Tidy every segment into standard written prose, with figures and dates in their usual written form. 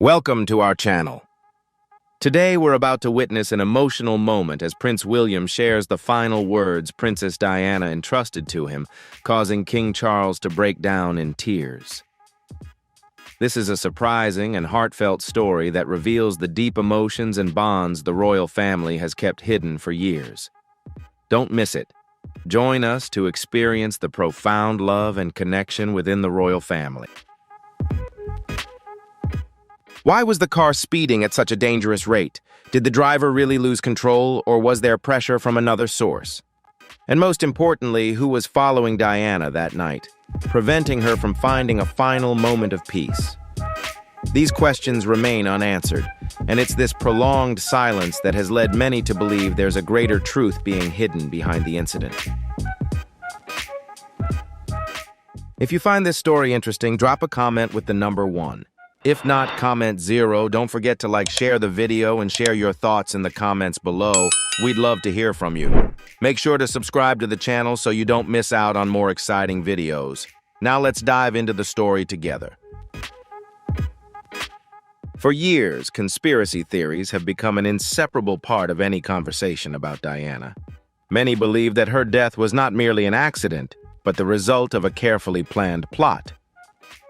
Welcome to our channel. Today we're about to witness an emotional moment as Prince William shares the final words Princess Diana entrusted to him, causing King Charles to break down in tears. This is a surprising and heartfelt story that reveals the deep emotions and bonds the royal family has kept hidden for years. Don't miss it. Join us to experience the profound love and connection within the royal family. Why was the car speeding at such a dangerous rate? Did the driver really lose control, or was there pressure from another source? And most importantly, who was following Diana that night, preventing her from finding a final moment of peace? These questions remain unanswered, and it's this prolonged silence that has led many to believe there's a greater truth being hidden behind the incident. If you find this story interesting, drop a comment with the number 1. If not, comment 0. Don't forget to share the video and share your thoughts in the comments below. We'd love to hear from you. Make sure to subscribe to the channel so you don't miss out on more exciting videos. Now let's dive into the story together. For years, conspiracy theories have become an inseparable part of any conversation about Diana. Many believe that her death was not merely an accident, but the result of a carefully planned plot.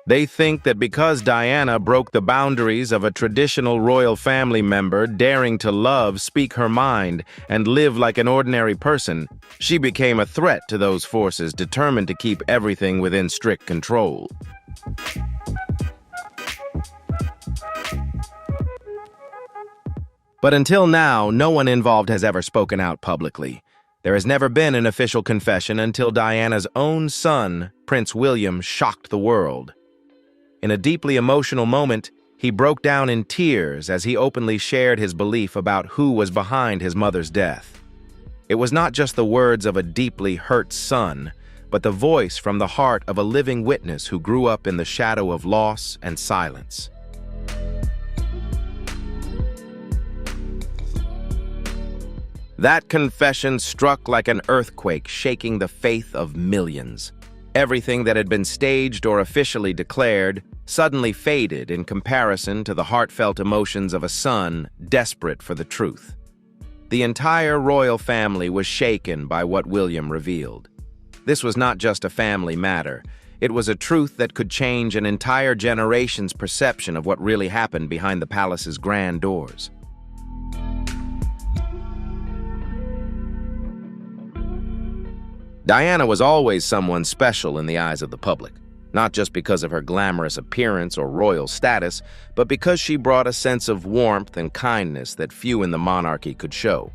They think that because Diana broke the boundaries of a traditional royal family member, daring to love, speak her mind, and live like an ordinary person, she became a threat to those forces determined to keep everything within strict control. But until now, no one involved has ever spoken out publicly. There has never been an official confession until Diana's own son, Prince William, shocked the world. In a deeply emotional moment, he broke down in tears as he openly shared his belief about who was behind his mother's death. It was not just the words of a deeply hurt son, but the voice from the heart of a living witness who grew up in the shadow of loss and silence. That confession struck like an earthquake, shaking the faith of millions. Everything that had been staged or officially declared suddenly faded in comparison to the heartfelt emotions of a son desperate for the truth. The entire royal family was shaken by what William revealed. This was not just a family matter. It was a truth that could change an entire generation's perception of what really happened behind the palace's grand doors. Diana was always someone special in the eyes of the public, not just because of her glamorous appearance or royal status, but because she brought a sense of warmth and kindness that few in the monarchy could show.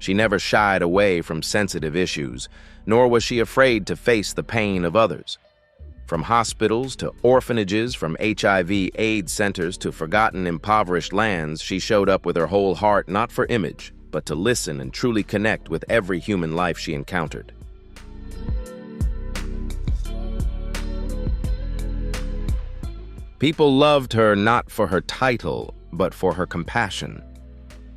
She never shied away from sensitive issues, nor was she afraid to face the pain of others. From hospitals to orphanages, from HIV/AIDS centers to forgotten, impoverished lands, she showed up with her whole heart, not for image, but to listen and truly connect with every human life she encountered. People loved her not for her title, but for her compassion.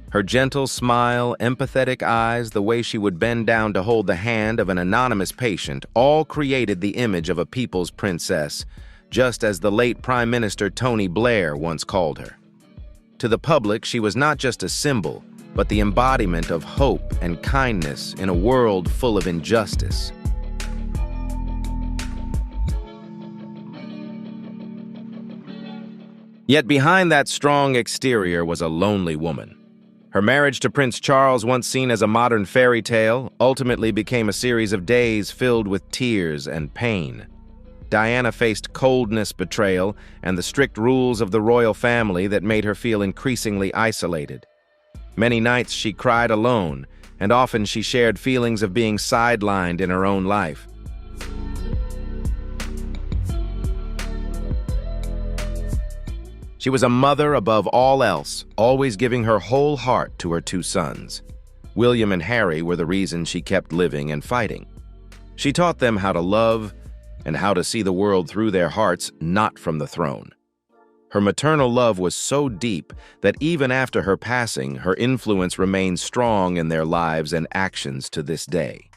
Her gentle smile, empathetic eyes, the way she would bend down to hold the hand of an anonymous patient, all created the image of a people's princess, just as the late Prime Minister Tony Blair once called her. To the public, she was not just a symbol, but the embodiment of hope and kindness in a world full of injustice. Yet behind that strong exterior was a lonely woman. Her marriage to Prince Charles, once seen as a modern fairy tale, ultimately became a series of days filled with tears and pain. Diana faced coldness, betrayal, and the strict rules of the royal family that made her feel increasingly isolated. Many nights she cried alone, and often she shared feelings of being sidelined in her own life. She was a mother above all else, always giving her whole heart to her 2 sons. William and Harry were the reason she kept living and fighting. She taught them how to love and how to see the world through their hearts, not from the throne. Her maternal love was so deep that even after her passing, her influence remains strong in their lives and actions to this day.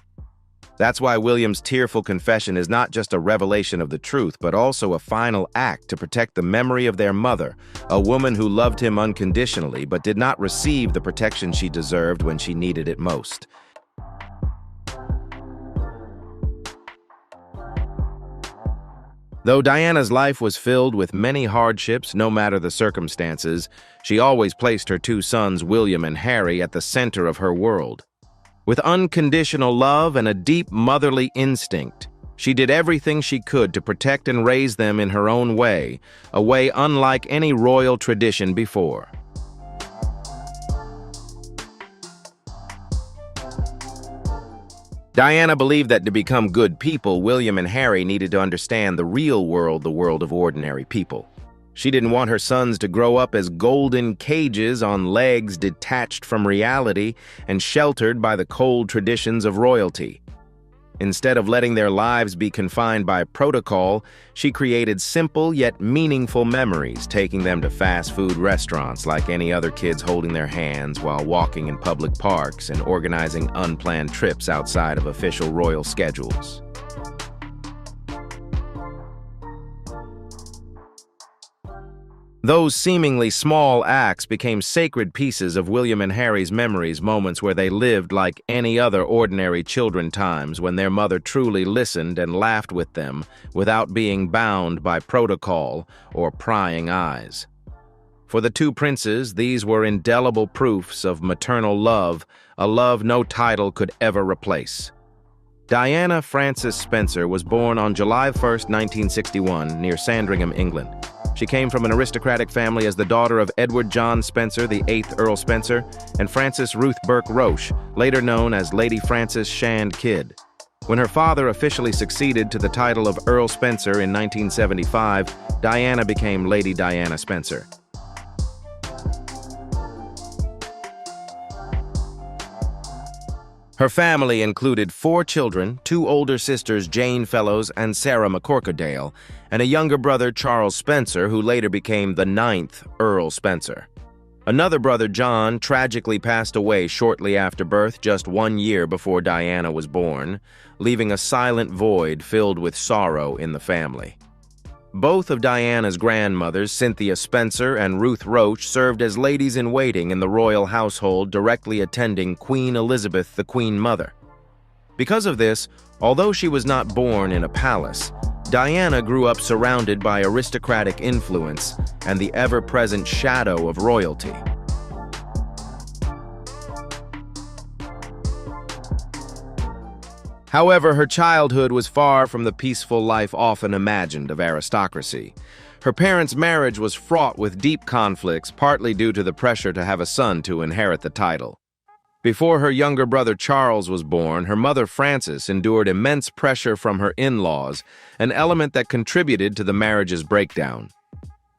That's why William's tearful confession is not just a revelation of the truth, but also a final act to protect the memory of their mother, a woman who loved him unconditionally but did not receive the protection she deserved when she needed it most. Though Diana's life was filled with many hardships, no matter the circumstances, she always placed her two sons, William and Harry, at the center of her world. With unconditional love and a deep motherly instinct, she did everything she could to protect and raise them in her own way, a way unlike any royal tradition before. Diana believed that to become good people, William and Harry needed to understand the real world, the world of ordinary people. She didn't want her sons to grow up as golden cages on legs detached from reality and sheltered by the cold traditions of royalty. Instead of letting their lives be confined by protocol, she created simple yet meaningful memories, taking them to fast food restaurants like any other kids, holding their hands while walking in public parks, and organizing unplanned trips outside of official royal schedules. Those seemingly small acts became sacred pieces of William and Harry's memories, moments where they lived like any other ordinary children, times when their mother truly listened and laughed with them without being bound by protocol or prying eyes. For the two princes, these were indelible proofs of maternal love, a love no title could ever replace. Diana Frances Spencer was born on July 1, 1961, near Sandringham, England. She came from an aristocratic family as the daughter of Edward John Spencer, the 8th Earl Spencer, and Frances Ruth Burke Roche, later known as Lady Frances Shand Kidd. When her father officially succeeded to the title of Earl Spencer in 1975, Diana became Lady Diana Spencer. Her family included 4 children, 2 older sisters, Jane Fellows and Sarah McCorquodale, and a younger brother, Charles Spencer, who later became the 9th Earl Spencer. Another brother, John, tragically passed away shortly after birth, just 1 year before Diana was born, leaving a silent void filled with sorrow in the family. Both of Diana's grandmothers, Cynthia Spencer and Ruth Roche, served as ladies-in-waiting in the royal household, directly attending Queen Elizabeth, the Queen Mother. Because of this, although she was not born in a palace, Diana grew up surrounded by aristocratic influence and the ever-present shadow of royalty. However, her childhood was far from the peaceful life often imagined of aristocracy. Her parents' marriage was fraught with deep conflicts, partly due to the pressure to have a son to inherit the title. Before her younger brother Charles was born, her mother Frances endured immense pressure from her in-laws, an element that contributed to the marriage's breakdown.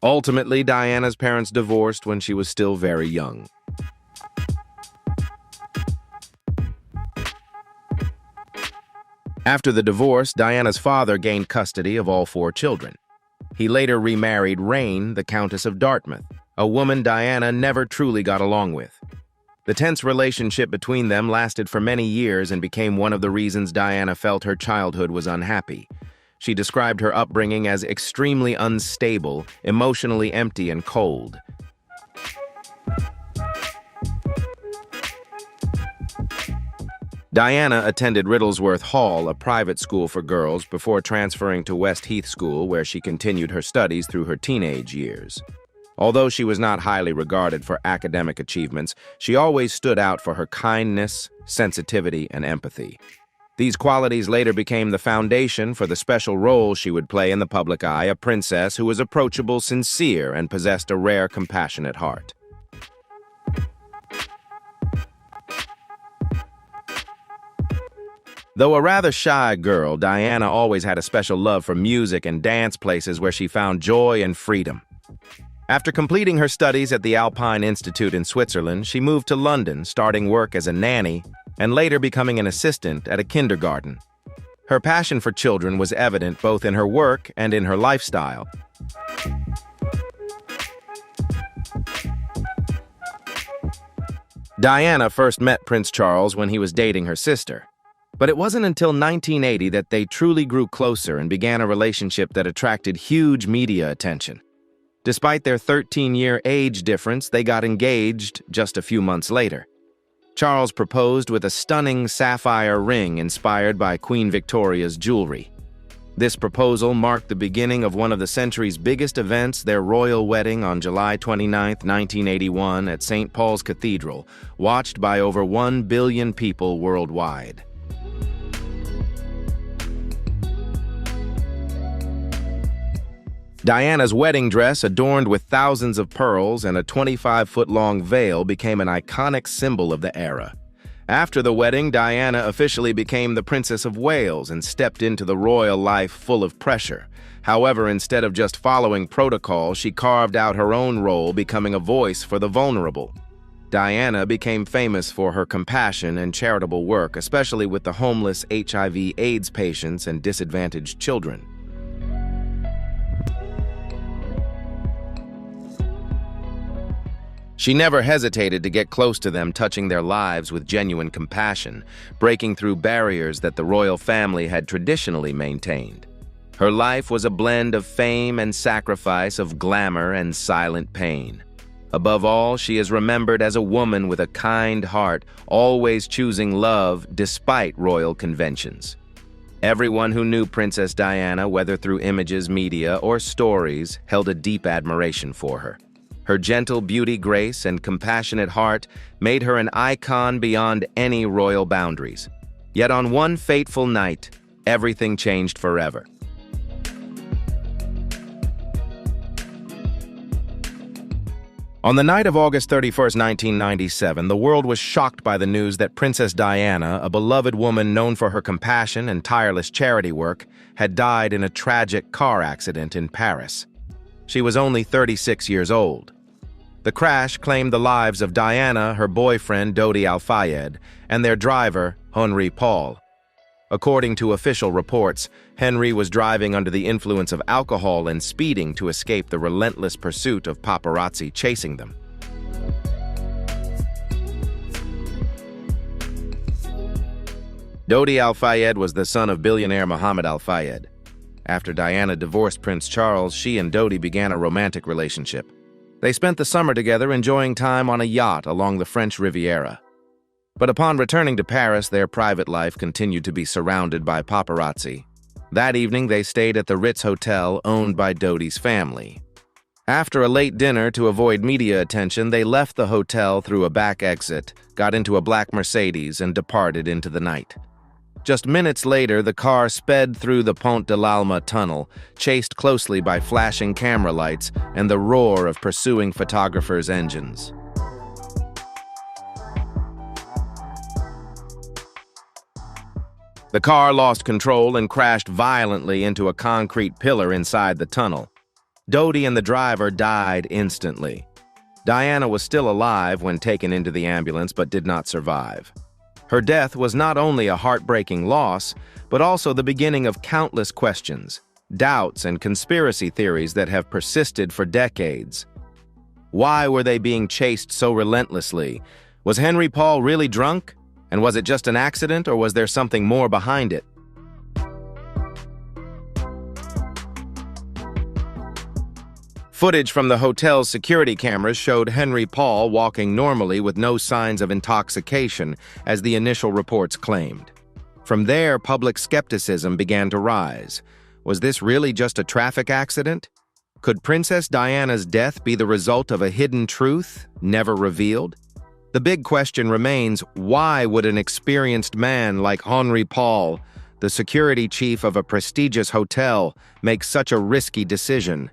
Ultimately, Diana's parents divorced when she was still very young. After the divorce, Diana's father gained custody of all 4 children. He later remarried Reine, the Countess of Dartmouth, a woman Diana never truly got along with. The tense relationship between them lasted for many years and became one of the reasons Diana felt her childhood was unhappy. She described her upbringing as extremely unstable, emotionally empty and cold. Diana attended Riddlesworth Hall, a private school for girls, before transferring to West Heath School, where she continued her studies through her teenage years. Although she was not highly regarded for academic achievements, she always stood out for her kindness, sensitivity, and empathy. These qualities later became the foundation for the special role she would play in the public eye, a princess who was approachable, sincere, and possessed a rare, compassionate heart. Though a rather shy girl, Diana always had a special love for music and dance places where she found joy and freedom. After completing her studies at the Alpine Institute in Switzerland, she moved to London, starting work as a nanny and later becoming an assistant at a kindergarten. Her passion for children was evident both in her work and in her lifestyle. Diana first met Prince Charles when he was dating her sister. But it wasn't until 1980 that they truly grew closer and began a relationship that attracted huge media attention. Despite their 13-year age difference, they got engaged just a few months later. Charles proposed with a stunning sapphire ring inspired by Queen Victoria's jewelry. This proposal marked the beginning of one of the century's biggest events, their royal wedding on July 29, 1981 at St. Paul's Cathedral, watched by over 1 billion people worldwide. Diana's wedding dress, adorned with thousands of pearls and a 25-foot-long veil, became an iconic symbol of the era. After the wedding, Diana officially became the Princess of Wales and stepped into the royal life full of pressure. However, instead of just following protocol, she carved out her own role, becoming a voice for the vulnerable. Diana became famous for her compassion and charitable work, especially with the homeless, HIV/AIDS patients and disadvantaged children. She never hesitated to get close to them, touching their lives with genuine compassion, breaking through barriers that the royal family had traditionally maintained. Her life was a blend of fame and sacrifice, of glamour and silent pain. Above all, she is remembered as a woman with a kind heart, always choosing love despite royal conventions. Everyone who knew Princess Diana, whether through images, media, or stories, held a deep admiration for her. Her gentle beauty, grace, and compassionate heart made her an icon beyond any royal boundaries. Yet on one fateful night, everything changed forever. On the night of August 31, 1997, the world was shocked by the news that Princess Diana, a beloved woman known for her compassion and tireless charity work, had died in a tragic car accident in Paris. She was only 36 years old. The crash claimed the lives of Diana, her boyfriend Dodi Al-Fayed, and their driver, Henry Paul. According to official reports, Henry was driving under the influence of alcohol and speeding to escape the relentless pursuit of paparazzi chasing them. Dodi Al-Fayed was the son of billionaire Mohammed Al-Fayed. After Diana divorced Prince Charles, she and Dodi began a romantic relationship. They spent the summer together, enjoying time on a yacht along the French Riviera. But upon returning to Paris, their private life continued to be surrounded by paparazzi. That evening, they stayed at the Ritz Hotel owned by Dodi's family. After a late dinner to avoid media attention, they left the hotel through a back exit, got into a black Mercedes, and departed into the night. Just minutes later, the car sped through the Pont de l'Alma tunnel, chased closely by flashing camera lights and the roar of pursuing photographers' engines. The car lost control and crashed violently into a concrete pillar inside the tunnel. Dodi and the driver died instantly. Diana was still alive when taken into the ambulance but did not survive. Her death was not only a heartbreaking loss, but also the beginning of countless questions, doubts, and conspiracy theories that have persisted for decades. Why were they being chased so relentlessly? Was Henry Paul really drunk? And was it just an accident, or was there something more behind it? Footage from the hotel's security cameras showed Henry Paul walking normally with no signs of intoxication, as the initial reports claimed. From there, public skepticism began to rise. Was this really just a traffic accident? Could Princess Diana's death be the result of a hidden truth, never revealed? The big question remains, why would an experienced man like Henry Paul, the security chief of a prestigious hotel, make such a risky decision?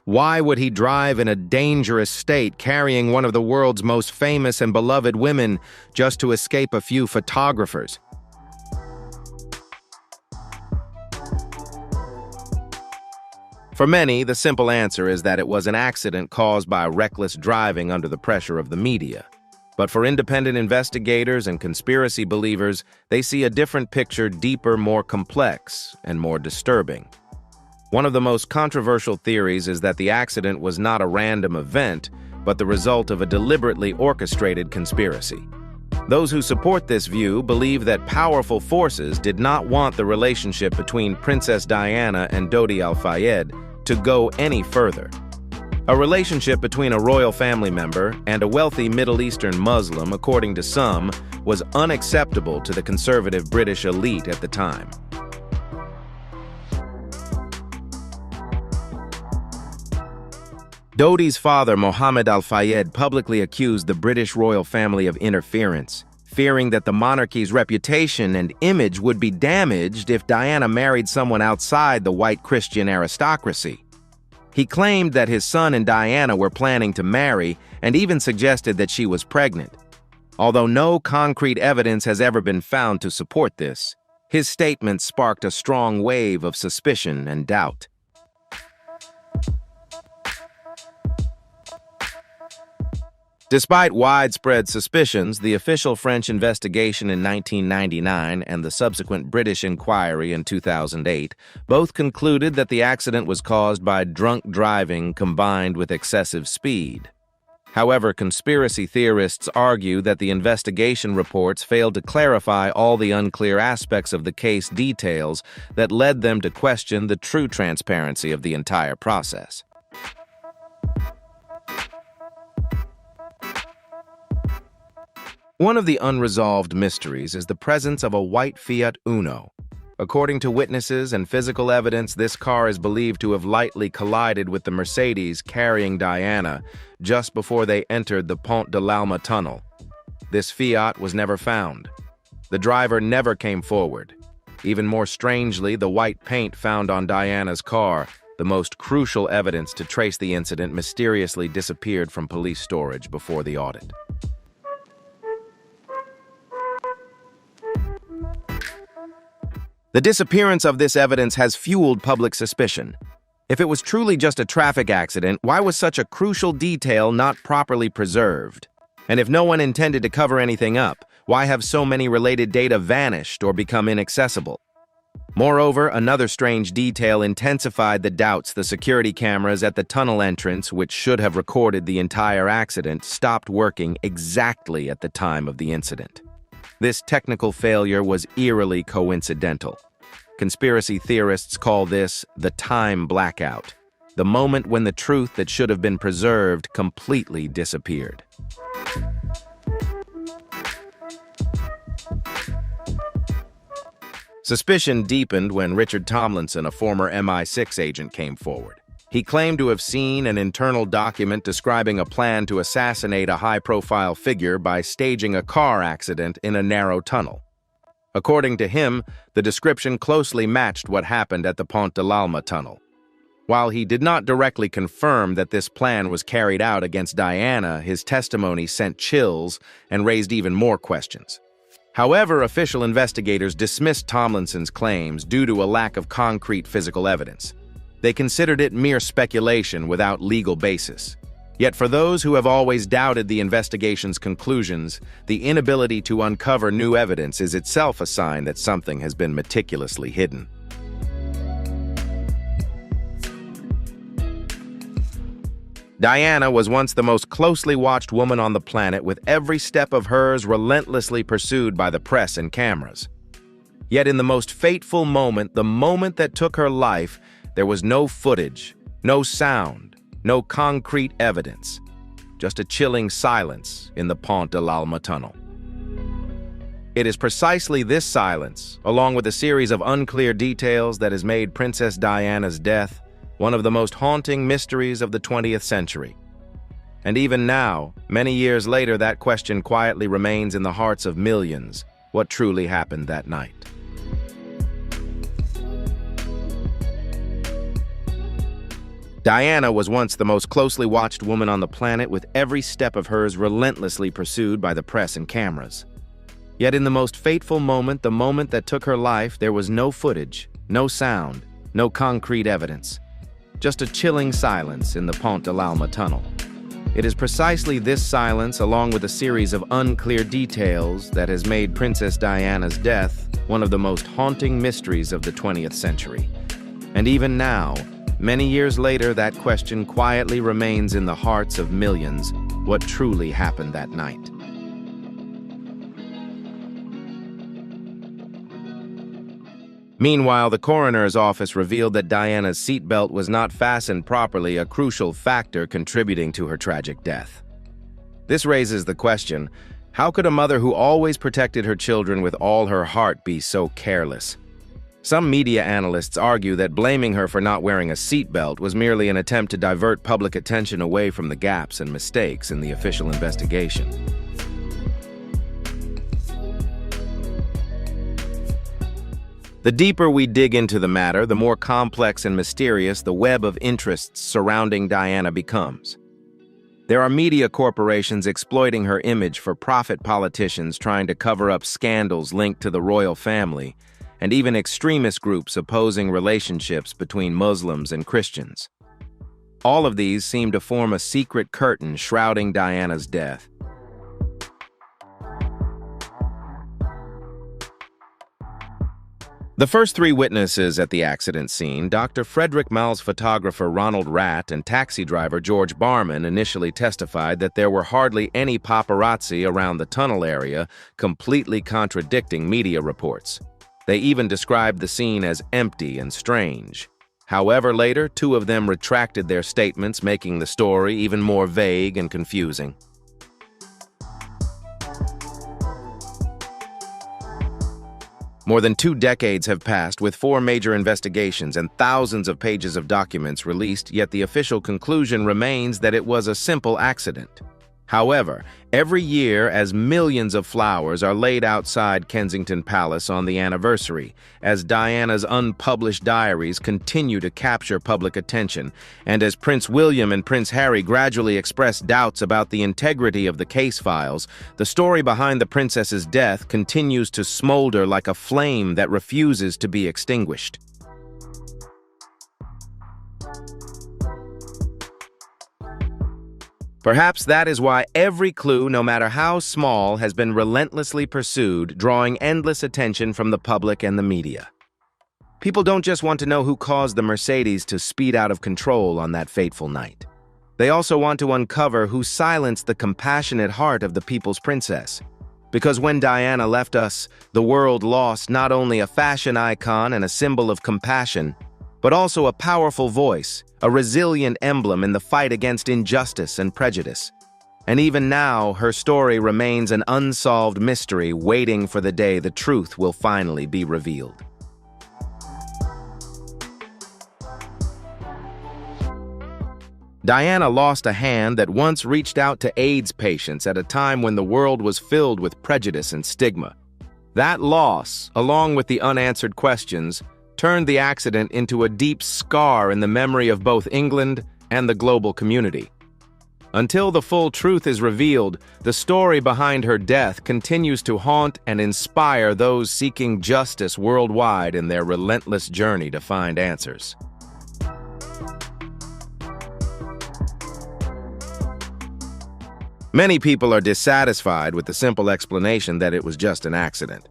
Why would he drive in a dangerous state, carrying one of the world's most famous and beloved women, just to escape a few photographers? For many, the simple answer is that it was an accident caused by reckless driving under the pressure of the media. But for independent investigators and conspiracy believers, they see a different picture, deeper, more complex, and more disturbing. One of the most controversial theories is that the accident was not a random event, but the result of a deliberately orchestrated conspiracy. Those who support this view believe that powerful forces did not want the relationship between Princess Diana and Dodi Al-Fayed to go any further. A relationship between a royal family member and a wealthy Middle Eastern Muslim, according to some, was unacceptable to the conservative British elite at the time. Dodi's father, Mohammed Al-Fayed, publicly accused the British royal family of interference, fearing that the monarchy's reputation and image would be damaged if Diana married someone outside the white Christian aristocracy. He claimed that his son and Diana were planning to marry and even suggested that she was pregnant. Although no concrete evidence has ever been found to support this, his statement sparked a strong wave of suspicion and doubt. Despite widespread suspicions, the official French investigation in 1999 and the subsequent British inquiry in 2008 both concluded that the accident was caused by drunk driving combined with excessive speed. However, conspiracy theorists argue that the investigation reports failed to clarify all the unclear aspects of the case details that led them to question the true transparency of the entire process. One of the unresolved mysteries is the presence of a white Fiat Uno. According to witnesses and physical evidence, this car is believed to have lightly collided with the Mercedes carrying Diana just before they entered the Pont de l'Alma tunnel. This Fiat was never found. The driver never came forward. Even more strangely, the white paint found on Diana's car, the most crucial evidence to trace the incident, mysteriously disappeared from police storage before the audit. The disappearance of this evidence has fueled public suspicion. If it was truly just a traffic accident, why was such a crucial detail not properly preserved? And if no one intended to cover anything up, why have so many related data vanished or become inaccessible? Moreover, another strange detail intensified the doubts. The security cameras at the tunnel entrance, which should have recorded the entire accident, stopped working exactly at the time of the incident. This technical failure was eerily coincidental. Conspiracy theorists call this the time blackout, the moment when the truth that should have been preserved completely disappeared. Suspicion deepened when Richard Tomlinson, a former MI6 agent, came forward. He claimed to have seen an internal document describing a plan to assassinate a high-profile figure by staging a car accident in a narrow tunnel. According to him, the description closely matched what happened at the Pont de l'Alma tunnel. While he did not directly confirm that this plan was carried out against Diana, his testimony sent chills and raised even more questions. However, official investigators dismissed Tomlinson's claims due to a lack of concrete physical evidence. They considered it mere speculation without legal basis. Yet for those who have always doubted the investigation's conclusions, the inability to uncover new evidence is itself a sign that something has been meticulously hidden. Diana was once the most closely watched woman on the planet, with every step of hers relentlessly pursued by the press and cameras. Yet in the most fateful moment, the moment that took her life, there was no footage, no sound, no concrete evidence, just a chilling silence in the Pont de l'Alma tunnel. It is precisely this silence, along with a series of unclear details, that has made Princess Diana's death one of the most haunting mysteries of the 20th century. And even now, many years later, that question quietly remains in the hearts of millions: what truly happened that night? Diana was once the most closely watched woman on the planet, with every step of hers relentlessly pursued by the press and cameras. Yet in the most fateful moment, the moment that took her life, there was no footage, no sound, no concrete evidence. Just a chilling silence in the Pont de l'Alma tunnel. It is precisely this silence, along with a series of unclear details, that has made Princess Diana's death one of the most haunting mysteries of the 20th century. And even now, many years later, that question quietly remains in the hearts of millions: what truly happened that night? Meanwhile, the coroner's office revealed that Diana's seatbelt was not fastened properly, a crucial factor contributing to her tragic death. This raises the question, how could a mother who always protected her children with all her heart be so careless? Some media analysts argue that blaming her for not wearing a seatbelt was merely an attempt to divert public attention away from the gaps and mistakes in the official investigation. The deeper we dig into the matter, the more complex and mysterious the web of interests surrounding Diana becomes. There are media corporations exploiting her image for profit, politicians trying to cover up scandals linked to the royal family, and even extremist groups opposing relationships between Muslims and Christians. All of these seem to form a secret curtain shrouding Diana's death. The first three witnesses at the accident scene, Dr. Frederick Mal's photographer Ronald Ratt and taxi driver George Barman, initially testified that there were hardly any paparazzi around the tunnel area, completely contradicting media reports. They even described the scene as empty and strange. However, later, two of them retracted their statements, making the story even more vague and confusing. More than 2 decades have passed with 4 major investigations and thousands of pages of documents released, yet the official conclusion remains that it was a simple accident. However, every year as millions of flowers are laid outside Kensington Palace on the anniversary, as Diana's unpublished diaries continue to capture public attention, and as Prince William and Prince Harry gradually express doubts about the integrity of the case files, the story behind the princess's death continues to smolder like a flame that refuses to be extinguished. Perhaps that is why every clue, no matter how small, has been relentlessly pursued, drawing endless attention from the public and the media. People don't just want to know who caused the Mercedes to speed out of control on that fateful night. They also want to uncover who silenced the compassionate heart of the people's princess. Because when Diana left us, the world lost not only a fashion icon and a symbol of compassion, but also a powerful voice, a resilient emblem in the fight against injustice and prejudice. And even now, her story remains an unsolved mystery waiting for the day the truth will finally be revealed. Diana lost a hand that once reached out to AIDS patients at a time when the world was filled with prejudice and stigma. That loss, along with the unanswered questions, turned the accident into a deep scar in the memory of both England and the global community. Until the full truth is revealed, the story behind her death continues to haunt and inspire those seeking justice worldwide in their relentless journey to find answers. Many people are dissatisfied with the simple explanation that it was just an accident.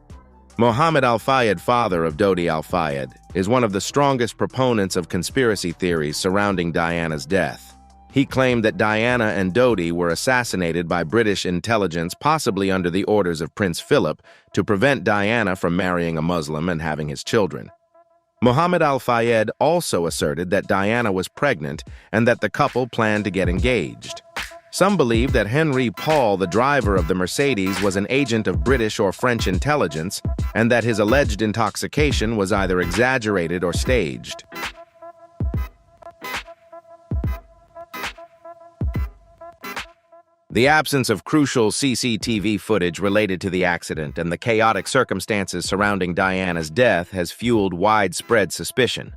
Mohammed Al-Fayed, father of Dodi Al-Fayed, is one of the strongest proponents of conspiracy theories surrounding Diana's death. He claimed that Diana and Dodi were assassinated by British intelligence, possibly under the orders of Prince Philip, to prevent Diana from marrying a Muslim and having his children. Mohammed Al-Fayed also asserted that Diana was pregnant and that the couple planned to get engaged. Some believe that Henry Paul, the driver of the Mercedes, was an agent of British or French intelligence, and that his alleged intoxication was either exaggerated or staged. The absence of crucial CCTV footage related to the accident and the chaotic circumstances surrounding Diana's death has fueled widespread suspicion.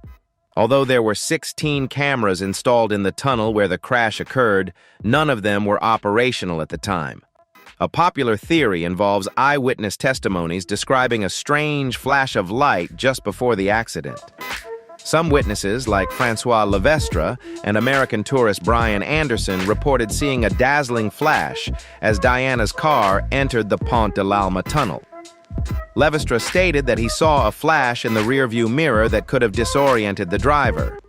Although there were 16 cameras installed in the tunnel where the crash occurred, none of them were operational at the time. A popular theory involves eyewitness testimonies describing a strange flash of light just before the accident. Some witnesses, like Francois Levestre and American tourist Brian Anderson, reported seeing a dazzling flash as Diana's car entered the Pont de l'Alma tunnel. Levestre stated that he saw a flash in the rearview mirror that could have disoriented the driver.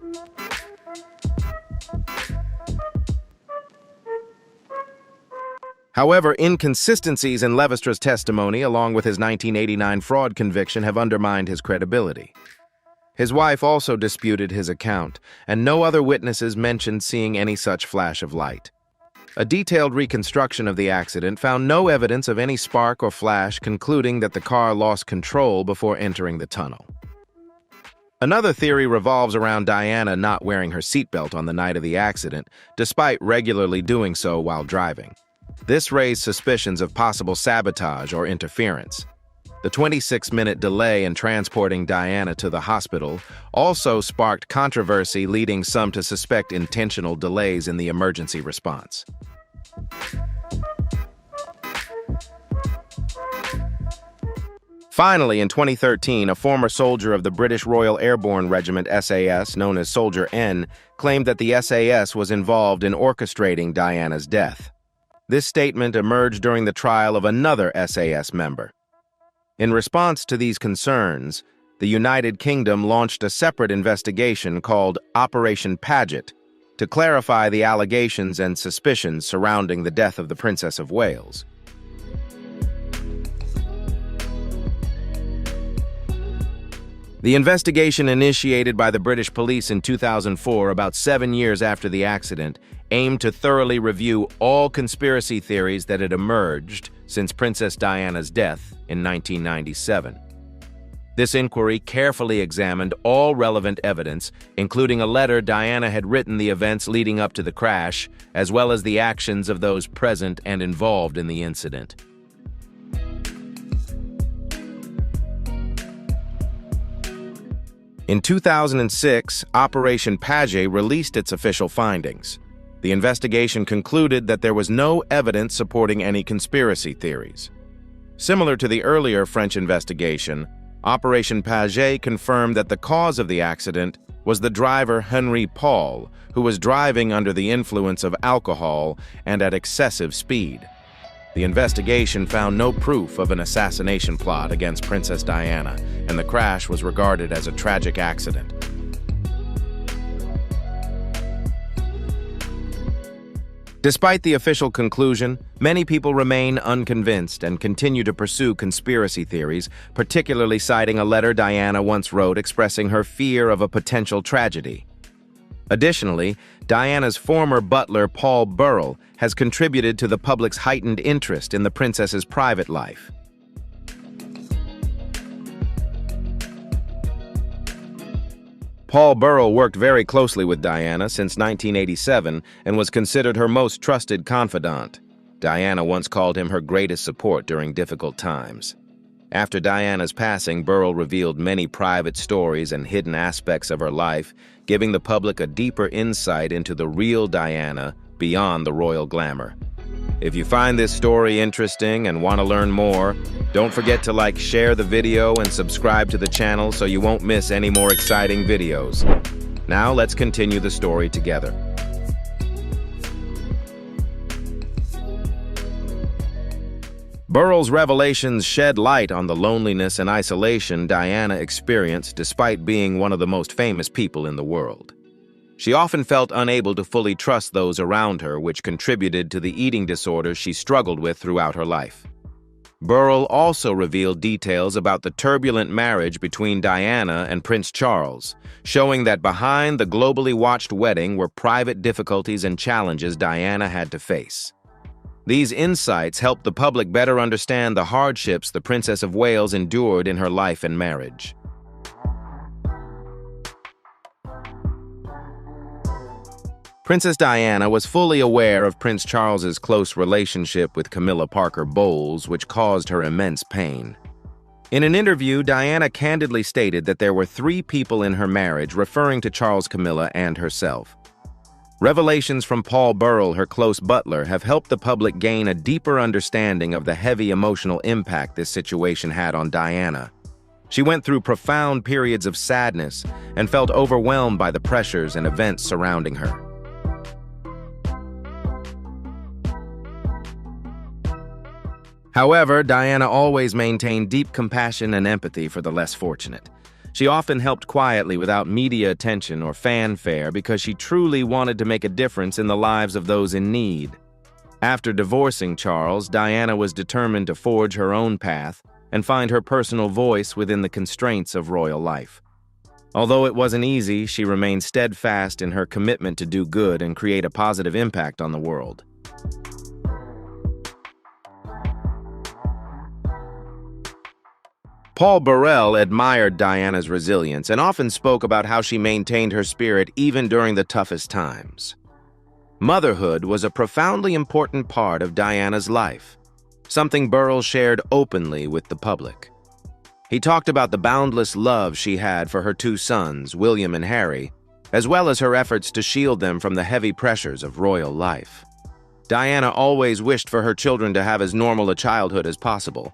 However, inconsistencies in Levestre's testimony, along with his 1989 fraud conviction, have undermined his credibility. His wife also disputed his account, and no other witnesses mentioned seeing any such flash of light. A detailed reconstruction of the accident found no evidence of any spark or flash, concluding that the car lost control before entering the tunnel. Another theory revolves around Diana not wearing her seatbelt on the night of the accident, despite regularly doing so while driving. This raised suspicions of possible sabotage or interference. The 26-minute delay in transporting Diana to the hospital also sparked controversy, leading some to suspect intentional delays in the emergency response. Finally, in 2013, a former soldier of the British Royal Airborne Regiment SAS, known as Soldier N, claimed that the SAS was involved in orchestrating Diana's death. This statement emerged during the trial of another SAS member. In response to these concerns, the United Kingdom launched a separate investigation called Operation Paget to clarify the allegations and suspicions surrounding the death of the Princess of Wales. The investigation, initiated by the British police in 2004, about 7 years after the accident, aimed to thoroughly review all conspiracy theories that had emerged since Princess Diana's death in 1997. This inquiry carefully examined all relevant evidence, including a letter Diana had written the events leading up to the crash, as well as the actions of those present and involved in the incident. In 2006, Operation Paget released its official findings. The investigation concluded that there was no evidence supporting any conspiracy theories. Similar to the earlier French investigation, Operation Paget confirmed that the cause of the accident was the driver Henri Paul, who was driving under the influence of alcohol and at excessive speed. The investigation found no proof of an assassination plot against Princess Diana, and the crash was regarded as a tragic accident. Despite the official conclusion, many people remain unconvinced and continue to pursue conspiracy theories, particularly citing a letter Diana once wrote expressing her fear of a potential tragedy. Additionally, Diana's former butler, Paul Burrell, has contributed to the public's heightened interest in the princess's private life. Paul Burrell worked very closely with Diana since 1987 and was considered her most trusted confidant. Diana once called him her greatest support during difficult times. After Diana's passing, Burrell revealed many private stories and hidden aspects of her life, giving the public a deeper insight into the real Diana beyond the royal glamour. If you find this story interesting and want to learn more, don't forget to like, share the video, and subscribe to the channel so you won't miss any more exciting videos. Now let's continue the story together. Burrell's revelations shed light on the loneliness and isolation Diana experienced despite being one of the most famous people in the world. She often felt unable to fully trust those around her, which contributed to the eating disorders she struggled with throughout her life. Burrell also revealed details about the turbulent marriage between Diana and Prince Charles, showing that behind the globally watched wedding were private difficulties and challenges Diana had to face. These insights helped the public better understand the hardships the Princess of Wales endured in her life and marriage. Princess Diana was fully aware of Prince Charles's close relationship with Camilla Parker Bowles, which caused her immense pain. In an interview, Diana candidly stated that there were 3 people in her marriage, referring to Charles, Camilla, and herself. Revelations from Paul Burrell, her close butler, have helped the public gain a deeper understanding of the heavy emotional impact this situation had on Diana. She went through profound periods of sadness and felt overwhelmed by the pressures and events surrounding her. However, Diana always maintained deep compassion and empathy for the less fortunate. She often helped quietly without media attention or fanfare because she truly wanted to make a difference in the lives of those in need. After divorcing Charles, Diana was determined to forge her own path and find her personal voice within the constraints of royal life. Although it wasn't easy, she remained steadfast in her commitment to do good and create a positive impact on the world. Paul Burrell admired Diana's resilience and often spoke about how she maintained her spirit even during the toughest times. Motherhood was a profoundly important part of Diana's life, something Burrell shared openly with the public. He talked about the boundless love she had for her two sons, William and Harry, as well as her efforts to shield them from the heavy pressures of royal life. Diana always wished for her children to have as normal a childhood as possible.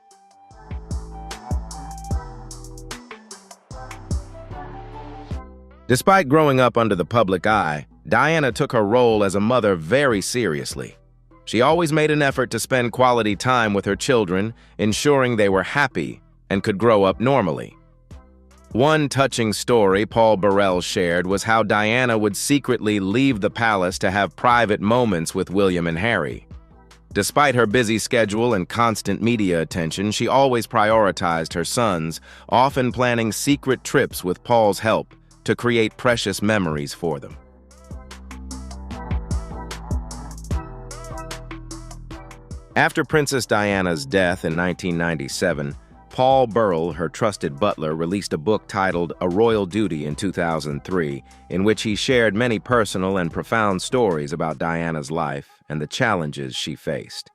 Despite growing up under the public eye, Diana took her role as a mother very seriously. She always made an effort to spend quality time with her children, ensuring they were happy and could grow up normally. One touching story Paul Burrell shared was how Diana would secretly leave the palace to have private moments with William and Harry. Despite her busy schedule and constant media attention, she always prioritized her sons, often planning secret trips with Paul's help to create precious memories for them. After Princess Diana's death in 1997, Paul Burrell, her trusted butler, released a book titled A Royal Duty in 2003, in which he shared many personal and profound stories about Diana's life and the challenges she faced.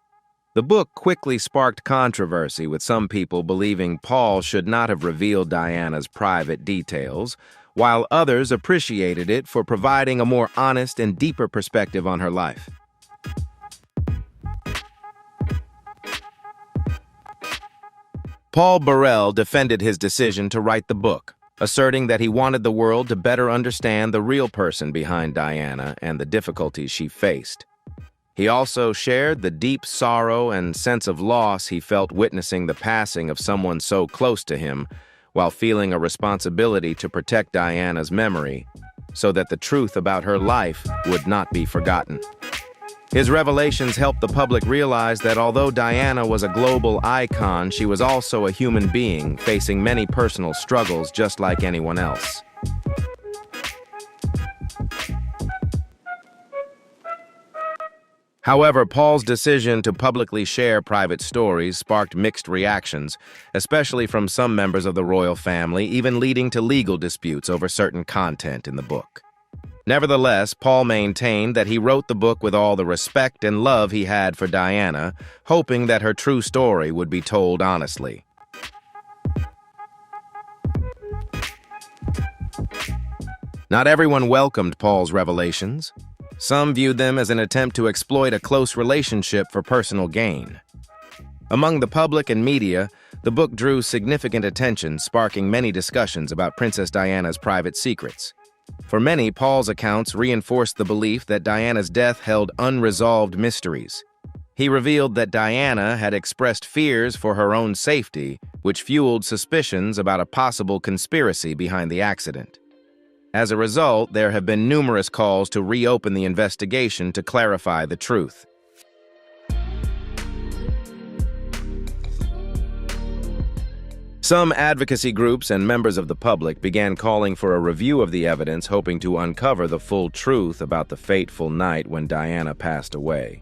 The book quickly sparked controversy, with some people believing Paul should not have revealed Diana's private details, while others appreciated it for providing a more honest and deeper perspective on her life. Paul Burrell defended his decision to write the book, asserting that he wanted the world to better understand the real person behind Diana and the difficulties she faced. He also shared the deep sorrow and sense of loss he felt witnessing the passing of someone so close to him, while feeling a responsibility to protect Diana's memory so that the truth about her life would not be forgotten. His revelations helped the public realize that although Diana was a global icon, she was also a human being facing many personal struggles just like anyone else. However, Paul's decision to publicly share private stories sparked mixed reactions, especially from some members of the royal family, even leading to legal disputes over certain content in the book. Nevertheless, Paul maintained that he wrote the book with all the respect and love he had for Diana, hoping that her true story would be told honestly. Not everyone welcomed Paul's revelations. Some viewed them as an attempt to exploit a close relationship for personal gain. Among the public and media, the book drew significant attention, sparking many discussions about Princess Diana's private secrets. For many, Paul's accounts reinforced the belief that Diana's death held unresolved mysteries. He revealed that Diana had expressed fears for her own safety, which fueled suspicions about a possible conspiracy behind the accident. As a result, there have been numerous calls to reopen the investigation to clarify the truth. Some advocacy groups and members of the public began calling for a review of the evidence, hoping to uncover the full truth about the fateful night when Diana passed away.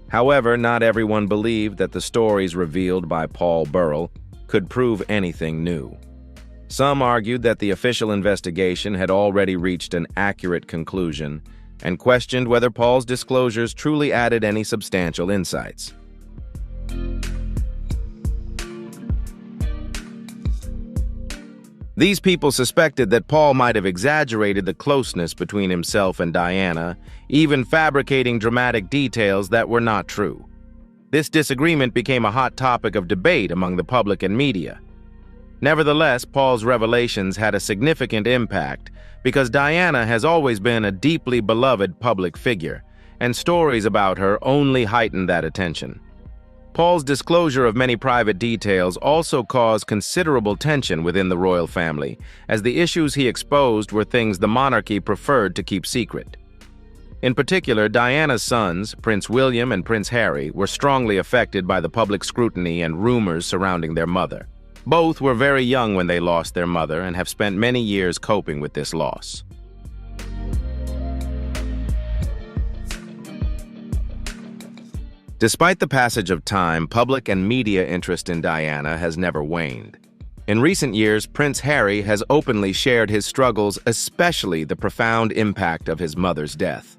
However, not everyone believed that the stories revealed by Paul Burrell could prove anything new. Some argued that the official investigation had already reached an accurate conclusion and questioned whether Paul's disclosures truly added any substantial insights. These people suspected that Paul might have exaggerated the closeness between himself and Diana, even fabricating dramatic details that were not true. This disagreement became a hot topic of debate among the public and media. Nevertheless, Paul's revelations had a significant impact because Diana has always been a deeply beloved public figure, and stories about her only heightened that attention. Paul's disclosure of many private details also caused considerable tension within the royal family, as the issues he exposed were things the monarchy preferred to keep secret. In particular, Diana's sons, Prince William and Prince Harry, were strongly affected by the public scrutiny and rumors surrounding their mother. Both were very young when they lost their mother and have spent many years coping with this loss. Despite the passage of time, public and media interest in Diana has never waned. In recent years, Prince Harry has openly shared his struggles, especially the profound impact of his mother's death.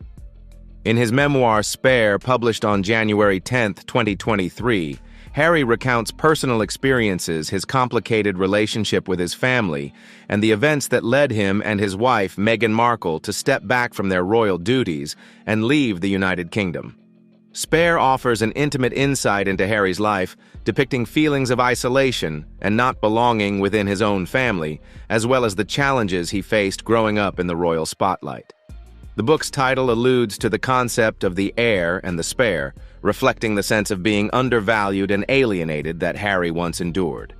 In his memoir, Spare, published on January 10, 2023, Harry recounts personal experiences, his complicated relationship with his family, and the events that led him and his wife, Meghan Markle, to step back from their royal duties and leave the United Kingdom. Spare offers an intimate insight into Harry's life, depicting feelings of isolation and not belonging within his own family, as well as the challenges he faced growing up in the royal spotlight. The book's title alludes to the concept of the heir and the spare, reflecting the sense of being undervalued and alienated that Harry once endured.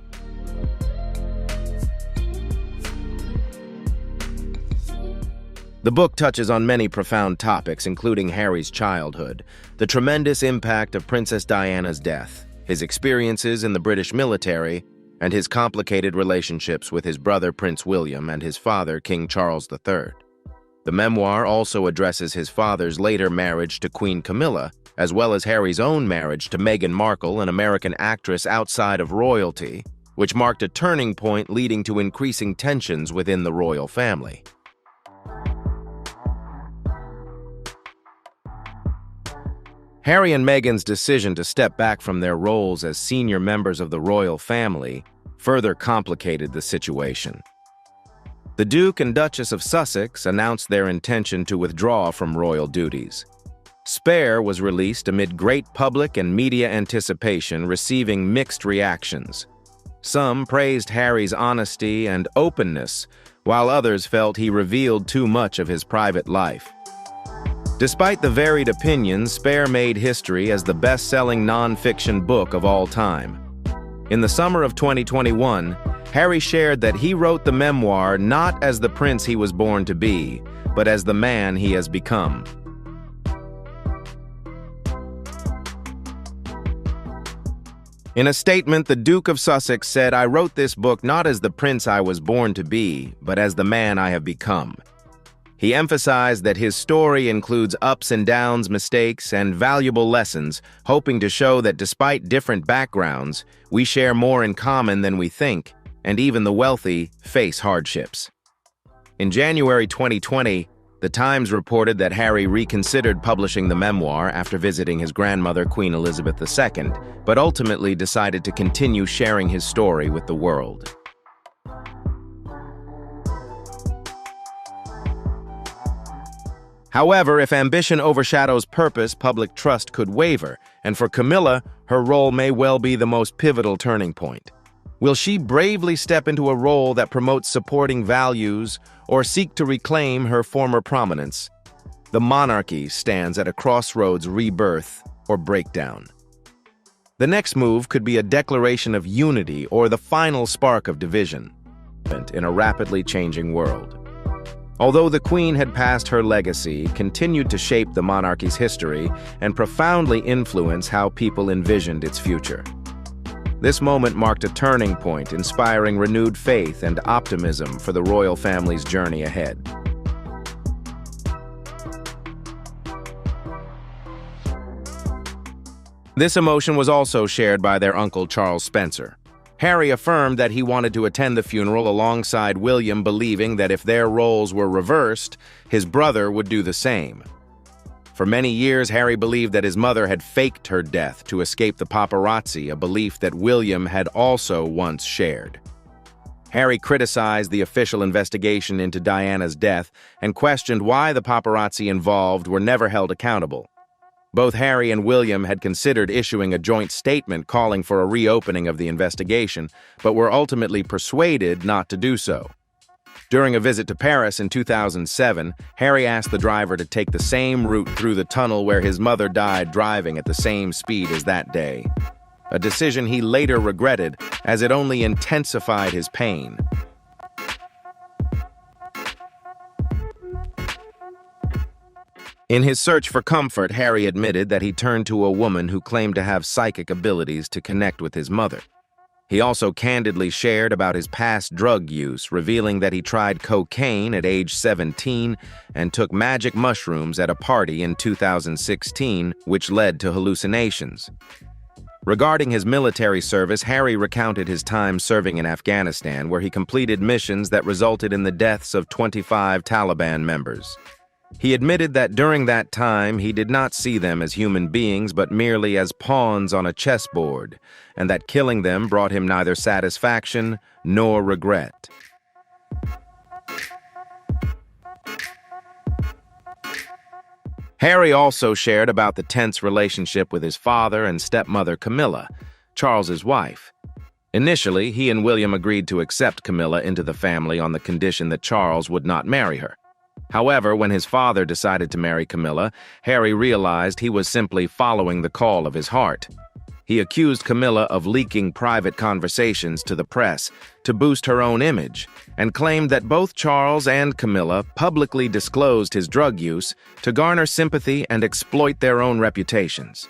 The book touches on many profound topics, including Harry's childhood, the tremendous impact of Princess Diana's death, his experiences in the British military, and his complicated relationships with his brother Prince William and his father King Charles III. The memoir also addresses his father's later marriage to Queen Camilla, as well as Harry's own marriage to Meghan Markle, an American actress outside of royalty, which marked a turning point leading to increasing tensions within the royal family. Harry and Meghan's decision to step back from their roles as senior members of the royal family further complicated the situation. The Duke and Duchess of Sussex announced their intention to withdraw from royal duties. Spare was released amid great public and media anticipation, receiving mixed reactions. Some praised Harry's honesty and openness, while others felt he revealed too much of his private life. Despite the varied opinions, Spare made history as the best-selling non-fiction book of all time. In the summer of 2021, Harry shared that he wrote the memoir not as the prince he was born to be, but as the man he has become. In a statement, the Duke of Sussex said, "I wrote this book not as the prince I was born to be, but as the man I have become." He emphasized that his story includes ups and downs, mistakes, and valuable lessons, hoping to show that despite different backgrounds, we share more in common than we think, and even the wealthy face hardships. In January 2020, The Times reported that Harry reconsidered publishing the memoir after visiting his grandmother, Queen Elizabeth II, but ultimately decided to continue sharing his story with the world. However, if ambition overshadows purpose, public trust could waver, and for Camilla, her role may well be the most pivotal turning point. Will she bravely step into a role that promotes supporting values or seek to reclaim her former prominence? The monarchy stands at a crossroads: rebirth or breakdown. The next move could be a declaration of unity or the final spark of division in a rapidly changing world. Although the Queen had passed, her legacy continued to shape the monarchy's history and profoundly influence how people envisioned its future. This moment marked a turning point, inspiring renewed faith and optimism for the royal family's journey ahead. This emotion was also shared by their uncle Charles Spencer. Harry affirmed that he wanted to attend the funeral alongside William, believing that if their roles were reversed, his brother would do the same. For many years, Harry believed that his mother had faked her death to escape the paparazzi, a belief that William had also once shared. Harry criticized the official investigation into Diana's death and questioned why the paparazzi involved were never held accountable. Both Harry and William had considered issuing a joint statement calling for a reopening of the investigation, but were ultimately persuaded not to do so. During a visit to Paris in 2007, Harry asked the driver to take the same route through the tunnel where his mother died, driving at the same speed as that day. A decision he later regretted, as it only intensified his pain. In his search for comfort, Harry admitted that he turned to a woman who claimed to have psychic abilities to connect with his mother. He also candidly shared about his past drug use, revealing that he tried cocaine at age 17 and took magic mushrooms at a party in 2016, which led to hallucinations. Regarding his military service, Harry recounted his time serving in Afghanistan, where he completed missions that resulted in the deaths of 25 Taliban members. He admitted that during that time he did not see them as human beings but merely as pawns on a chessboard, and that killing them brought him neither satisfaction nor regret. Harry also shared about the tense relationship with his father and stepmother Camilla, Charles's wife. Initially, he and William agreed to accept Camilla into the family on the condition that Charles would not marry her. However, when his father decided to marry Camilla, Harry realized he was simply following the call of his heart. He accused Camilla of leaking private conversations to the press to boost her own image, and claimed that both Charles and Camilla publicly disclosed his drug use to garner sympathy and exploit their own reputations.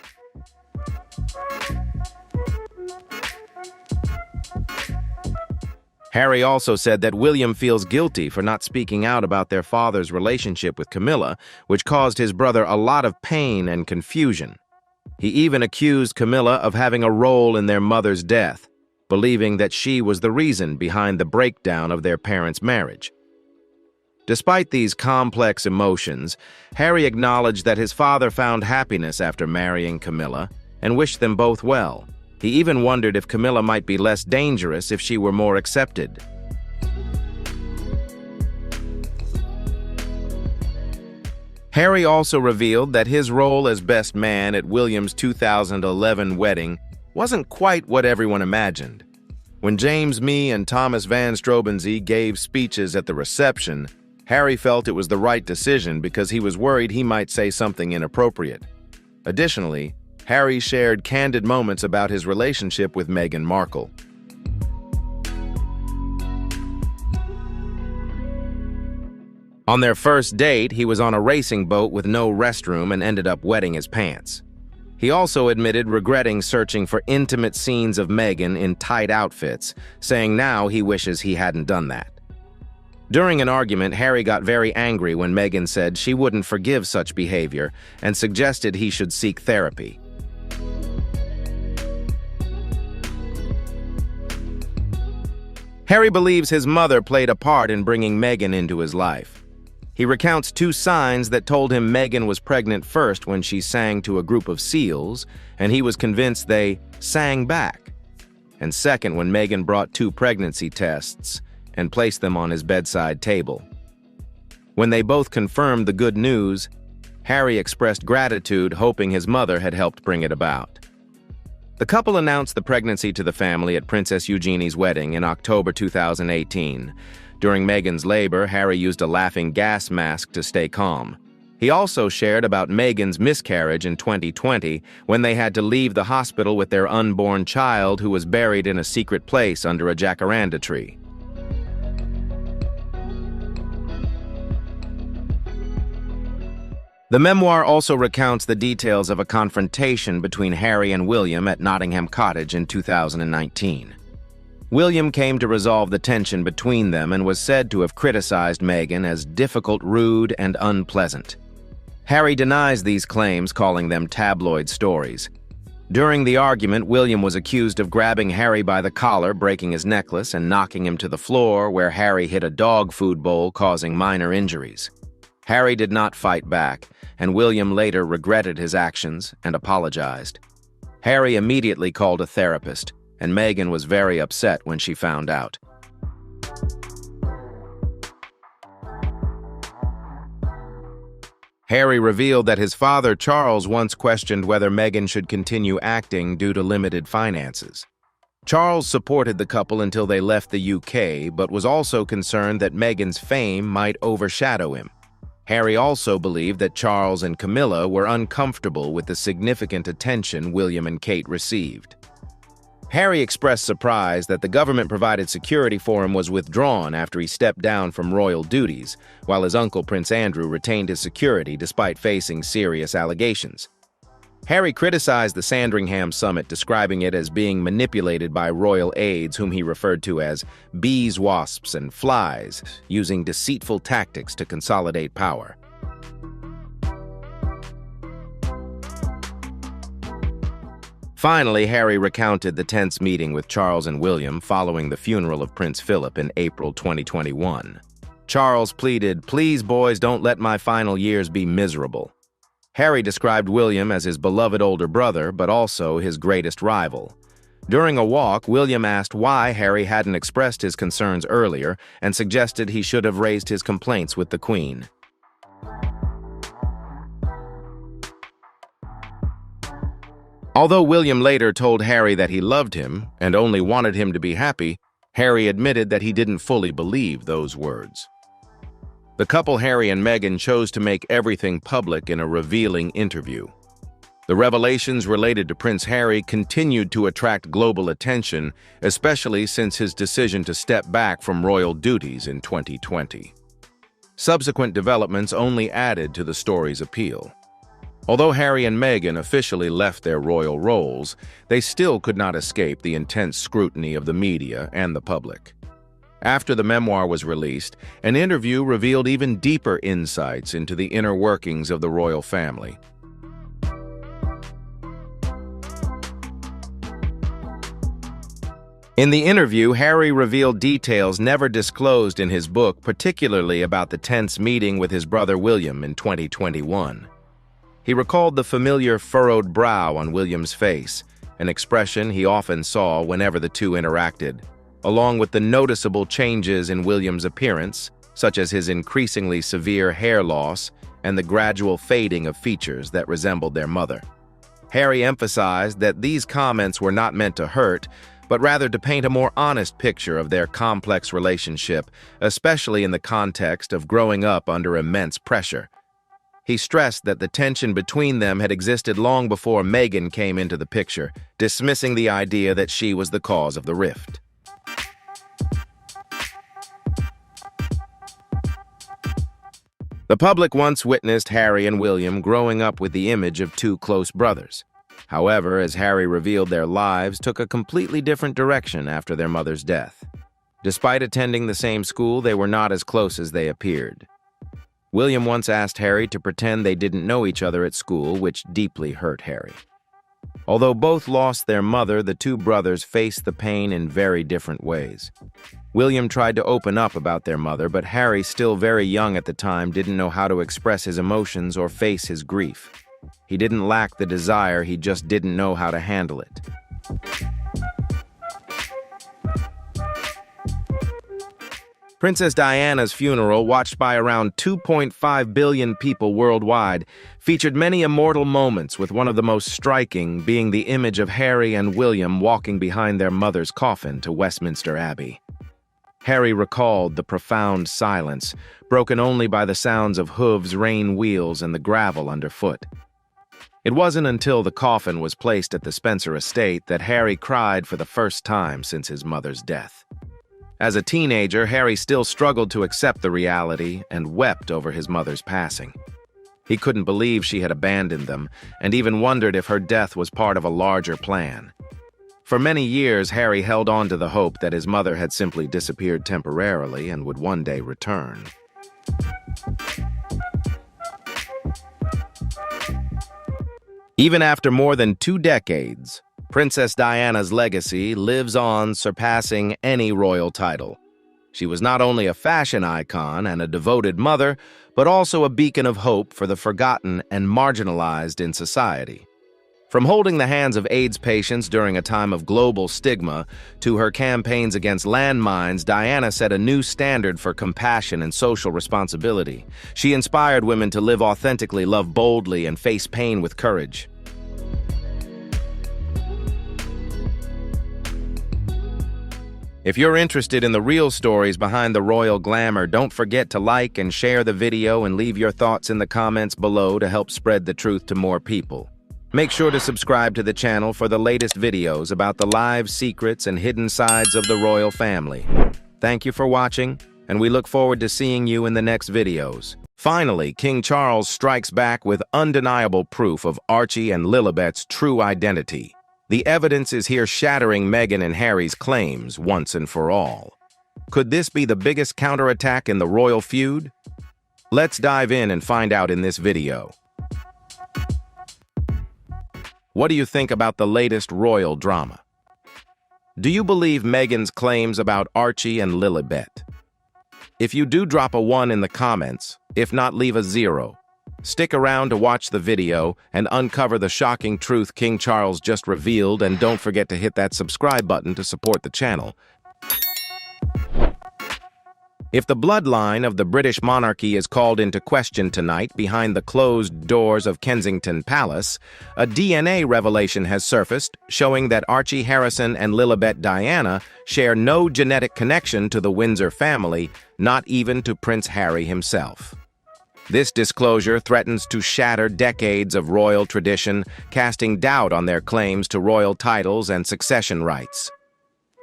Harry also said that William feels guilty for not speaking out about their father's relationship with Camilla, which caused his brother a lot of pain and confusion. He even accused Camilla of having a role in their mother's death, believing that she was the reason behind the breakdown of their parents' marriage. Despite these complex emotions, Harry acknowledged that his father found happiness after marrying Camilla and wished them both well. He even wondered if Camilla might be less dangerous if she were more accepted. Harry also revealed that his role as best man at William's 2011 wedding wasn't quite what everyone imagined. When James Mee and Thomas Van Strobenzee gave speeches at the reception, Harry felt it was the right decision because he was worried he might say something inappropriate. Additionally, Harry shared candid moments about his relationship with Meghan Markle. On their first date, he was on a racing boat with no restroom and ended up wetting his pants. He also admitted regretting searching for intimate scenes of Meghan in tight outfits, saying now he wishes he hadn't done that. During an argument, Harry got very angry when Meghan said she wouldn't forgive such behavior and suggested he should seek therapy. Harry believes his mother played a part in bringing Meghan into his life. He recounts 2 signs that told him Meghan was pregnant first when she sang to a group of seals, and he was convinced they sang back. And second, when Meghan brought 2 pregnancy tests and placed them on his bedside table. When they both confirmed the good news, Harry expressed gratitude, hoping his mother had helped bring it about. The couple announced the pregnancy to the family at Princess Eugenie's wedding in October 2018. During Meghan's labor, Harry used a laughing gas mask to stay calm. He also shared about Meghan's miscarriage in 2020 when they had to leave the hospital with their unborn child who was buried in a secret place under a jacaranda tree. The memoir also recounts the details of a confrontation between Harry and William at Nottingham Cottage in 2019. William came to resolve the tension between them and was said to have criticized Meghan as difficult, rude, and unpleasant. Harry denies these claims, calling them tabloid stories. During the argument, William was accused of grabbing Harry by the collar, breaking his necklace, and knocking him to the floor, where Harry hit a dog food bowl, causing minor injuries. Harry did not fight back, and William later regretted his actions and apologized. Harry immediately called a therapist, and Meghan was very upset when she found out. Harry revealed that his father, Charles, once questioned whether Meghan should continue acting due to limited finances. Charles supported the couple until they left the UK, but was also concerned that Meghan's fame might overshadow him. Harry also believed that Charles and Camilla were uncomfortable with the significant attention William and Kate received. Harry expressed surprise that the government-provided security for him was withdrawn after he stepped down from royal duties, while his uncle Prince Andrew retained his security despite facing serious allegations. Harry criticized the Sandringham summit, describing it as being manipulated by royal aides whom he referred to as bees, wasps, and flies, using deceitful tactics to consolidate power. Finally, Harry recounted the tense meeting with Charles and William following the funeral of Prince Philip in April 2021. Charles pleaded, "Please, boys, don't let my final years be miserable." Harry described William as his beloved older brother, but also his greatest rival. During a walk, William asked why Harry hadn't expressed his concerns earlier and suggested he should have raised his complaints with the Queen. Although William later told Harry that he loved him and only wanted him to be happy, Harry admitted that he didn't fully believe those words. The couple, Harry and Meghan, chose to make everything public in a revealing interview. The revelations related to Prince Harry continued to attract global attention, especially since his decision to step back from royal duties in 2020. Subsequent developments only added to the story's appeal. Although Harry and Meghan officially left their royal roles, they still could not escape the intense scrutiny of the media and the public. After the memoir was released, an interview revealed even deeper insights into the inner workings of the royal family. In the interview, Harry revealed details never disclosed in his book, particularly about the tense meeting with his brother William in 2021. He recalled the familiar furrowed brow on William's face, an expression he often saw whenever the two interacted, along with the noticeable changes in William's appearance, such as his increasingly severe hair loss and the gradual fading of features that resembled their mother. Harry emphasized that these comments were not meant to hurt, but rather to paint a more honest picture of their complex relationship, especially in the context of growing up under immense pressure. He stressed that the tension between them had existed long before Meghan came into the picture, dismissing the idea that she was the cause of the rift. The public once witnessed Harry and William growing up with the image of two close brothers. However, as Harry revealed, their lives took a completely different direction after their mother's death. Despite attending the same school, they were not as close as they appeared. William once asked Harry to pretend they didn't know each other at school, which deeply hurt Harry. Although both lost their mother, the two brothers faced the pain in very different ways. William tried to open up about their mother, but Harry, still very young at the time, didn't know how to express his emotions or face his grief. He didn't lack the desire, he just didn't know how to handle it. Princess Diana's funeral, watched by around 2.5 billion people worldwide, featured many immortal moments, with one of the most striking being the image of Harry and William walking behind their mother's coffin to Westminster Abbey. Harry recalled the profound silence, broken only by the sounds of hooves, rain wheels, and the gravel underfoot. It wasn't until the coffin was placed at the Spencer estate that Harry cried for the first time since his mother's death. As a teenager, Harry still struggled to accept the reality and wept over his mother's passing. He couldn't believe she had abandoned them, and even wondered if her death was part of a larger plan. For many years, Harry held on to the hope that his mother had simply disappeared temporarily and would one day return. Even after more than 2 decades, Princess Diana's legacy lives on, surpassing any royal title. She was not only a fashion icon and a devoted mother, but also a beacon of hope for the forgotten and marginalized in society. From holding the hands of AIDS patients during a time of global stigma to her campaigns against landmines, Diana set a new standard for compassion and social responsibility. She inspired women to live authentically, love boldly, and face pain with courage. If you're interested in the real stories behind the royal glamour, don't forget to like and share the video and leave your thoughts in the comments below to help spread the truth to more people. Make sure to subscribe to the channel for the latest videos about the lives, secrets, and hidden sides of the royal family. Thank you for watching, and we look forward to seeing you in the next videos. Finally, King Charles strikes back with undeniable proof of Archie and Lilibet's true identity. The evidence is here shattering Meghan and Harry's claims once and for all. Could this be the biggest counterattack in the royal feud? Let's dive in and find out in this video. What do you think about the latest royal drama? Do you believe Meghan's claims about Archie and Lilibet? If you do, drop a 1 in the comments. If not, leave a 0. Stick around to watch the video and uncover the shocking truth King Charles just revealed, and don't forget to hit that subscribe button to support the channel. If the bloodline of the British monarchy is called into question tonight behind the closed doors of Kensington Palace, a DNA revelation has surfaced showing that Archie Harrison and Lilibet Diana share no genetic connection to the Windsor family, not even to Prince Harry himself. This disclosure threatens to shatter decades of royal tradition, casting doubt on their claims to royal titles and succession rights.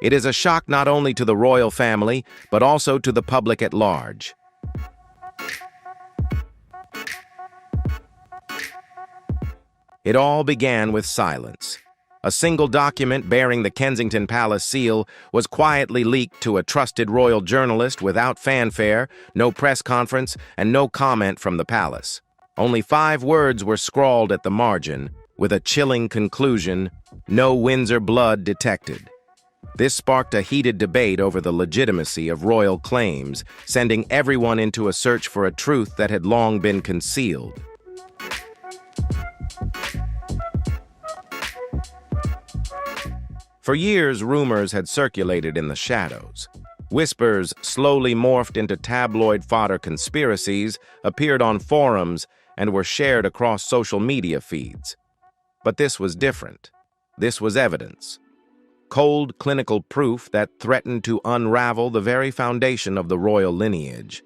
It is a shock not only to the royal family, but also to the public at large. It all began with silence. A single document bearing the Kensington Palace seal was quietly leaked to a trusted royal journalist without fanfare, no press conference, and no comment from the palace. Only 5 words were scrawled at the margin, with a chilling conclusion: "No Windsor blood detected." This sparked a heated debate over the legitimacy of royal claims, sending everyone into a search for a truth that had long been concealed. For years, rumors had circulated in the shadows. Whispers, slowly morphed into tabloid fodder conspiracies, appeared on forums and were shared across social media feeds. But this was different. This was evidence. Cold, clinical proof that threatened to unravel the very foundation of the royal lineage.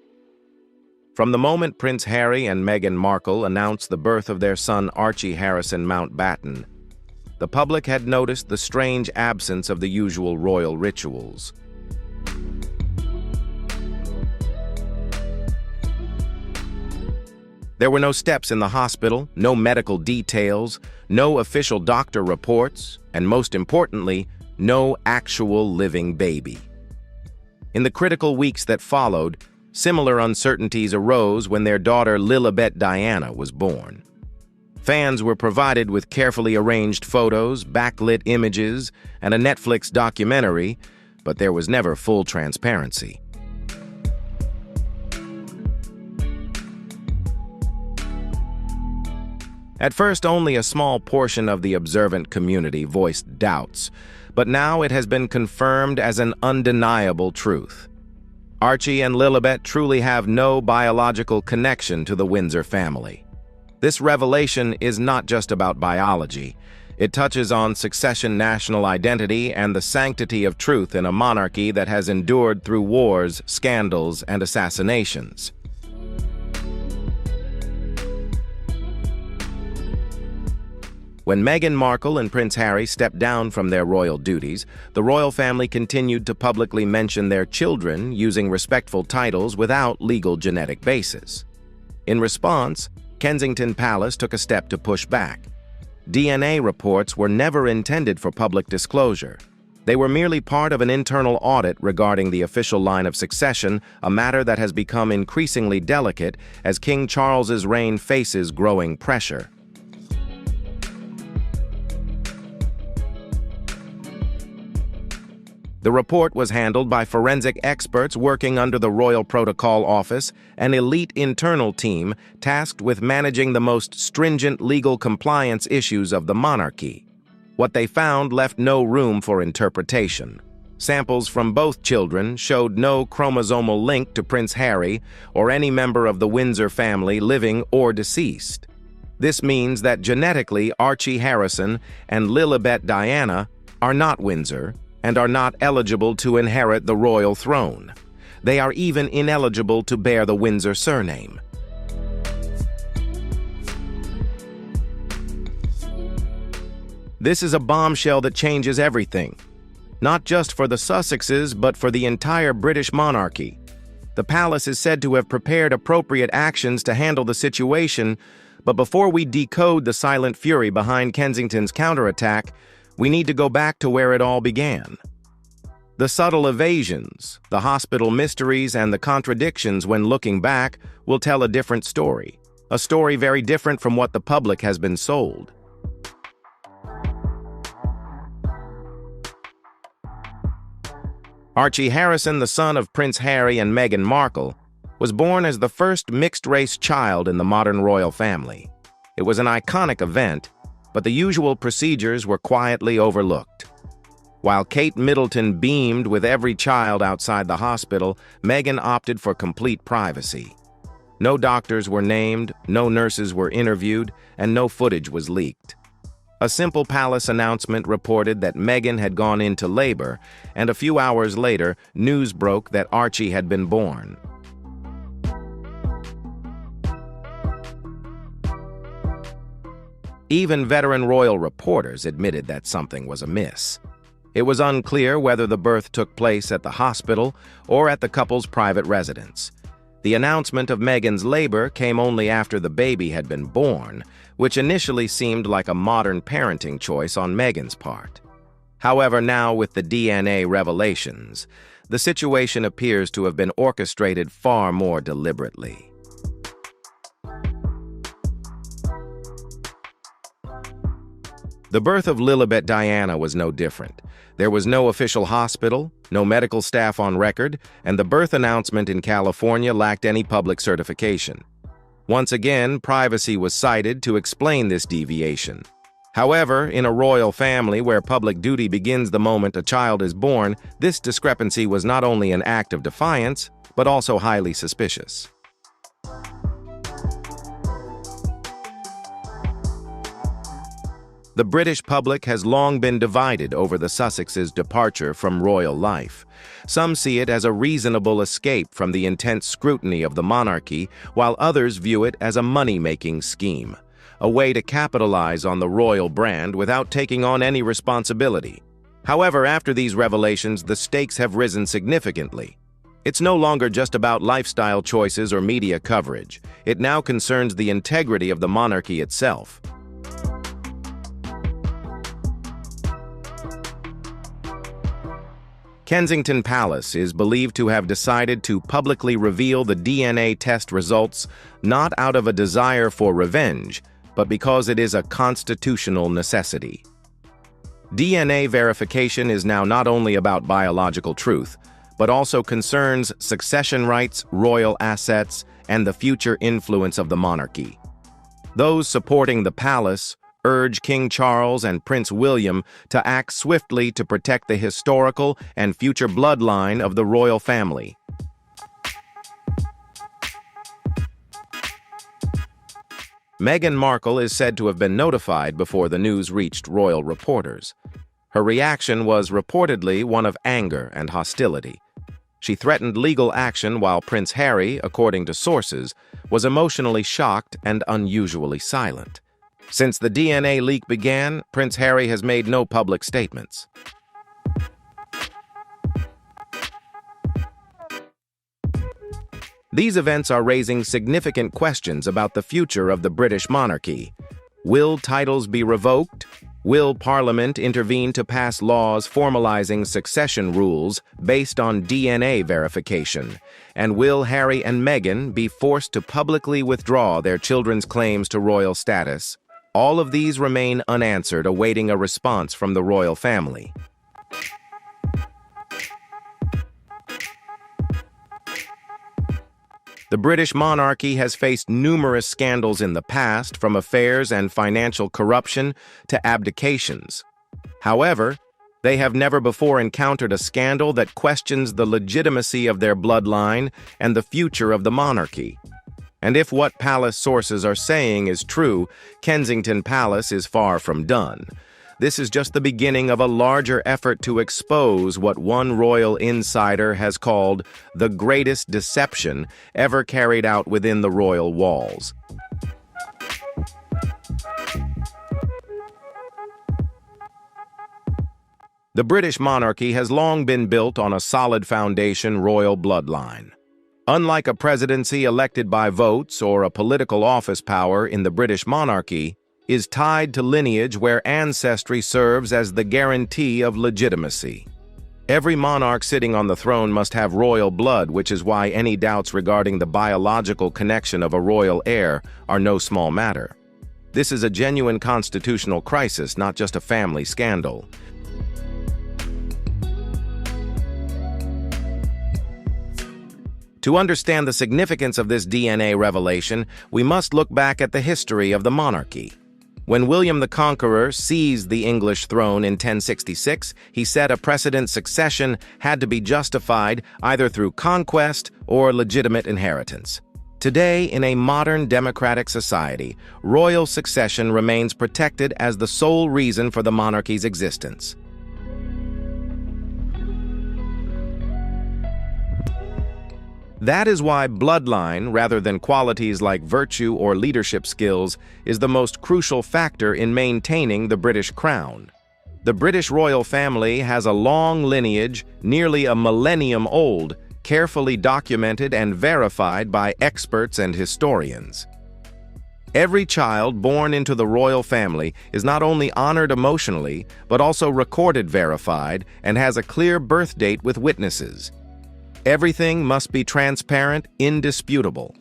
From the moment Prince Harry and Meghan Markle announced the birth of their son Archie Harrison Mountbatten, the public had noticed the strange absence of the usual royal rituals. There were no steps in the hospital, no medical details, no official doctor reports, and most importantly, no actual living baby. In the critical weeks that followed, similar uncertainties arose when their daughter Lilibet Diana was born. Fans were provided with carefully arranged photos, backlit images, and a Netflix documentary, but there was never full transparency. At first, only a small portion of the observant community voiced doubts, but now it has been confirmed as an undeniable truth. Archie and Lilibet truly have no biological connection to the Windsor family. This revelation is not just about biology. It touches on succession, national identity, and the sanctity of truth in a monarchy that has endured through wars, scandals, and assassinations. When Meghan Markle and Prince Harry stepped down from their royal duties, the royal family continued to publicly mention their children using respectful titles without legal genetic basis. In response, Kensington Palace took a step to push back. DNA reports were never intended for public disclosure. They were merely part of an internal audit regarding the official line of succession, a matter that has become increasingly delicate as King Charles's reign faces growing pressure. The report was handled by forensic experts working under the Royal Protocol Office, an elite internal team tasked with managing the most stringent legal compliance issues of the monarchy. What they found left no room for interpretation. Samples from both children showed no chromosomal link to Prince Harry or any member of the Windsor family, living or deceased. This means that genetically Archie Harrison and Lilibet Diana are not Windsor and are not eligible to inherit the royal throne. They are even ineligible to bear the Windsor surname. This is a bombshell that changes everything, not just for the Sussexes, but for the entire British monarchy. The palace is said to have prepared appropriate actions to handle the situation, but before we decode the silent fury behind Kensington's counterattack, we need to go back to where it all began. The subtle evasions, the hospital mysteries, and the contradictions when looking back will tell a different story. A story very different from what the public has been sold. Archie Harrison, the son of Prince Harry and Meghan Markle, was born as the first mixed-race child in the modern royal family. It was an iconic event, but the usual procedures were quietly overlooked. While Kate Middleton beamed with every child outside the hospital, Meghan opted for complete privacy. No doctors were named, no nurses were interviewed, and no footage was leaked. A simple palace announcement reported that Meghan had gone into labor, and a few hours later, news broke that Archie had been born. Even veteran royal reporters admitted that something was amiss. It was unclear whether the birth took place at the hospital or at the couple's private residence. The announcement of Meghan's labor came only after the baby had been born, which initially seemed like a modern parenting choice on Meghan's part. However, now with the DNA revelations, the situation appears to have been orchestrated far more deliberately. The birth of Lilibet Diana was no different. There was no official hospital, no medical staff on record, and the birth announcement in California lacked any public certification. Once again, privacy was cited to explain this deviation. However, in a royal family where public duty begins the moment a child is born, this discrepancy was not only an act of defiance, but also highly suspicious. The British public has long been divided over the Sussexes' departure from royal life. Some see it as a reasonable escape from the intense scrutiny of the monarchy, while others view it as a money-making scheme, a way to capitalize on the royal brand without taking on any responsibility. However, after these revelations, the stakes have risen significantly. It's no longer just about lifestyle choices or media coverage. It now concerns the integrity of the monarchy itself. Kensington Palace is believed to have decided to publicly reveal the DNA test results not out of a desire for revenge, but because it is a constitutional necessity. DNA verification is now not only about biological truth, but also concerns succession rights, royal assets, and the future influence of the monarchy. Those supporting the palace urge King Charles and Prince William to act swiftly to protect the historical and future bloodline of the royal family. Meghan Markle is said to have been notified before the news reached royal reporters. Her reaction was reportedly one of anger and hostility. She threatened legal action while Prince Harry, according to sources, was emotionally shocked and unusually silent. Since the DNA leak began, Prince Harry has made no public statements. These events are raising significant questions about the future of the British monarchy. Will titles be revoked? Will Parliament intervene to pass laws formalizing succession rules based on DNA verification? And will Harry and Meghan be forced to publicly withdraw their children's claims to royal status? All of these remain unanswered, awaiting a response from the royal family. The British monarchy has faced numerous scandals in the past, from affairs and financial corruption to abdications. However, they have never before encountered a scandal that questions the legitimacy of their bloodline and the future of the monarchy. And if what palace sources are saying is true, Kensington Palace is far from done. This is just the beginning of a larger effort to expose what one royal insider has called the greatest deception ever carried out within the royal walls. The British monarchy has long been built on a solid foundation royal bloodline. Unlike a presidency elected by votes or a political office power in the British monarchy, is tied to lineage where ancestry serves as the guarantee of legitimacy. Every monarch sitting on the throne must have royal blood, which is why any doubts regarding the biological connection of a royal heir are no small matter. This is a genuine constitutional crisis, not just a family scandal. To understand the significance of this DNA revelation, we must look back at the history of the monarchy. When William the Conqueror seized the English throne in 1066, he said a precedent succession had to be justified either through conquest or legitimate inheritance. Today, in a modern democratic society, royal succession remains protected as the sole reason for the monarchy's existence. That is why bloodline, rather than qualities like virtue or leadership skills, is the most crucial factor in maintaining the British crown. The British royal family has a long lineage, nearly a millennium old, carefully documented and verified by experts and historians. Every child born into the royal family is not only honored emotionally, but also recorded verified and has a clear birth date with witnesses. Everything must be transparent, indisputable.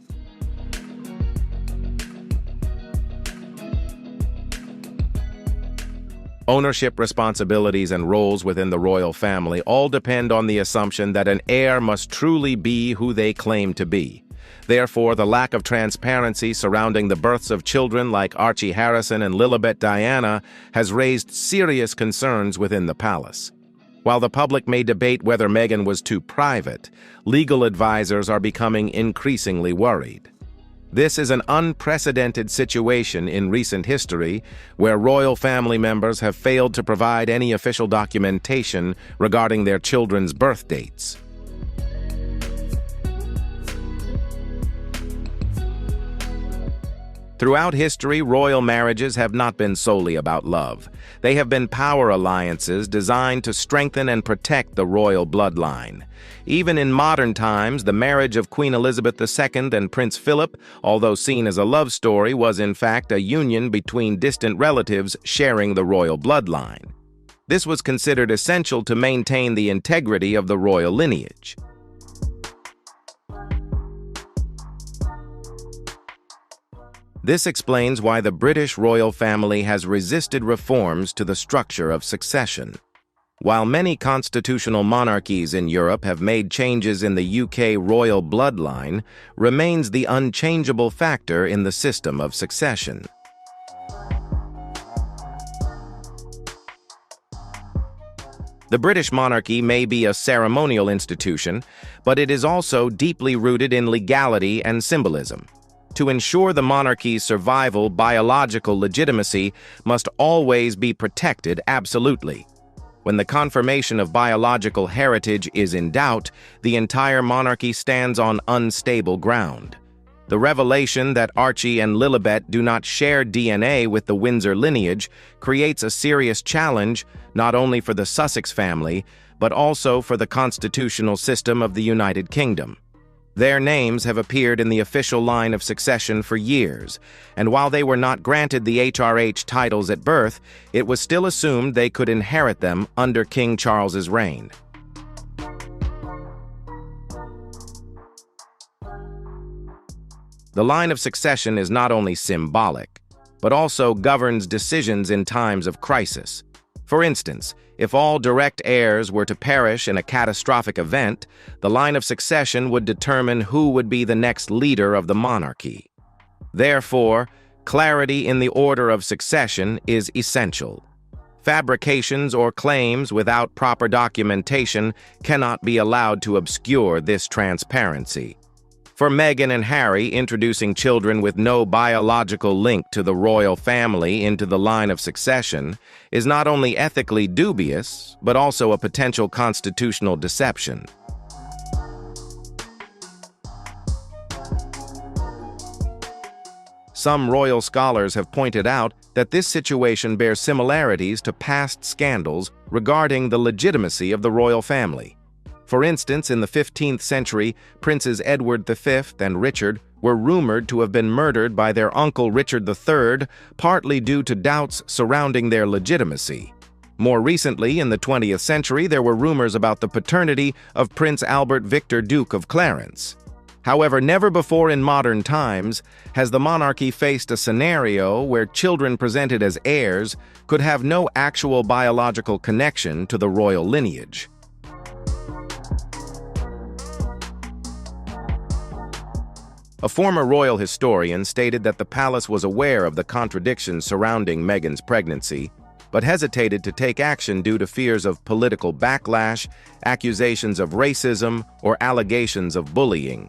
Ownership, responsibilities, and roles within the royal family all depend on the assumption that an heir must truly be who they claim to be. Therefore, the lack of transparency surrounding the births of children like Archie Harrison and Lilibet Diana has raised serious concerns within the palace. While the public may debate whether Meghan was too private, legal advisors are becoming increasingly worried. This is an unprecedented situation in recent history where royal family members have failed to provide any official documentation regarding their children's birth dates. Throughout history, royal marriages have not been solely about love. They have been power alliances designed to strengthen and protect the royal bloodline. Even in modern times, the marriage of Queen Elizabeth II and Prince Philip, although seen as a love story, was in fact a union between distant relatives sharing the royal bloodline. This was considered essential to maintain the integrity of the royal lineage. This explains why the British royal family has resisted reforms to the structure of succession. While many constitutional monarchies in Europe have made changes in the UK royal bloodline, remains the unchangeable factor in the system of succession. The British monarchy may be a ceremonial institution, but it is also deeply rooted in legality and symbolism. To ensure the monarchy's survival, biological legitimacy must always be protected absolutely. When the confirmation of biological heritage is in doubt, the entire monarchy stands on unstable ground. The revelation that Archie and Lilibet do not share DNA with the Windsor lineage creates a serious challenge not only for the Sussex family, but also for the constitutional system of the United Kingdom. Their names have appeared in the official line of succession for years, and while they were not granted the HRH titles at birth, it was still assumed they could inherit them under King Charles's reign. The line of succession is not only symbolic, but also governs decisions in times of crisis. For instance, if all direct heirs were to perish in a catastrophic event, the line of succession would determine who would be the next leader of the monarchy. Therefore, clarity in the order of succession is essential. Fabrications or claims without proper documentation cannot be allowed to obscure this transparency. For Meghan and Harry, introducing children with no biological link to the royal family into the line of succession is not only ethically dubious, but also a potential constitutional deception. Some royal scholars have pointed out that this situation bears similarities to past scandals regarding the legitimacy of the royal family. For instance, in the 15th century, Princes Edward V and Richard were rumored to have been murdered by their uncle Richard III, partly due to doubts surrounding their legitimacy. More recently, in the 20th century, there were rumors about the paternity of Prince Albert Victor, Duke of Clarence. However, never before in modern times has the monarchy faced a scenario where children presented as heirs could have no actual biological connection to the royal lineage. A former royal historian stated that the palace was aware of the contradictions surrounding Meghan's pregnancy, but hesitated to take action due to fears of political backlash, accusations of racism, or allegations of bullying.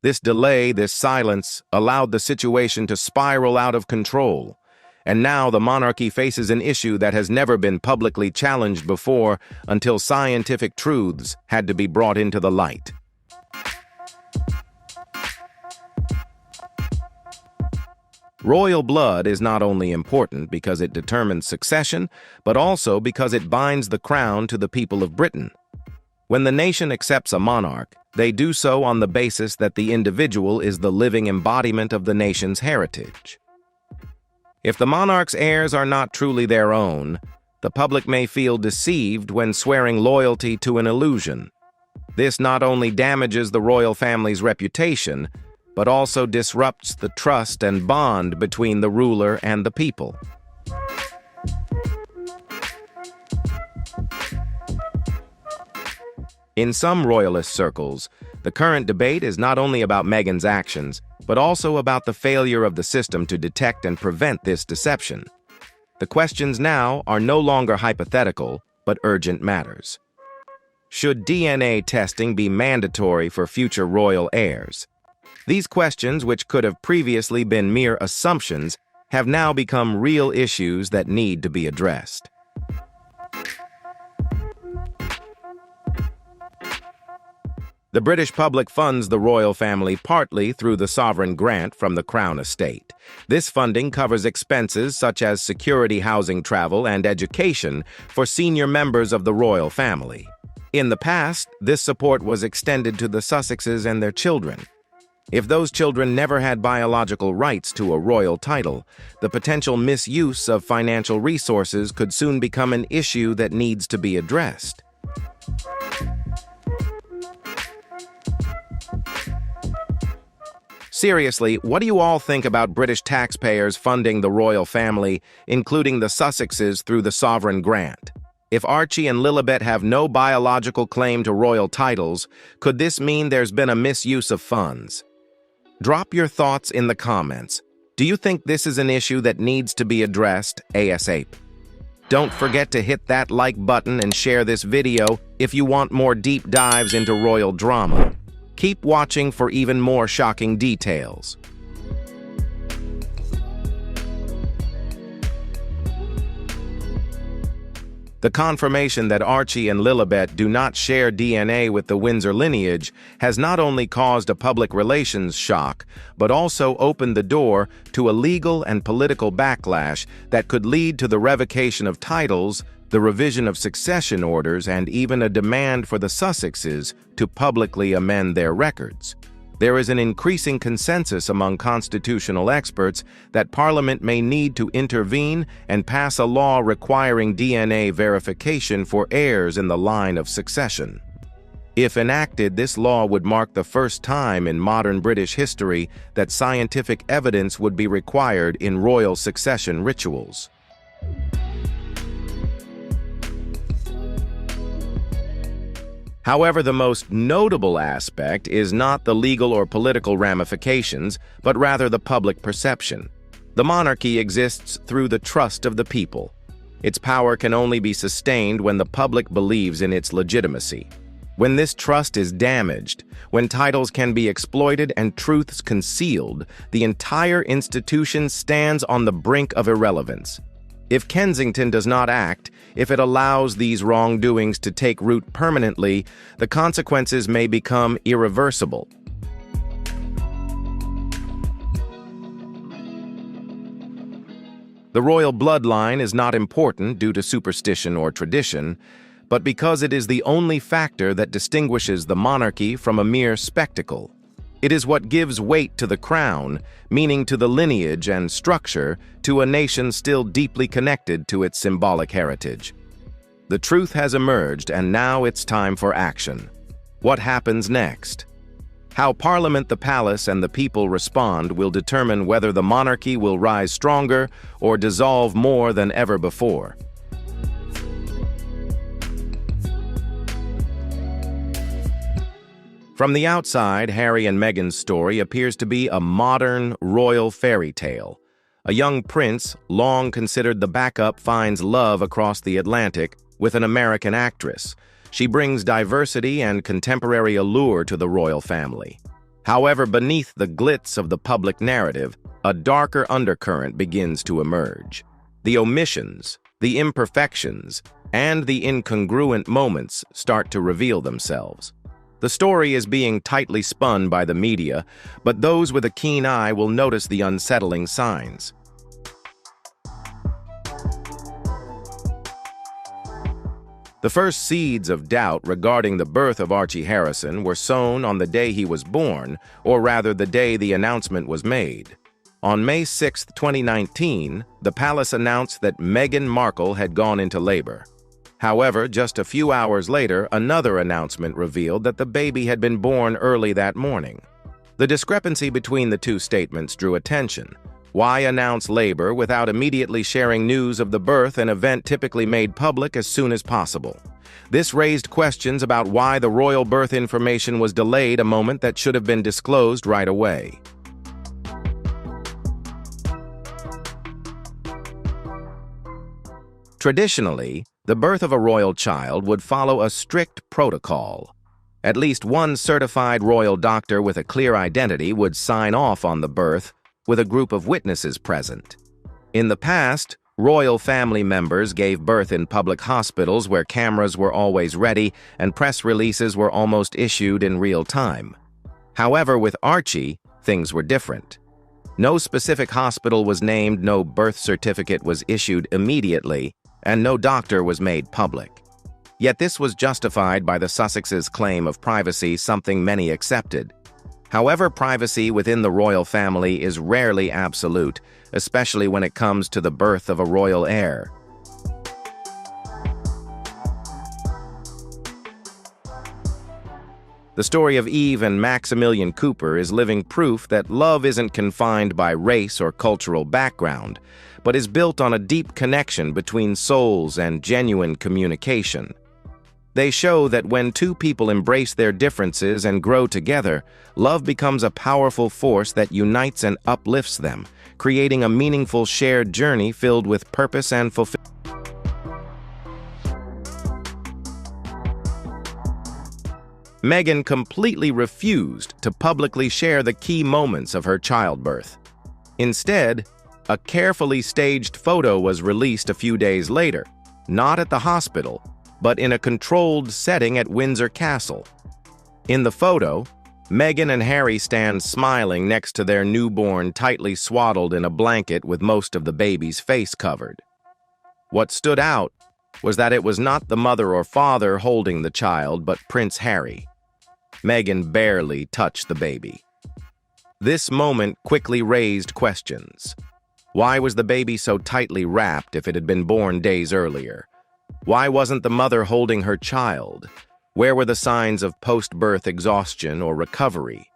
This delay, this silence, allowed the situation to spiral out of control. And now the monarchy faces an issue that has never been publicly challenged before until scientific truths had to be brought into the light. Royal blood is not only important because it determines succession, but also because it binds the crown to the people of Britain. When the nation accepts a monarch, they do so on the basis that the individual is the living embodiment of the nation's heritage. If the monarch's heirs are not truly their own, the public may feel deceived when swearing loyalty to an illusion. This not only damages the royal family's reputation, but also disrupts the trust and bond between the ruler and the people. In some royalist circles, the current debate is not only about Meghan's actions, but also about the failure of the system to detect and prevent this deception. The questions now are no longer hypothetical, but urgent matters. Should DNA testing be mandatory for future royal heirs? These questions, which could have previously been mere assumptions, have now become real issues that need to be addressed. The British public funds the royal family partly through the sovereign grant from the Crown Estate. This funding covers expenses such as security, housing, travel, and education for senior members of the royal family. In the past, this support was extended to the Sussexes and their children. If those children never had biological rights to a royal title, the potential misuse of financial resources could soon become an issue that needs to be addressed. Seriously, what do you all think about British taxpayers funding the royal family, including the Sussexes, through the sovereign grant? If Archie and Lilibet have no biological claim to royal titles, could this mean there's been a misuse of funds? Drop your thoughts in the comments. Do you think this is an issue that needs to be addressed ASAP? Don't forget to hit that like button and share this video if you want more deep dives into royal drama. Keep watching for even more shocking details. The confirmation that Archie and Lilibet do not share DNA with the Windsor lineage has not only caused a public relations shock, but also opened the door to a legal and political backlash that could lead to the revocation of titles, the revision of succession orders, and even a demand for the Sussexes to publicly amend their records. There is an increasing consensus among constitutional experts that Parliament may need to intervene and pass a law requiring DNA verification for heirs in the line of succession. If enacted, this law would mark the first time in modern British history that scientific evidence would be required in royal succession rituals. However, the most notable aspect is not the legal or political ramifications, but rather the public perception. The monarchy exists through the trust of the people. Its power can only be sustained when the public believes in its legitimacy. When this trust is damaged, when titles can be exploited and truths concealed, the entire institution stands on the brink of irrelevance. If Kensington does not act, if it allows these wrongdoings to take root permanently, the consequences may become irreversible. The royal bloodline is not important due to superstition or tradition, but because it is the only factor that distinguishes the monarchy from a mere spectacle. It is what gives weight to the crown, meaning to the lineage and structure, to a nation still deeply connected to its symbolic heritage. The truth has emerged, and now it's time for action. What happens next? How Parliament, the palace, and the people respond will determine whether the monarchy will rise stronger or dissolve more than ever before. From the outside, Harry and Meghan's story appears to be a modern royal fairy tale. A young prince, long considered the backup, finds love across the Atlantic with an American actress. She brings diversity and contemporary allure to the royal family. However, beneath the glitz of the public narrative, a darker undercurrent begins to emerge. The omissions, the imperfections, and the incongruent moments start to reveal themselves. The story is being tightly spun by the media, but those with a keen eye will notice the unsettling signs. The first seeds of doubt regarding the birth of Archie Harrison were sown on the day he was born, or rather the day the announcement was made. On May 6, 2019, the palace announced that Meghan Markle had gone into labor. However, just a few hours later, another announcement revealed that the baby had been born early that morning. The discrepancy between the two statements drew attention. Why announce labor without immediately sharing news of the birth, an event typically made public as soon as possible? This raised questions about why the royal birth information was delayed, a moment that should have been disclosed right away. Traditionally, the birth of a royal child would follow a strict protocol. At least one certified royal doctor with a clear identity would sign off on the birth, with a group of witnesses present. In the past, royal family members gave birth in public hospitals where cameras were always ready and press releases were almost issued in real time. However, with Archie, things were different. No specific hospital was named, no birth certificate was issued immediately, and no doctor was made public. Yet this was justified by the Sussexes' claim of privacy, something many accepted. However, privacy within the royal family is rarely absolute, especially when it comes to the birth of a royal heir. The story of Eve and Maximilian Cooper is living proof that love isn't confined by race or cultural background, but is built on a deep connection between souls and genuine communication. They show that when two people embrace their differences and grow together, love becomes a powerful force that unites and uplifts them, creating a meaningful shared journey filled with purpose and fulfillment. Meghan completely refused to publicly share the key moments of her childbirth. Instead, a carefully staged photo was released a few days later, not at the hospital, but in a controlled setting at Windsor Castle. In the photo, Meghan and Harry stand smiling next to their newborn, tightly swaddled in a blanket with most of the baby's face covered. What stood out was that it was not the mother or father holding the child, but Prince Harry. Meghan barely touched the baby. This moment quickly raised questions. Why was the baby so tightly wrapped if it had been born days earlier? Why wasn't the mother holding her child? Where were the signs of post-birth exhaustion or recovery?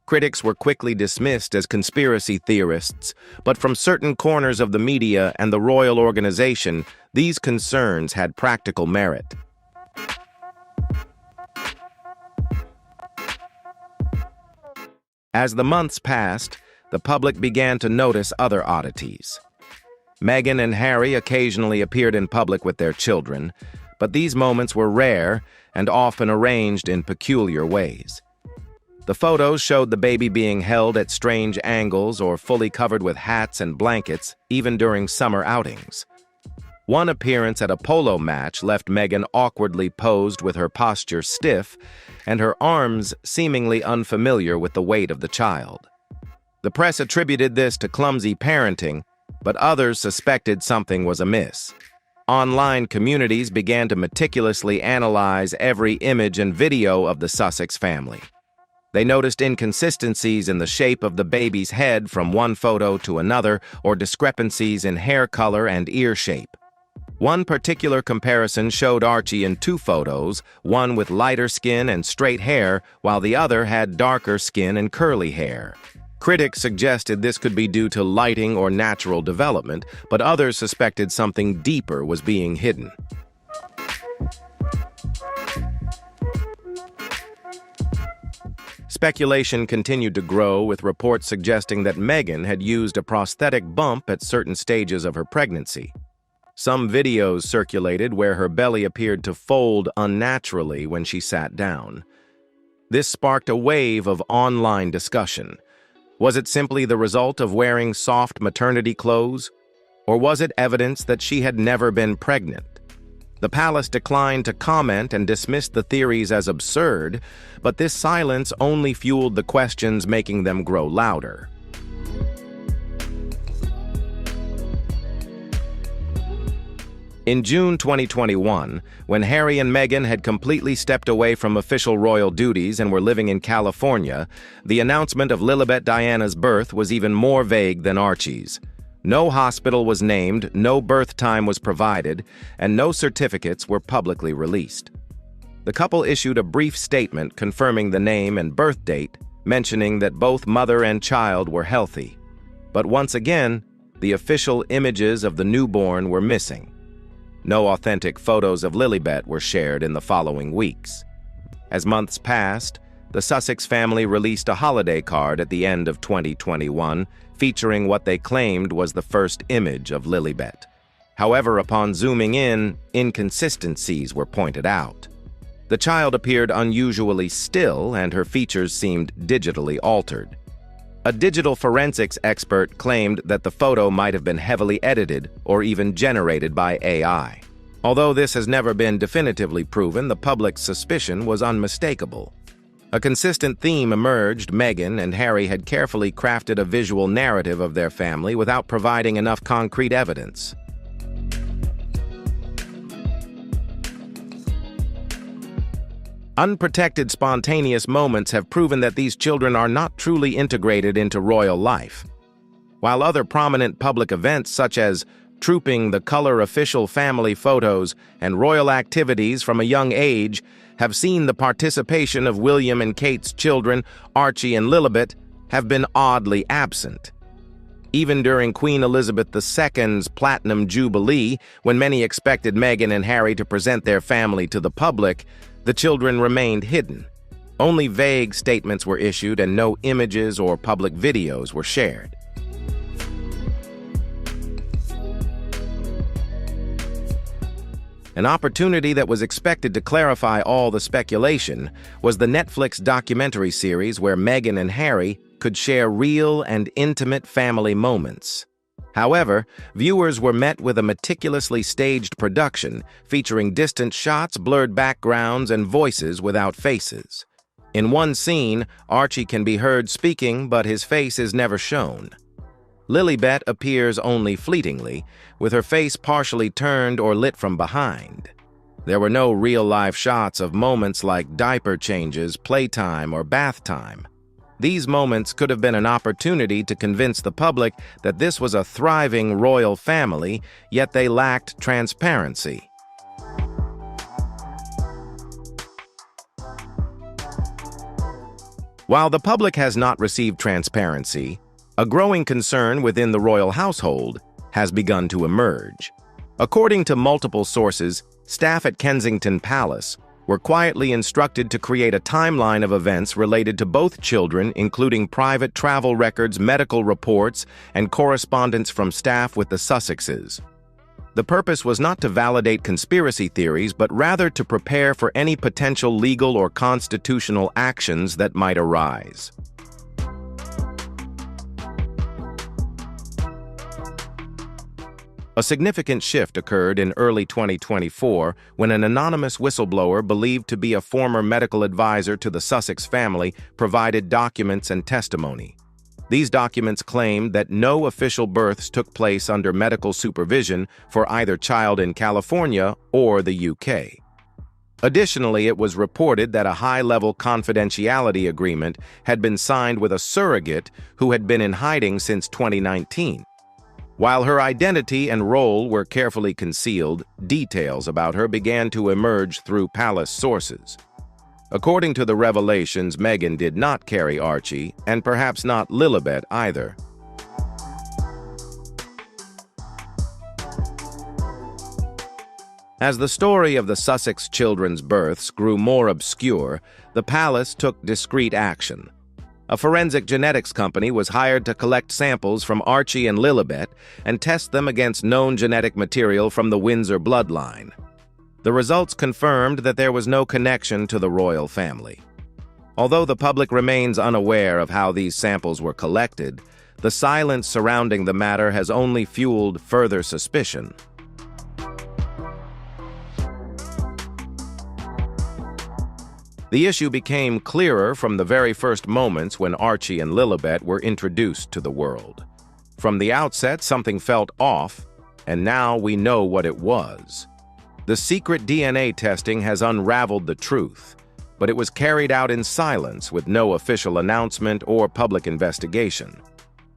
Critics were quickly dismissed as conspiracy theorists, but from certain corners of the media and the royal organization, these concerns had practical merit. As the months passed, the public began to notice other oddities. Meghan and Harry occasionally appeared in public with their children, but these moments were rare and often arranged in peculiar ways. The photos showed the baby being held at strange angles or fully covered with hats and blankets, even during summer outings. One appearance at a polo match left Meghan awkwardly posed with her posture stiff and her arms seemingly unfamiliar with the weight of the child. The press attributed this to clumsy parenting, but others suspected something was amiss. Online communities began to meticulously analyze every image and video of the Sussex family. They noticed inconsistencies in the shape of the baby's head from one photo to another, or discrepancies in hair color and ear shape. One particular comparison showed Archie in two photos, one with lighter skin and straight hair, while the other had darker skin and curly hair. Critics suggested this could be due to lighting or natural development, but others suspected something deeper was being hidden. Speculation continued to grow, with reports suggesting that Meghan had used a prosthetic bump at certain stages of her pregnancy. Some videos circulated where her belly appeared to fold unnaturally when she sat down. This sparked a wave of online discussion. Was it simply the result of wearing soft maternity clothes? Or was it evidence that she had never been pregnant? The palace declined to comment and dismissed the theories as absurd, but this silence only fueled the questions, making them grow louder. In June 2021, when Harry and Meghan had completely stepped away from official royal duties and were living in California, the announcement of Lilibet Diana's birth was even more vague than Archie's. No hospital was named, no birth time was provided, and no certificates were publicly released. The couple issued a brief statement confirming the name and birth date, mentioning that both mother and child were healthy. But once again, the official images of the newborn were missing. No authentic photos of Lilibet were shared in the following weeks. As months passed, the Sussex family released a holiday card at the end of 2021, featuring what they claimed was the first image of Lilibet. However, upon zooming in, inconsistencies were pointed out. The child appeared unusually still, and her features seemed digitally altered. A digital forensics expert claimed that the photo might have been heavily edited or even generated by AI. Although this has never been definitively proven, the public's suspicion was unmistakable. A consistent theme emerged. Meghan and Harry had carefully crafted a visual narrative of their family without providing enough concrete evidence. Unprotected, spontaneous moments have proven that these children are not truly integrated into royal life. While other prominent public events such as trooping the color official family photos and royal activities from a young age have seen the participation of William and Kate's children, Archie and Lilibet, have been oddly absent. Even during Queen Elizabeth II's Platinum Jubilee, when many expected Meghan and Harry to present their family to the public, the children remained hidden. Only vague statements were issued and no images or public videos were shared. An opportunity that was expected to clarify all the speculation was the Netflix documentary series where Meghan and Harry could share real and intimate family moments. However, viewers were met with a meticulously staged production featuring distant shots, blurred backgrounds, and voices without faces. In one scene, Archie can be heard speaking, but his face is never shown. Lilibet appears only fleetingly, with her face partially turned or lit from behind. There were no real-life shots of moments like diaper changes, playtime, or bath time. These moments could have been an opportunity to convince the public that this was a thriving royal family, yet they lacked transparency. While the public has not received transparency, a growing concern within the royal household has begun to emerge. According to multiple sources, staff at Kensington Palace were quietly instructed to create a timeline of events related to both children, including private travel records, medical reports, and correspondence from staff with the Sussexes. The purpose was not to validate conspiracy theories, but rather to prepare for any potential legal or constitutional actions that might arise. A significant shift occurred in early 2024 when an anonymous whistleblower believed to be a former medical advisor to the Sussex family provided documents and testimony. These documents claimed that no official births took place under medical supervision for either child in California or the UK. Additionally, it was reported that a high-level confidentiality agreement had been signed with a surrogate who had been in hiding since 2019. While her identity and role were carefully concealed, details about her began to emerge through palace sources. According to the revelations, Meghan did not carry Archie, and perhaps not Lilibet either. As the story of the Sussex children's births grew more obscure, the palace took discreet action. A forensic genetics company was hired to collect samples from Archie and Lilibet and test them against known genetic material from the Windsor bloodline. The results confirmed that there was no connection to the royal family. Although the public remains unaware of how these samples were collected, the silence surrounding the matter has only fueled further suspicion. The issue became clearer from the very first moments when Archie and Lilibet were introduced to the world. From the outset, something felt off, and now we know what it was. The secret DNA testing has unraveled the truth, but it was carried out in silence with no official announcement or public investigation.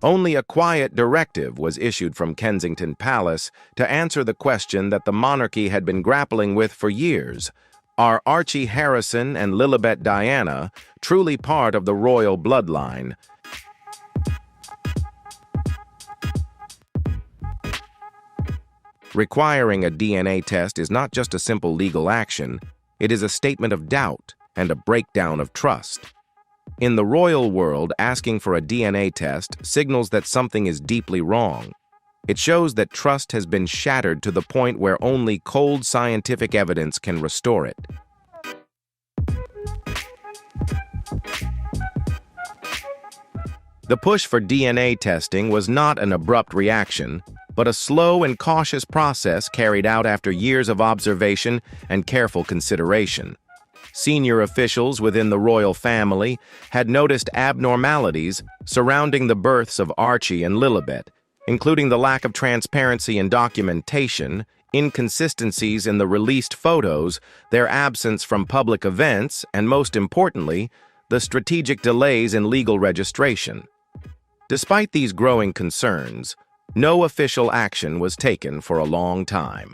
Only a quiet directive was issued from Kensington Palace to answer the question that the monarchy had been grappling with for years: are Archie Harrison and Lilibet Diana truly part of the royal bloodline? Requiring a DNA test is not just a simple legal action, it is a statement of doubt and a breakdown of trust. In the royal world, asking for a DNA test signals that something is deeply wrong. It shows that trust has been shattered to the point where only cold scientific evidence can restore it. The push for DNA testing was not an abrupt reaction, but a slow and cautious process carried out after years of observation and careful consideration. Senior officials within the royal family had noticed abnormalities surrounding the births of Archie and Lilibet, including the lack of transparency in documentation, inconsistencies in the released photos, their absence from public events, and most importantly, the strategic delays in legal registration. Despite these growing concerns, no official action was taken for a long time.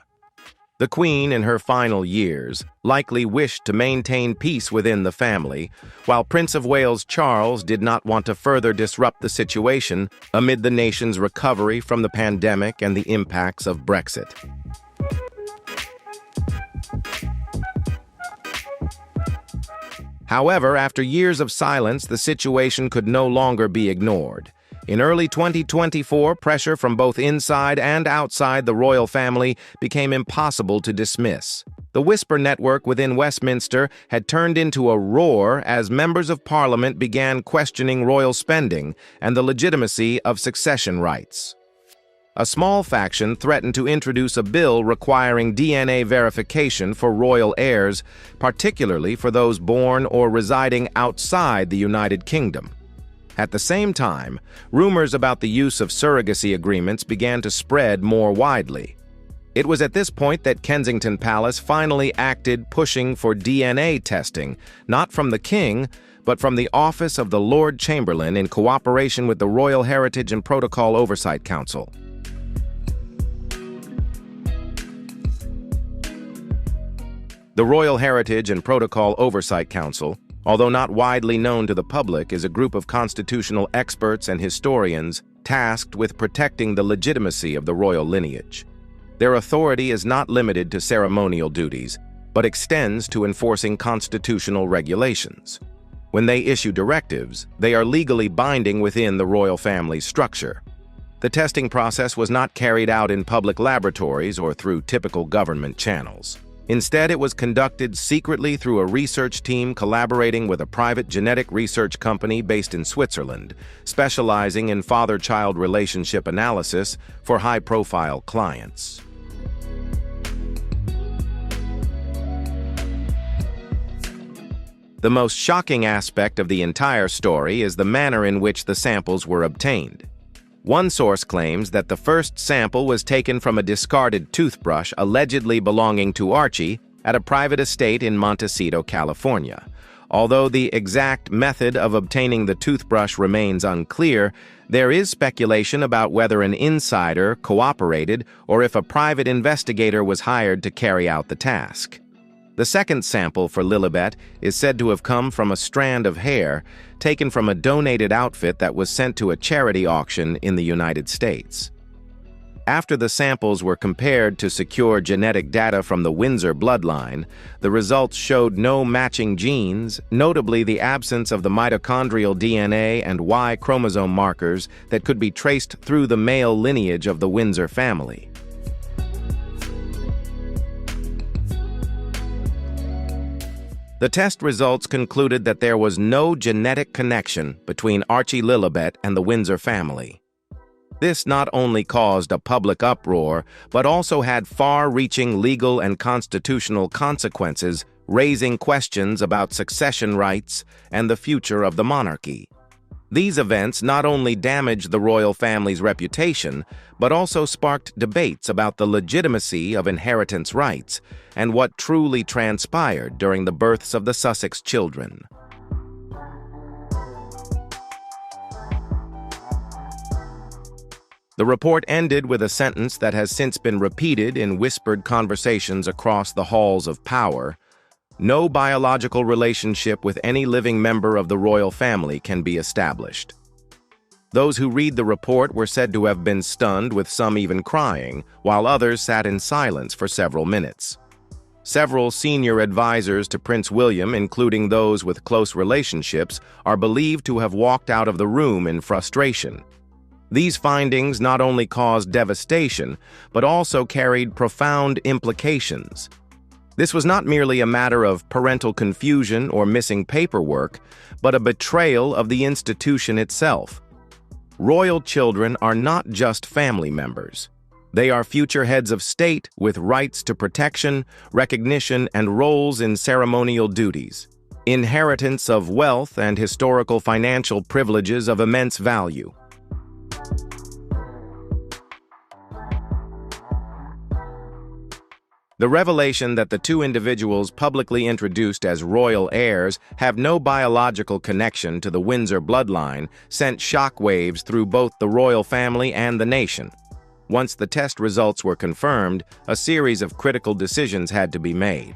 The Queen, in her final years, likely wished to maintain peace within the family, while Prince of Wales Charles did not want to further disrupt the situation amid the nation's recovery from the pandemic and the impacts of Brexit. However, after years of silence, the situation could no longer be ignored. In early 2024, pressure from both inside and outside the royal family became impossible to dismiss. The whisper network within Westminster had turned into a roar as members of Parliament began questioning royal spending and the legitimacy of succession rights. A small faction threatened to introduce a bill requiring DNA verification for royal heirs, particularly for those born or residing outside the United Kingdom. At the same time, rumors about the use of surrogacy agreements began to spread more widely. It was at this point that Kensington Palace finally acted, pushing for DNA testing, not from the king, but from the Office of the Lord Chamberlain in cooperation with the Royal Heritage and Protocol Oversight Council. The Royal Heritage and Protocol Oversight Council, although not widely known to the public, is a group of constitutional experts and historians tasked with protecting the legitimacy of the royal lineage. Their authority is not limited to ceremonial duties, but extends to enforcing constitutional regulations. When they issue directives, they are legally binding within the royal family's structure. The testing process was not carried out in public laboratories or through typical government channels. Instead, it was conducted secretly through a research team collaborating with a private genetic research company based in Switzerland, specializing in father-child relationship analysis for high-profile clients. The most shocking aspect of the entire story is the manner in which the samples were obtained. One source claims that the first sample was taken from a discarded toothbrush allegedly belonging to Archie at a private estate in Montecito, California. Although the exact method of obtaining the toothbrush remains unclear, there is speculation about whether an insider cooperated or if a private investigator was hired to carry out the task. The second sample for Lilibet is said to have come from a strand of hair taken from a donated outfit that was sent to a charity auction in the United States. After the samples were compared to secure genetic data from the Windsor bloodline, the results showed no matching genes, notably the absence of the mitochondrial DNA and Y chromosome markers that could be traced through the male lineage of the Windsor family. The test results concluded that there was no genetic connection between Archie Lilibet and the Windsor family. This not only caused a public uproar, but also had far-reaching legal and constitutional consequences, raising questions about succession rights and the future of the monarchy. These events not only damaged the royal family's reputation, but also sparked debates about the legitimacy of inheritance rights and what truly transpired during the births of the Sussex children. The report ended with a sentence that has since been repeated in whispered conversations across the halls of power. No biological relationship with any living member of the royal family can be established. Those who read the report were said to have been stunned, with some even crying, while others sat in silence for several minutes. Several senior advisors to Prince William, including those with close relationships, are believed to have walked out of the room in frustration. These findings not only caused devastation, but also carried profound implications. This was not merely a matter of parental confusion or missing paperwork, but a betrayal of the institution itself. Royal children are not just family members. They are future heads of state with rights to protection, recognition, and roles in ceremonial duties. Inheritance of wealth and historical financial privileges of immense value. The revelation that the two individuals publicly introduced as royal heirs have no biological connection to the Windsor bloodline sent shockwaves through both the royal family and the nation. Once the test results were confirmed, a series of critical decisions had to be made.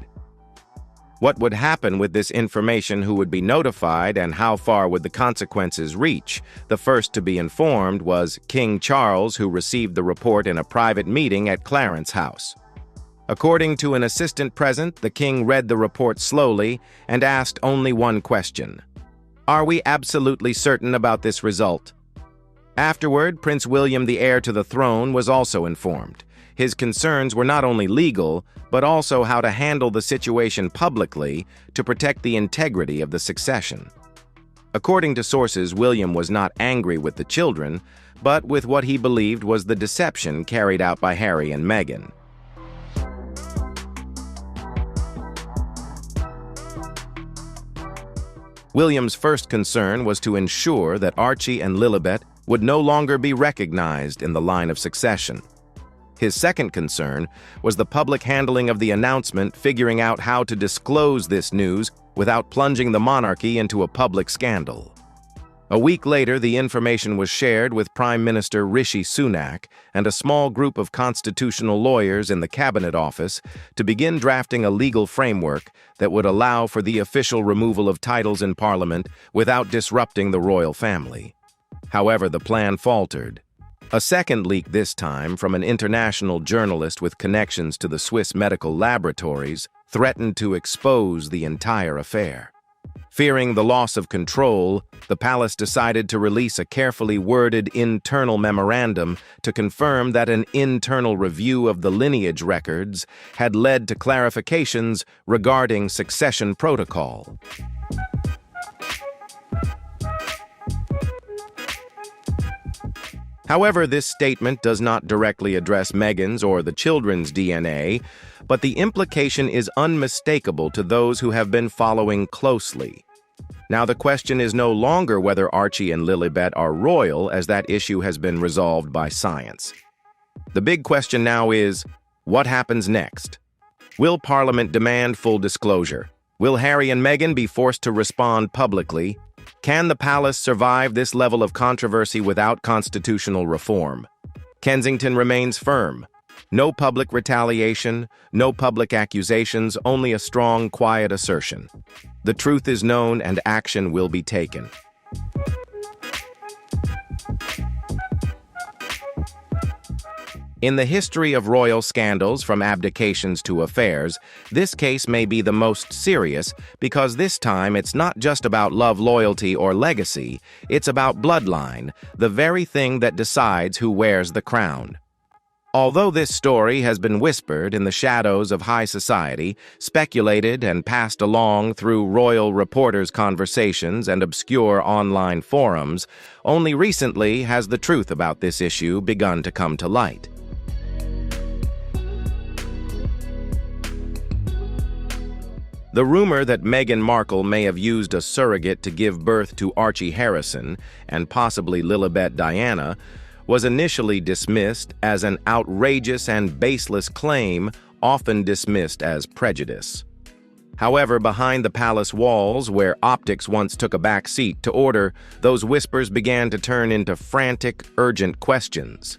What would happen with this information, who would be notified, and how far would the consequences reach? The first to be informed was King Charles, who received the report in a private meeting at Clarence House. According to an assistant present, the king read the report slowly and asked only one question. "Are we absolutely certain about this result?" Afterward, Prince William, the heir to the throne, was also informed. His concerns were not only legal, but also how to handle the situation publicly to protect the integrity of the succession. According to sources, William was not angry with the children, but with what he believed was the deception carried out by Harry and Meghan. William's first concern was to ensure that Archie and Lilibet would no longer be recognized in the line of succession. His second concern was the public handling of the announcement, figuring out how to disclose this news without plunging the monarchy into a public scandal. A week later, the information was shared with Prime Minister Rishi Sunak and a small group of constitutional lawyers in the Cabinet Office to begin drafting a legal framework that would allow for the official removal of titles in Parliament without disrupting the royal family. However, the plan faltered. A second leak, this time from an international journalist with connections to the Swiss medical laboratories, threatened to expose the entire affair. Fearing the loss of control, the palace decided to release a carefully worded internal memorandum to confirm that an internal review of the lineage records had led to clarifications regarding succession protocol. However, this statement does not directly address Meghan's or the children's DNA, but the implication is unmistakable to those who have been following closely. Now, the question is no longer whether Archie and Lilibet are royal, as that issue has been resolved by science. The big question now is, what happens next? Will Parliament demand full disclosure? Will Harry and Meghan be forced to respond publicly? Can the palace survive this level of controversy without constitutional reform? Kensington remains firm. No public retaliation, no public accusations, only a strong, quiet assertion. The truth is known and action will be taken. In the history of royal scandals, from abdications to affairs, this case may be the most serious because this time it's not just about love, loyalty, or legacy, it's about bloodline, the very thing that decides who wears the crown. Although this story has been whispered in the shadows of high society, speculated and passed along through royal reporters' conversations and obscure online forums, only recently has the truth about this issue begun to come to light. The rumor that Meghan Markle may have used a surrogate to give birth to Archie Harrison and possibly Lilibet Diana was initially dismissed as an outrageous and baseless claim, often dismissed as prejudice. However, behind the palace walls, where optics once took a back seat to order, those whispers began to turn into frantic, urgent questions.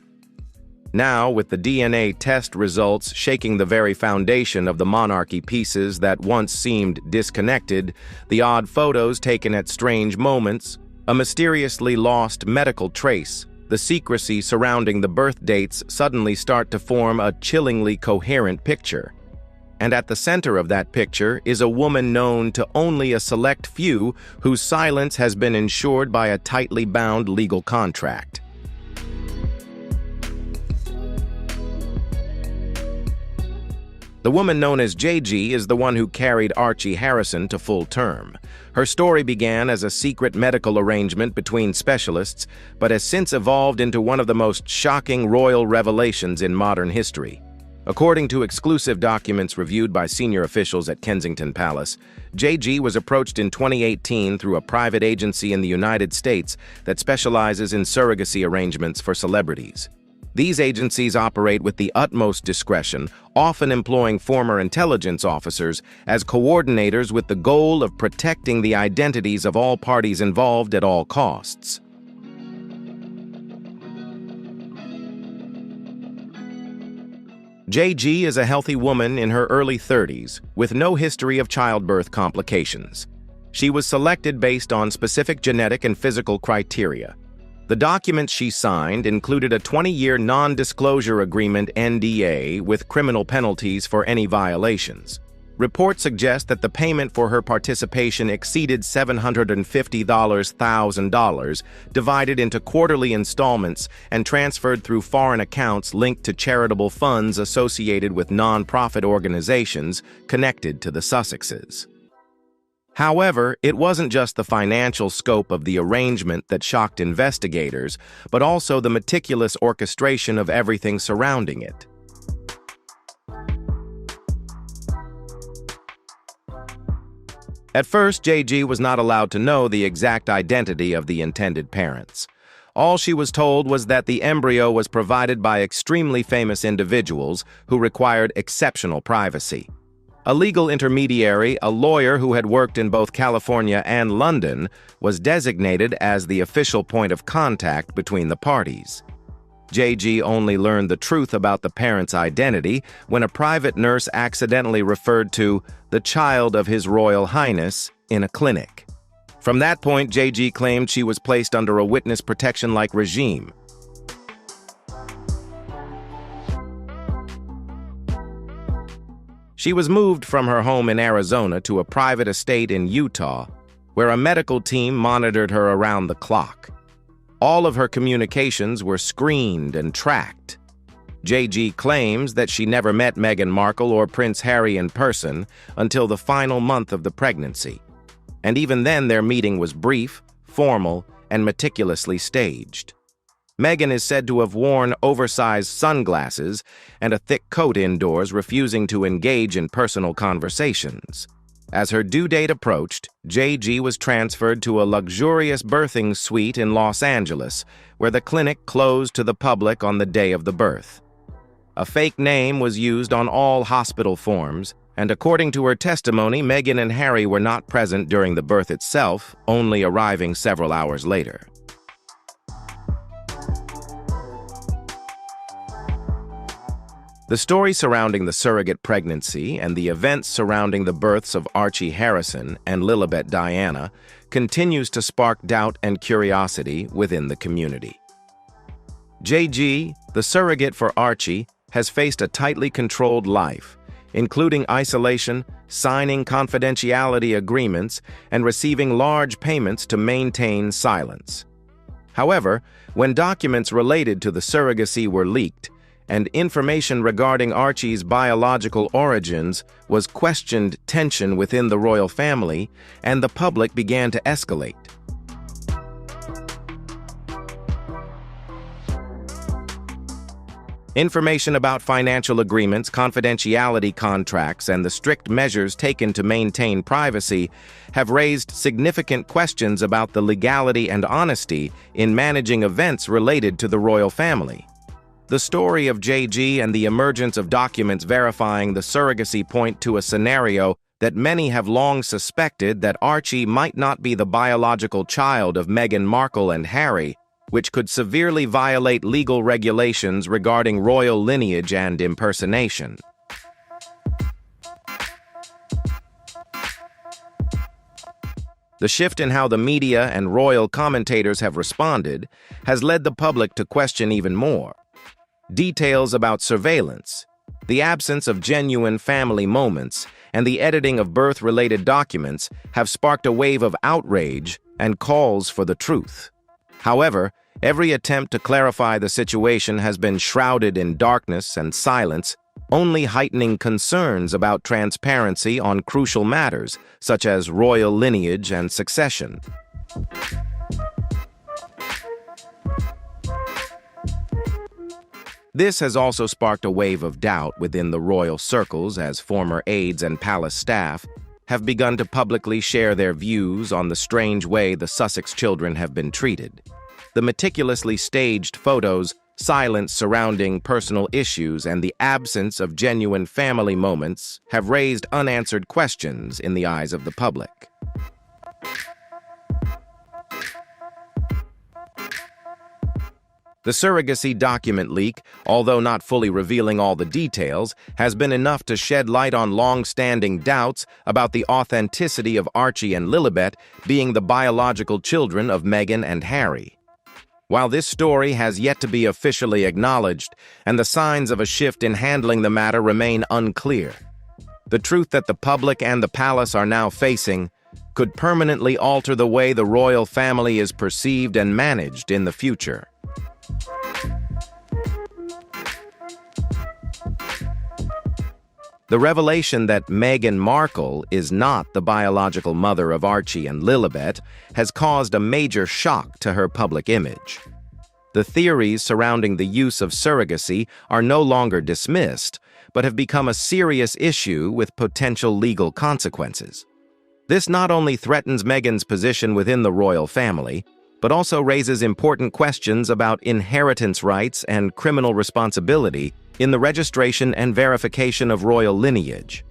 Now, with the DNA test results shaking the very foundation of the monarchy pieces that once seemed disconnected, the odd photos taken at strange moments, a mysteriously lost medical trace, the secrecy surrounding the birth dates suddenly start to form a chillingly coherent picture. And at the center of that picture is a woman known to only a select few whose silence has been ensured by a tightly bound legal contract. The woman known as JG is the one who carried Archie Harrison to full term. Her story began as a secret medical arrangement between specialists, but has since evolved into one of the most shocking royal revelations in modern history. According to exclusive documents reviewed by senior officials at Kensington Palace, JG was approached in 2018 through a private agency in the United States that specializes in surrogacy arrangements for celebrities. These agencies operate with the utmost discretion, often employing former intelligence officers as coordinators with the goal of protecting the identities of all parties involved at all costs. JG is a healthy woman in her early 30s, with no history of childbirth complications. She was selected based on specific genetic and physical criteria. The documents she signed included a 20-year non-disclosure agreement (NDA) with criminal penalties for any violations. Reports suggest that the payment for her participation exceeded $750,000, divided into quarterly installments and transferred through foreign accounts linked to charitable funds associated with non-profit organizations connected to the Sussexes. However, it wasn't just the financial scope of the arrangement that shocked investigators, but also the meticulous orchestration of everything surrounding it. At first, JG was not allowed to know the exact identity of the intended parents. All she was told was that the embryo was provided by extremely famous individuals who required exceptional privacy. A legal intermediary, a lawyer who had worked in both California and London, was designated as the official point of contact between the parties. JG only learned the truth about the parents' identity when a private nurse accidentally referred to the child of His Royal Highness in a clinic. From that point, JG claimed she was placed under a witness protection-like regime. She was moved from her home in Arizona to a private estate in Utah, where a medical team monitored her around the clock. All of her communications were screened and tracked. JG claims that she never met Meghan Markle or Prince Harry in person until the final month of the pregnancy. And even then, their meeting was brief, formal, and meticulously staged. Meghan is said to have worn oversized sunglasses and a thick coat indoors, refusing to engage in personal conversations. As her due date approached, JG was transferred to a luxurious birthing suite in Los Angeles, where the clinic closed to the public on the day of the birth. A fake name was used on all hospital forms, and according to her testimony, Meghan and Harry were not present during the birth itself, only arriving several hours later. The story surrounding the surrogate pregnancy and the events surrounding the births of Archie Harrison and Lilibet Diana continues to spark doubt and curiosity within the community. JG, the surrogate for Archie, has faced a tightly controlled life, including isolation, signing confidentiality agreements, and receiving large payments to maintain silence. However, when documents related to the surrogacy were leaked, and information regarding Archie's biological origins was questioned, tension within the royal family and the public began to escalate. Information about financial agreements, confidentiality contracts, and the strict measures taken to maintain privacy have raised significant questions about the legality and honesty in managing events related to the royal family. The story of JG and the emergence of documents verifying the surrogacy point to a scenario that many have long suspected that Archie might not be the biological child of Meghan Markle and Harry, which could severely violate legal regulations regarding royal lineage and impersonation. The shift in how the media and royal commentators have responded has led the public to question even more. Details about surveillance, the absence of genuine family moments, and the editing of birth-related documents have sparked a wave of outrage and calls for the truth. However, every attempt to clarify the situation has been shrouded in darkness and silence, only heightening concerns about transparency on crucial matters, such as royal lineage and succession. This has also sparked a wave of doubt within the royal circles as former aides and palace staff have begun to publicly share their views on the strange way the Sussex children have been treated. The meticulously staged photos, silence surrounding personal issues, and the absence of genuine family moments have raised unanswered questions in the eyes of the public. The surrogacy document leak, although not fully revealing all the details, has been enough to shed light on long-standing doubts about the authenticity of Archie and Lilibet being the biological children of Meghan and Harry. While this story has yet to be officially acknowledged, and the signs of a shift in handling the matter remain unclear, the truth that the public and the palace are now facing could permanently alter the way the royal family is perceived and managed in the future. The revelation that Meghan Markle is not the biological mother of Archie and Lilibet has caused a major shock to her public image. The theories surrounding the use of surrogacy are no longer dismissed, but have become a serious issue with potential legal consequences. This not only threatens Meghan's position within the royal family, but also raises important questions about inheritance rights and criminal responsibility in the registration and verification of royal lineage.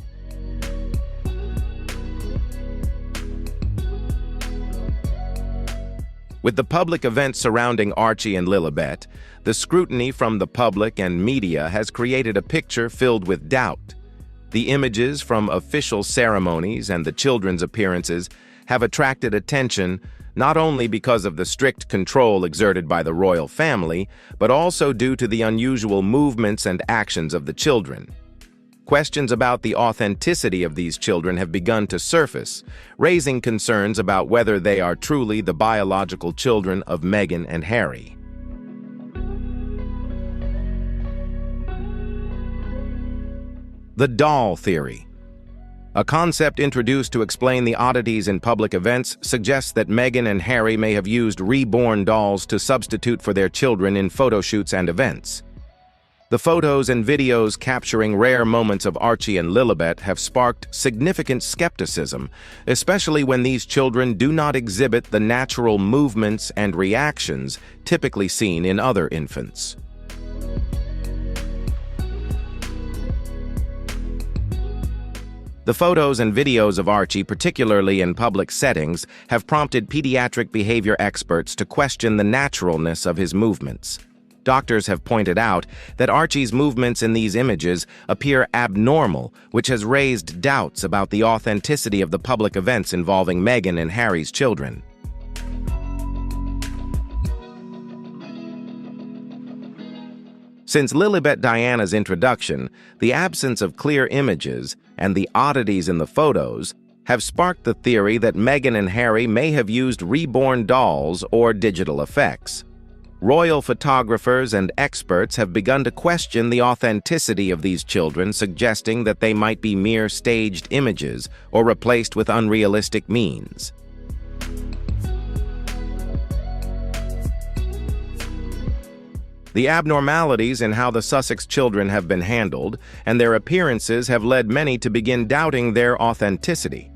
With the public events surrounding Archie and Lilibet, the scrutiny from the public and media has created a picture filled with doubt. The images from official ceremonies and the children's appearances have attracted attention not only because of the strict control exerted by the royal family, but also due to the unusual movements and actions of the children. Questions about the authenticity of these children have begun to surface, raising concerns about whether they are truly the biological children of Meghan and Harry. The doll theory. A concept introduced to explain the oddities in public events suggests that Meghan and Harry may have used reborn dolls to substitute for their children in photo shoots and events. The photos and videos capturing rare moments of Archie and Lilibet have sparked significant skepticism, especially when these children do not exhibit the natural movements and reactions typically seen in other infants. The photos and videos of Archie, particularly in public settings, have prompted pediatric behavior experts to question the naturalness of his movements. Doctors have pointed out that Archie's movements in these images appear abnormal, which has raised doubts about the authenticity of the public events involving Meghan and Harry's children. Since Lilibet Diana's introduction, the absence of clear images and the oddities in the photos have sparked the theory that Meghan and Harry may have used reborn dolls or digital effects. Royal photographers and experts have begun to question the authenticity of these children, suggesting that they might be mere staged images or replaced with unrealistic means. The abnormalities in how the Sussex children have been handled and their appearances have led many to begin doubting their authenticity.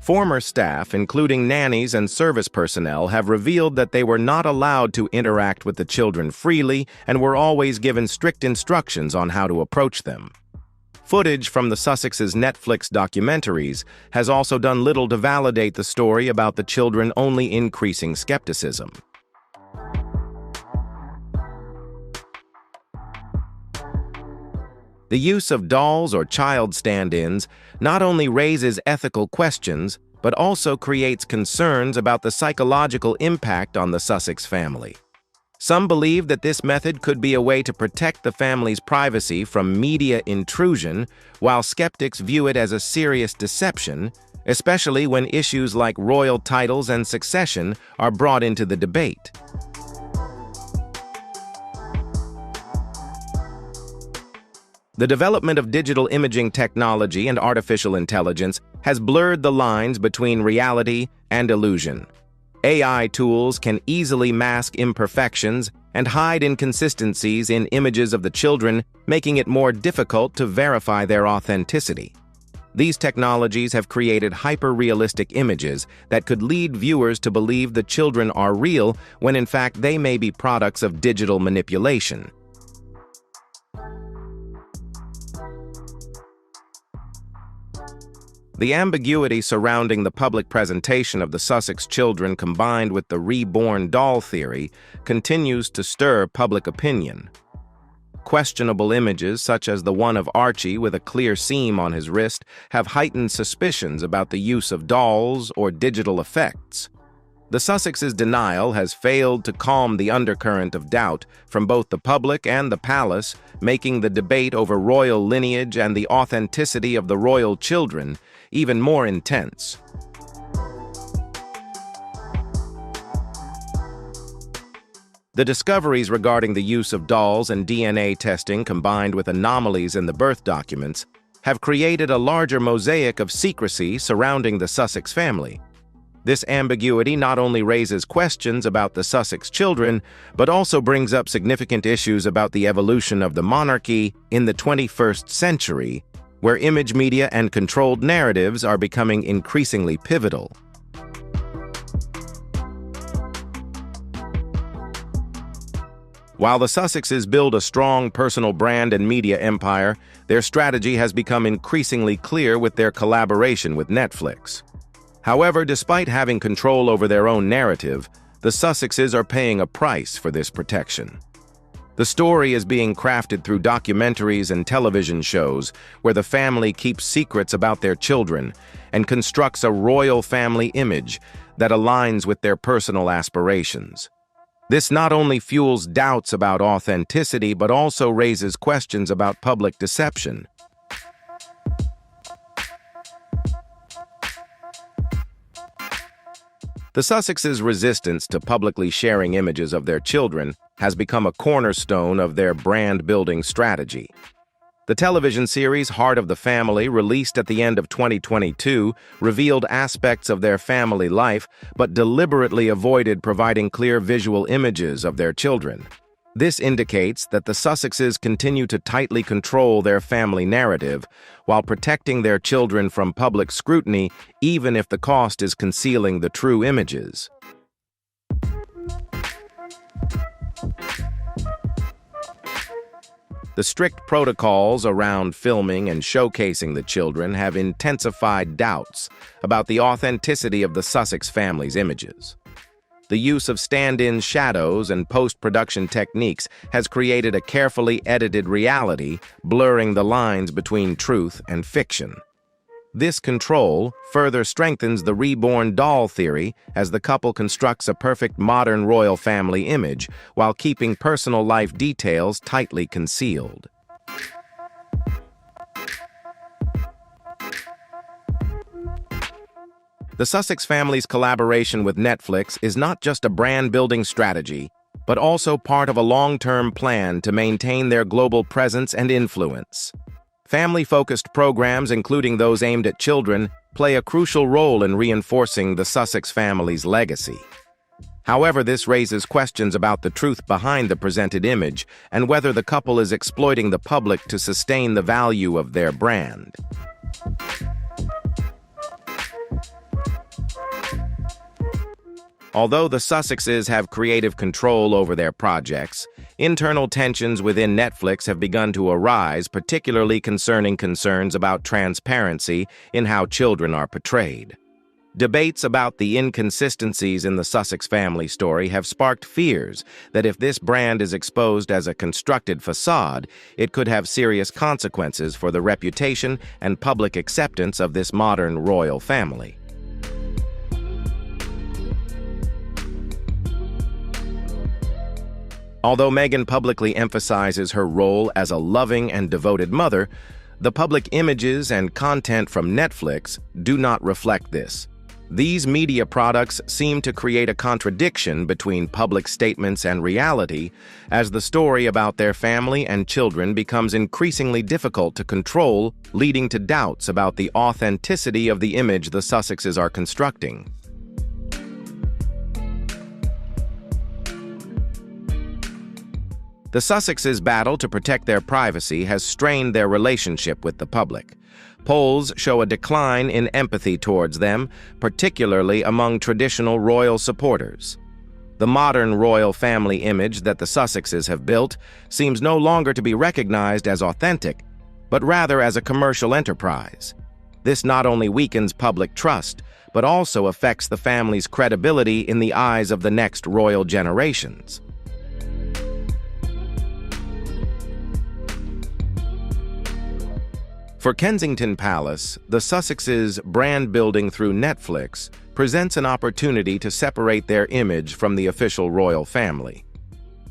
Former staff, including nannies and service personnel, have revealed that they were not allowed to interact with the children freely and were always given strict instructions on how to approach them. Footage from the Sussex's Netflix documentaries has also done little to validate the story about the children, only increasing skepticism. The use of dolls or child stand-ins not only raises ethical questions, but also creates concerns about the psychological impact on the Sussex family. Some believe that this method could be a way to protect the family's privacy from media intrusion, while skeptics view it as a serious deception, especially when issues like royal titles and succession are brought into the debate. The development of digital imaging technology and artificial intelligence has blurred the lines between reality and illusion. AI tools can easily mask imperfections and hide inconsistencies in images of the children, making it more difficult to verify their authenticity. These technologies have created hyper-realistic images that could lead viewers to believe the children are real when in fact they may be products of digital manipulation. The ambiguity surrounding the public presentation of the Sussex children, combined with the reborn doll theory, continues to stir public opinion. Questionable images, such as the one of Archie with a clear seam on his wrist, have heightened suspicions about the use of dolls or digital effects. The Sussex's denial has failed to calm the undercurrent of doubt from both the public and the palace, making the debate over royal lineage and the authenticity of the royal children even more intense. The discoveries regarding the use of dolls and DNA testing, combined with anomalies in the birth documents, have created a larger mosaic of secrecy surrounding the Sussex family. This ambiguity not only raises questions about the Sussex children, but also brings up significant issues about the evolution of the monarchy in the 21st century, where image media and controlled narratives are becoming increasingly pivotal. While the Sussexes build a strong personal brand and media empire, their strategy has become increasingly clear with their collaboration with Netflix. However, despite having control over their own narrative, the Sussexes are paying a price for this protection. The story is being crafted through documentaries and television shows where the family keeps secrets about their children and constructs a royal family image that aligns with their personal aspirations. This not only fuels doubts about authenticity, but also raises questions about public deception. The Sussexes' resistance to publicly sharing images of their children has become a cornerstone of their brand-building strategy. The television series Heart of the Family, released at the end of 2022, revealed aspects of their family life, but deliberately avoided providing clear visual images of their children. This indicates that the Sussexes continue to tightly control their family narrative while protecting their children from public scrutiny, even if the cost is concealing the true images. The strict protocols around filming and showcasing the children have intensified doubts about the authenticity of the Sussex family's images. The use of stand-in shadows and post-production techniques has created a carefully edited reality, blurring the lines between truth and fiction. This control further strengthens the reborn doll theory as the couple constructs a perfect modern royal family image while keeping personal life details tightly concealed. The Sussex family's collaboration with Netflix is not just a brand-building strategy, but also part of a long-term plan to maintain their global presence and influence. Family-focused programs, including those aimed at children, play a crucial role in reinforcing the Sussex family's legacy. However, this raises questions about the truth behind the presented image and whether the couple is exploiting the public to sustain the value of their brand. Although the Sussexes have creative control over their projects, internal tensions within Netflix have begun to arise, particularly concerning concerns about transparency in how children are portrayed. Debates about the inconsistencies in the Sussex family story have sparked fears that if this brand is exposed as a constructed facade, it could have serious consequences for the reputation and public acceptance of this modern royal family. Although Meghan publicly emphasizes her role as a loving and devoted mother, the public images and content from Netflix do not reflect this. These media products seem to create a contradiction between public statements and reality, as the story about their family and children becomes increasingly difficult to control, leading to doubts about the authenticity of the image the Sussexes are constructing. The Sussexes' battle to protect their privacy has strained their relationship with the public. Polls show a decline in empathy towards them, particularly among traditional royal supporters. The modern royal family image that the Sussexes have built seems no longer to be recognized as authentic, but rather as a commercial enterprise. This not only weakens public trust, but also affects the family's credibility in the eyes of the next royal generations. For Kensington Palace, the Sussexes' brand building through Netflix presents an opportunity to separate their image from the official royal family.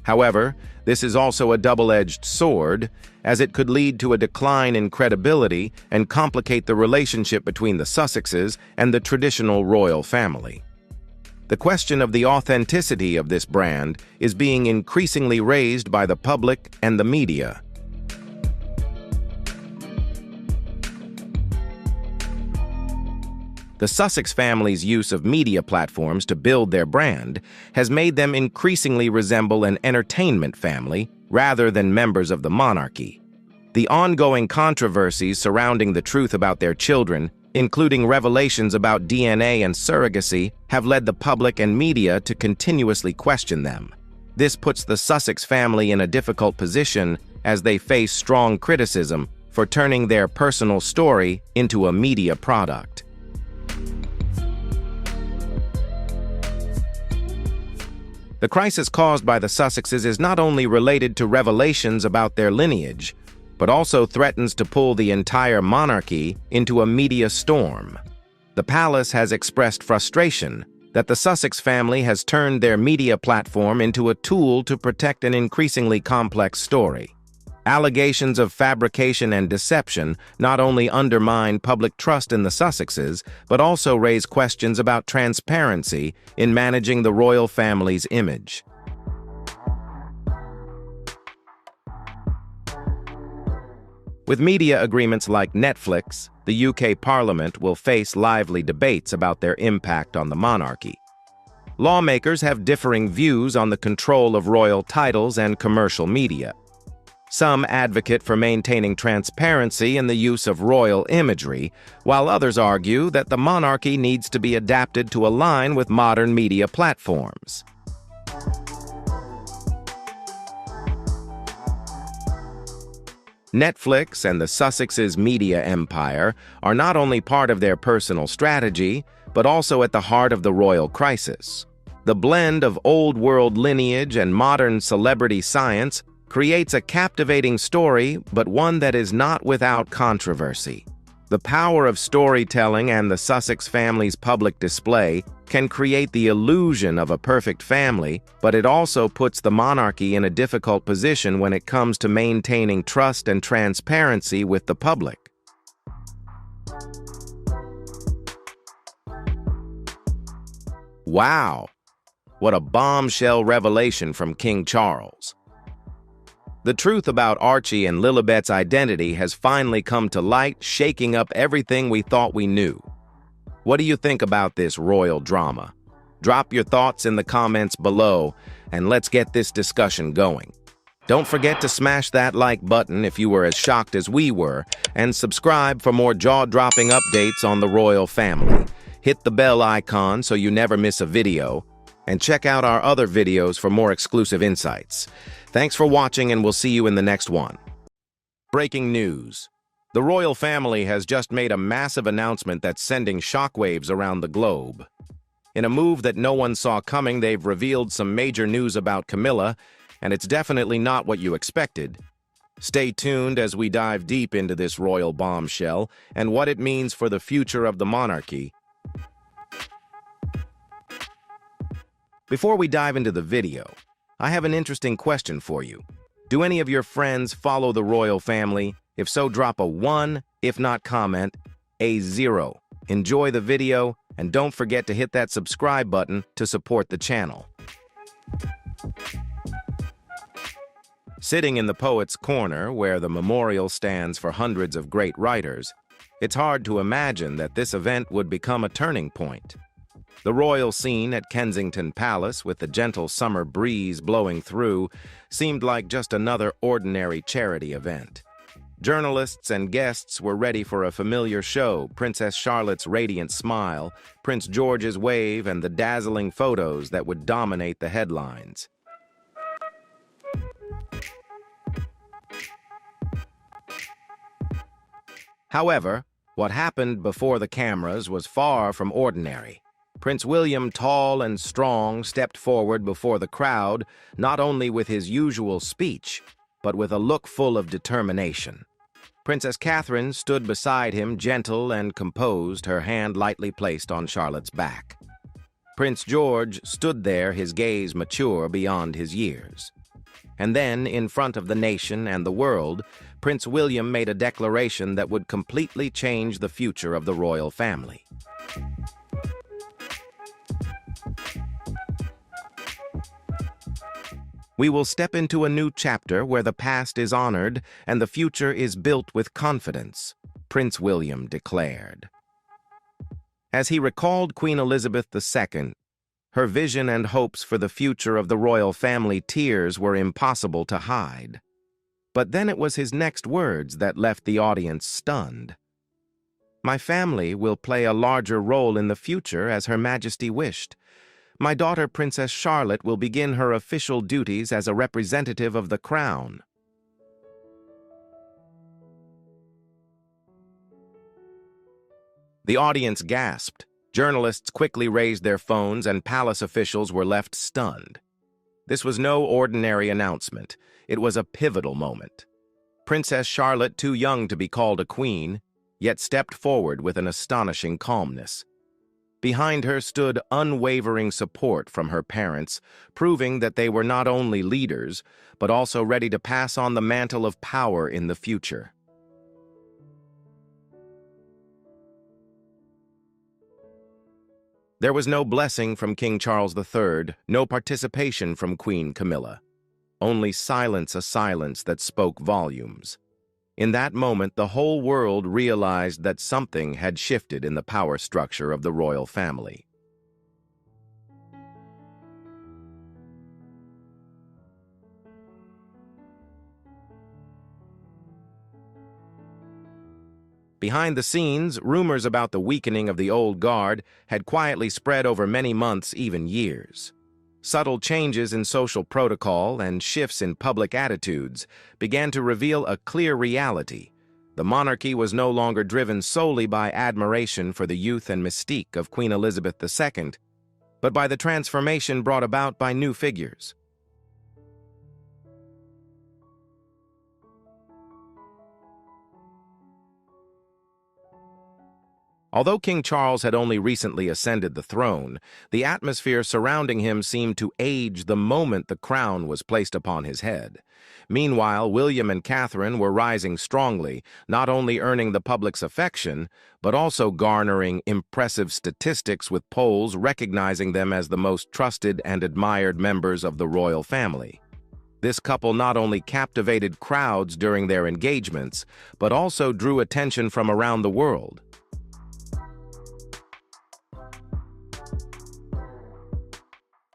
However, this is also a double-edged sword, as it could lead to a decline in credibility and complicate the relationship between the Sussexes and the traditional royal family. The question of the authenticity of this brand is being increasingly raised by the public and the media. The Sussex family's use of media platforms to build their brand has made them increasingly resemble an entertainment family rather than members of the monarchy. The ongoing controversies surrounding the truth about their children, including revelations about DNA and surrogacy, have led the public and media to continuously question them. This puts the Sussex family in a difficult position as they face strong criticism for turning their personal story into a media product. The crisis caused by the Sussexes is not only related to revelations about their lineage, but also threatens to pull the entire monarchy into a media storm. The palace has expressed frustration that the Sussex family has turned their media platform into a tool to protect an increasingly complex story. Allegations of fabrication and deception not only undermine public trust in the Sussexes, but also raise questions about transparency in managing the royal family's image. With media agreements like Netflix, the UK Parliament will face lively debates about their impact on the monarchy. Lawmakers have differing views on the control of royal titles and commercial media. Some advocate for maintaining transparency in the use of royal imagery, while others argue that the monarchy needs to be adapted to align with modern media platforms. Netflix and the Sussexes' media empire are not only part of their personal strategy, but also at the heart of the royal crisis. The blend of old-world lineage and modern celebrity science creates a captivating story, but one that is not without controversy. The power of storytelling and the Sussex family's public display can create the illusion of a perfect family, but it also puts the monarchy in a difficult position when it comes to maintaining trust and transparency with the public. Wow! What a bombshell revelation from King Charles. The truth about Archie and Lilibet's identity has finally come to light, shaking up everything we thought we knew. What do you think about this royal drama? Drop your thoughts in the comments below, and let's get this discussion going. Don't forget to smash that like button if you were as shocked as we were, and subscribe for more jaw-dropping updates on the royal family. Hit the bell icon so you never miss a video, and check out our other videos for more exclusive insights. Thanks for watching, and we'll see you in the next one. Breaking news. The royal family has just made a massive announcement that's sending shockwaves around the globe. In a move that no one saw coming, they've revealed some major news about Camilla, and it's definitely not what you expected. Stay tuned as we dive deep into this royal bombshell and what it means for the future of the monarchy. Before we dive into the video, I have an interesting question for you. Do any of your friends follow the royal family? If so, drop a 1, if not comment, a 0. Enjoy the video, and don't forget to hit that subscribe button to support the channel. Sitting in the Poet's Corner, where the memorial stands for hundreds of great writers, it's hard to imagine that this event would become a turning point. The royal scene at Kensington Palace, with the gentle summer breeze blowing through, seemed like just another ordinary charity event. Journalists and guests were ready for a familiar show: Princess Charlotte's radiant smile, Prince George's wave, and the dazzling photos that would dominate the headlines. However, what happened before the cameras was far from ordinary. Prince William, tall and strong, stepped forward before the crowd, not only with his usual speech, but with a look full of determination. Princess Catherine stood beside him, gentle and composed, her hand lightly placed on Charlotte's back. Prince George stood there, his gaze mature beyond his years. And then, in front of the nation and the world, Prince William made a declaration that would completely change the future of the royal family. We will step into a new chapter where the past is honored and the future is built with confidence, Prince William declared. As he recalled Queen Elizabeth II, her vision and hopes for the future of the royal family, tears were impossible to hide. But then it was his next words that left the audience stunned. "My family will play a larger role in the future as Her Majesty wished. My daughter, Princess Charlotte, will begin her official duties as a representative of the crown." The audience gasped. Journalists quickly raised their phones, and palace officials were left stunned. This was no ordinary announcement. It was a pivotal moment. Princess Charlotte, too young to be called a queen, yet stepped forward with an astonishing calmness. Behind her stood unwavering support from her parents, proving that they were not only leaders, but also ready to pass on the mantle of power in the future. There was no blessing from King Charles III, no participation from Queen Camilla. Only silence, a silence that spoke volumes. In that moment, the whole world realized that something had shifted in the power structure of the royal family. Behind the scenes, rumors about the weakening of the old guard had quietly spread over many months, even years. Subtle changes in social protocol and shifts in public attitudes began to reveal a clear reality. The monarchy was no longer driven solely by admiration for the youth and mystique of Queen Elizabeth II, but by the transformation brought about by new figures. Although King Charles had only recently ascended the throne, the atmosphere surrounding him seemed to age the moment the crown was placed upon his head. Meanwhile, William and Catherine were rising strongly, not only earning the public's affection, but also garnering impressive statistics, with polls recognizing them as the most trusted and admired members of the royal family. This couple not only captivated crowds during their engagements, but also drew attention from around the world.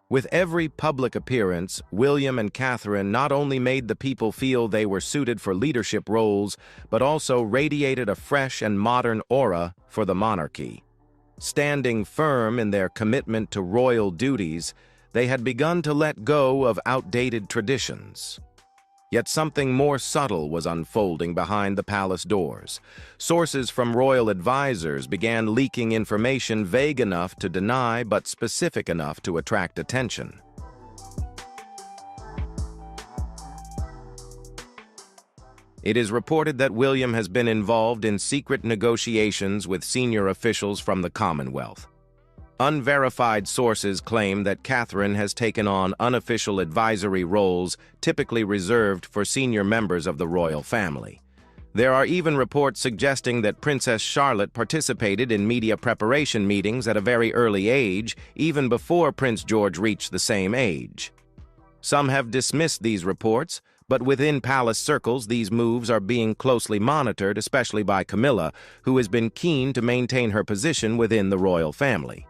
With every public appearance, William and Catherine not only made the people feel they were suited for leadership roles, but also radiated a fresh and modern aura for the monarchy. Standing firm in their commitment to royal duties, they had begun to let go of outdated traditions. Yet something more subtle was unfolding behind the palace doors. Sources from royal advisors began leaking information vague enough to deny but specific enough to attract attention. It is reported that William has been involved in secret negotiations with senior officials from the Commonwealth. Unverified sources claim that Catherine has taken on unofficial advisory roles typically reserved for senior members of the royal family. There are even reports suggesting that Princess Charlotte participated in media preparation meetings at a very early age, even before Prince George reached the same age. Some have dismissed these reports, but within palace circles these moves are being closely monitored, especially by Camilla, who has been keen to maintain her position within the royal family.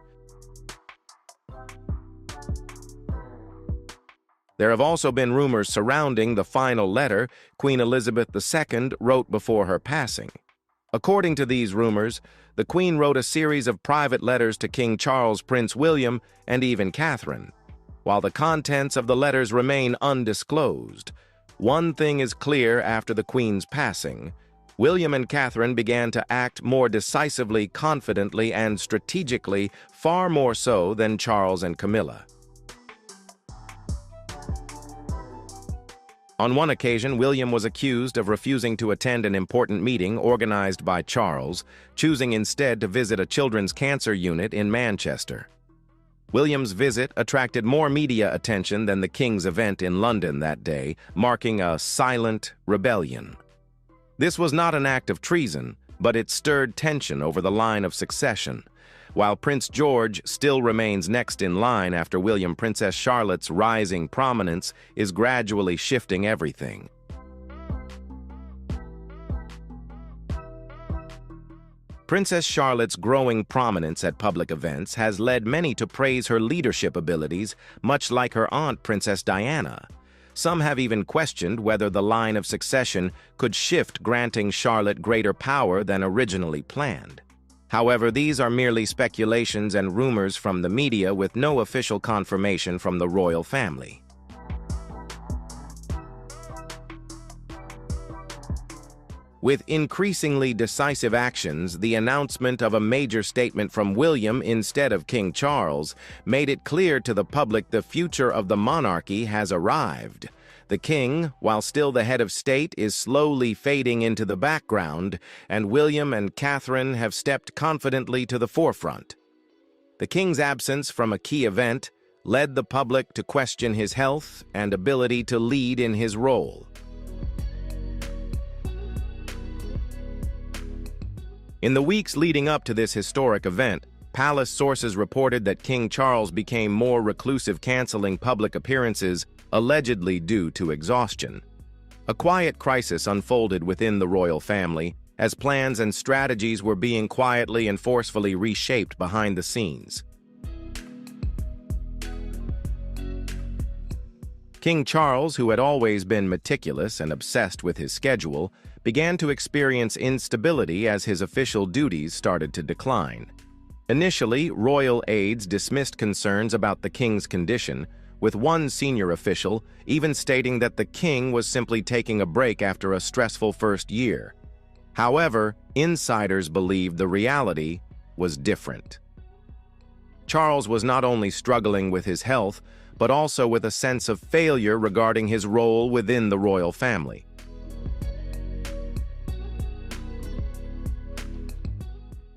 There have also been rumors surrounding the final letter Queen Elizabeth II wrote before her passing. According to these rumors, the Queen wrote a series of private letters to King Charles, Prince William, and even Catherine. While the contents of the letters remain undisclosed, one thing is clear: after the Queen's passing, William and Catherine began to act more decisively, confidently, and strategically, far more so than Charles and Camilla. On one occasion, William was accused of refusing to attend an important meeting organized by Charles, choosing instead to visit a children's cancer unit in Manchester. William's visit attracted more media attention than the King's event in London that day, marking a silent rebellion. This was not an act of treason, but it stirred tension over the line of succession. While Prince George still remains next in line after William, Princess Charlotte's rising prominence is gradually shifting everything. Princess Charlotte's growing prominence at public events has led many to praise her leadership abilities, much like her aunt, Princess Diana. Some have even questioned whether the line of succession could shift, granting Charlotte greater power than originally planned. However, these are merely speculations and rumors from the media with no official confirmation from the royal family. With increasingly decisive actions, the announcement of a major statement from William instead of King Charles made it clear to the public the future of the monarchy has arrived. The king, while still the head of state, is slowly fading into the background, and William and Catherine have stepped confidently to the forefront. The king's absence from a key event led the public to question his health and ability to lead in his role. In the weeks leading up to this historic event, palace sources reported that King Charles became more reclusive, canceling public appearances, allegedly due to exhaustion. A quiet crisis unfolded within the royal family as plans and strategies were being quietly and forcefully reshaped behind the scenes. King Charles, who had always been meticulous and obsessed with his schedule, began to experience instability as his official duties started to decline. Initially, royal aides dismissed concerns about the king's condition, with one senior official even stating that the king was simply taking a break after a stressful first year. However, insiders believed the reality was different. Charles was not only struggling with his health, but also with a sense of failure regarding his role within the royal family.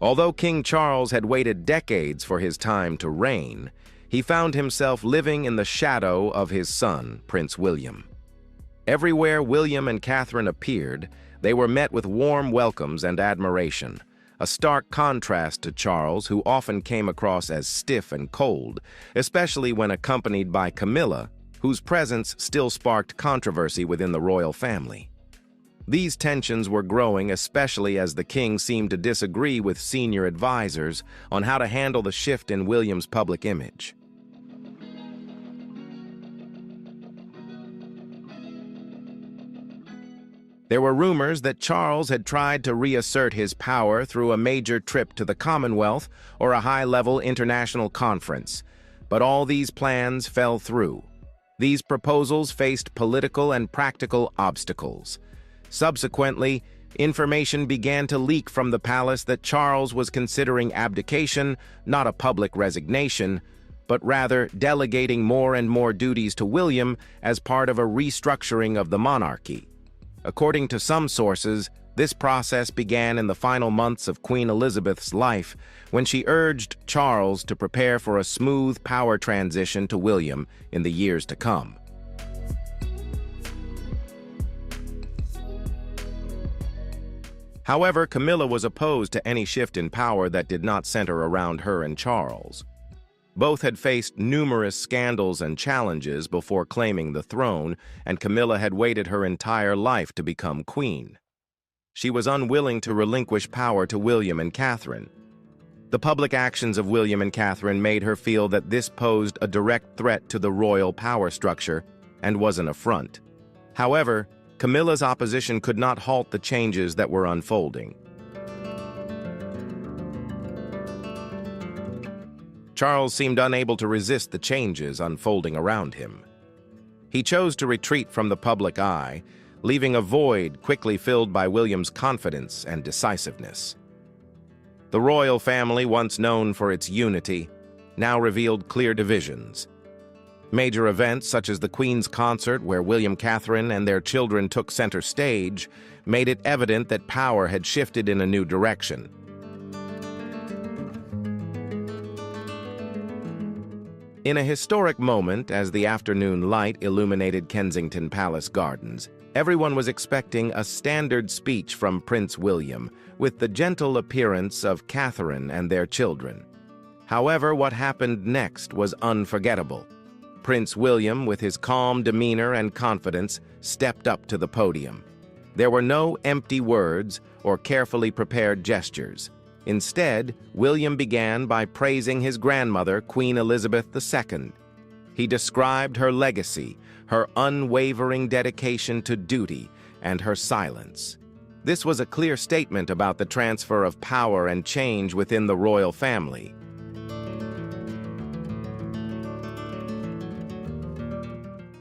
Although King Charles had waited decades for his time to reign, he found himself living in the shadow of his son, Prince William. Everywhere William and Catherine appeared, they were met with warm welcomes and admiration, a stark contrast to Charles, who often came across as stiff and cold, especially when accompanied by Camilla, whose presence still sparked controversy within the royal family. These tensions were growing, especially as the king seemed to disagree with senior advisors on how to handle the shift in William's public image. There were rumors that Charles had tried to reassert his power through a major trip to the Commonwealth or a high-level international conference, but all these plans fell through. These proposals faced political and practical obstacles. Subsequently, information began to leak from the palace that Charles was considering abdication, not a public resignation, but rather delegating more and more duties to William as part of a restructuring of the monarchy. According to some sources, this process began in the final months of Queen Elizabeth's life, when she urged Charles to prepare for a smooth power transition to William in the years to come. However, Camilla was opposed to any shift in power that did not center around her and Charles. Both had faced numerous scandals and challenges before claiming the throne, and Camilla had waited her entire life to become queen. She was unwilling to relinquish power to William and Catherine. The public actions of William and Catherine made her feel that this posed a direct threat to the royal power structure and was an affront. However, Camilla's opposition could not halt the changes that were unfolding. Charles seemed unable to resist the changes unfolding around him. He chose to retreat from the public eye, leaving a void quickly filled by William's confidence and decisiveness. The royal family, once known for its unity, now revealed clear divisions. Major events such as the Queen's concert, where William, Catherine, and their children took center stage, made it evident that power had shifted in a new direction. In a historic moment, as the afternoon light illuminated Kensington Palace Gardens, everyone was expecting a standard speech from Prince William, with the gentle appearance of Catherine and their children. However, what happened next was unforgettable. Prince William, with his calm demeanor and confidence, stepped up to the podium. There were no empty words or carefully prepared gestures. Instead, William began by praising his grandmother, Queen Elizabeth II. He described her legacy, her unwavering dedication to duty, and her silence. This was a clear statement about the transfer of power and change within the royal family.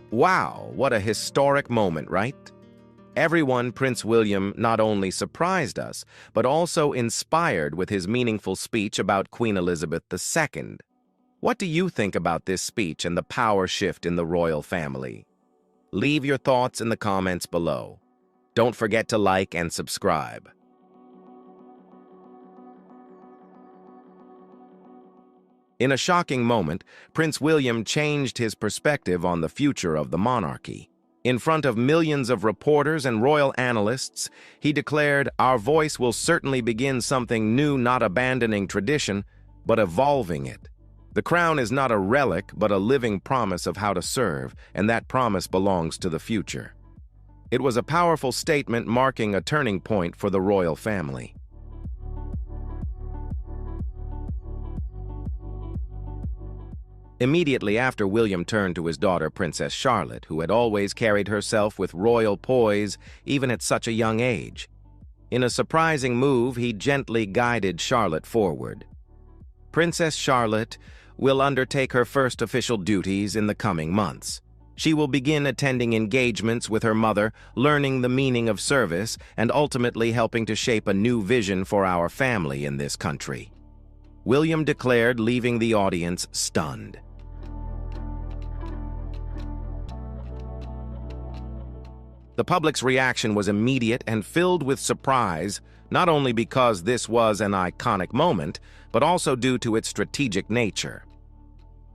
Wow, what a historic moment, right? Everyone, Prince William not only surprised us, but also inspired with his meaningful speech about Queen Elizabeth II. What do you think about this speech and the power shift in the royal family? Leave your thoughts in the comments below. Don't forget to like and subscribe. In a shocking moment, Prince William changed his perspective on the future of the monarchy. In front of millions of reporters and royal analysts, he declared, "Our voice will certainly begin something new, not abandoning tradition, but evolving it. The crown is not a relic, but a living promise of how to serve, and that promise belongs to the future." It was a powerful statement marking a turning point for the royal family. Immediately after, William turned to his daughter, Princess Charlotte, who had always carried herself with royal poise even at such a young age. In a surprising move, he gently guided Charlotte forward. Princess Charlotte will undertake her first official duties in the coming months. She will begin attending engagements with her mother, learning the meaning of service, and ultimately helping to shape a new vision for our family in this country. William declared, leaving the audience stunned. The public's reaction was immediate and filled with surprise, not only because this was an iconic moment, but also due to its strategic nature.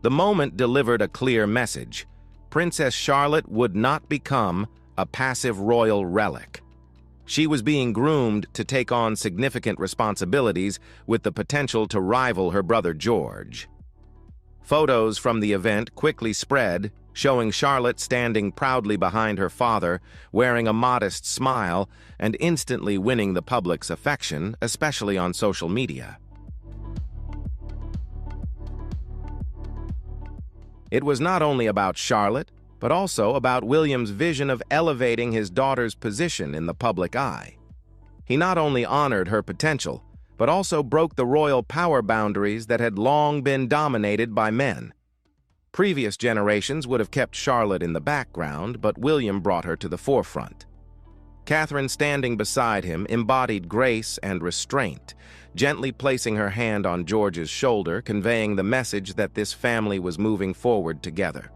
The moment delivered a clear message. Princess Charlotte would not become a passive royal relic. She was being groomed to take on significant responsibilities with the potential to rival her brother George. Photos from the event quickly spread, showing Charlotte standing proudly behind her father, wearing a modest smile, and instantly winning the public's affection, especially on social media. It was not only about Charlotte, but also about William's vision of elevating his daughter's position in the public eye. He not only honored her potential, but also broke the royal power boundaries that had long been dominated by men. Previous generations would have kept Charlotte in the background, but William brought her to the forefront. Catherine, standing beside him, embodied grace and restraint, gently placing her hand on George's shoulder, conveying the message that this family was moving forward together.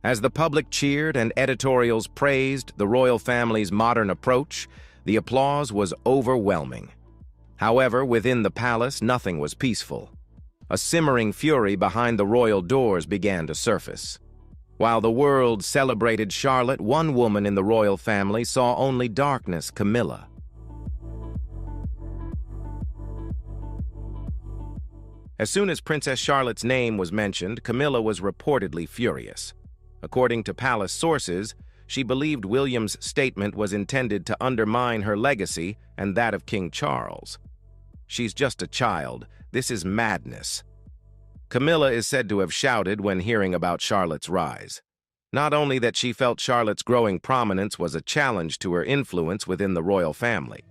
As the public cheered and editorials praised the royal family's modern approach, the applause was overwhelming. However, within the palace, nothing was peaceful. A simmering fury behind the royal doors began to surface. While the world celebrated Charlotte, one woman in the royal family saw only darkness: Camilla. As soon as Princess Charlotte's name was mentioned, Camilla was reportedly furious. According to palace sources, she believed William's statement was intended to undermine her legacy and that of King Charles. "She's just a child. This is madness." Camilla is said to have shouted when hearing about Charlotte's rise. Not only that she felt Charlotte's growing prominence was a challenge to her influence within the royal family.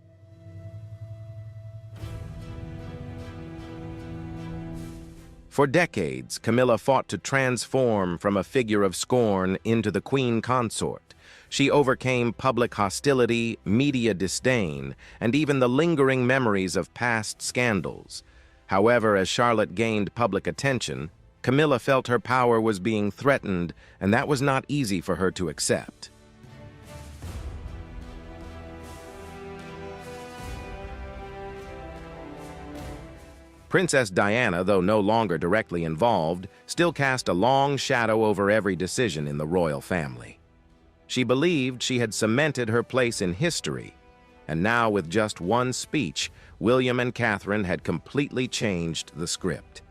For decades, Camilla fought to transform from a figure of scorn into the queen consort. She overcame public hostility, media disdain, and even the lingering memories of past scandals. However, as Charlotte gained public attention, Camilla felt her power was being threatened, and that was not easy for her to accept. Princess Diana, though no longer directly involved, still cast a long shadow over every decision in the royal family. She believed she had cemented her place in history, and now with just one speech, William and Catherine had completely changed the script.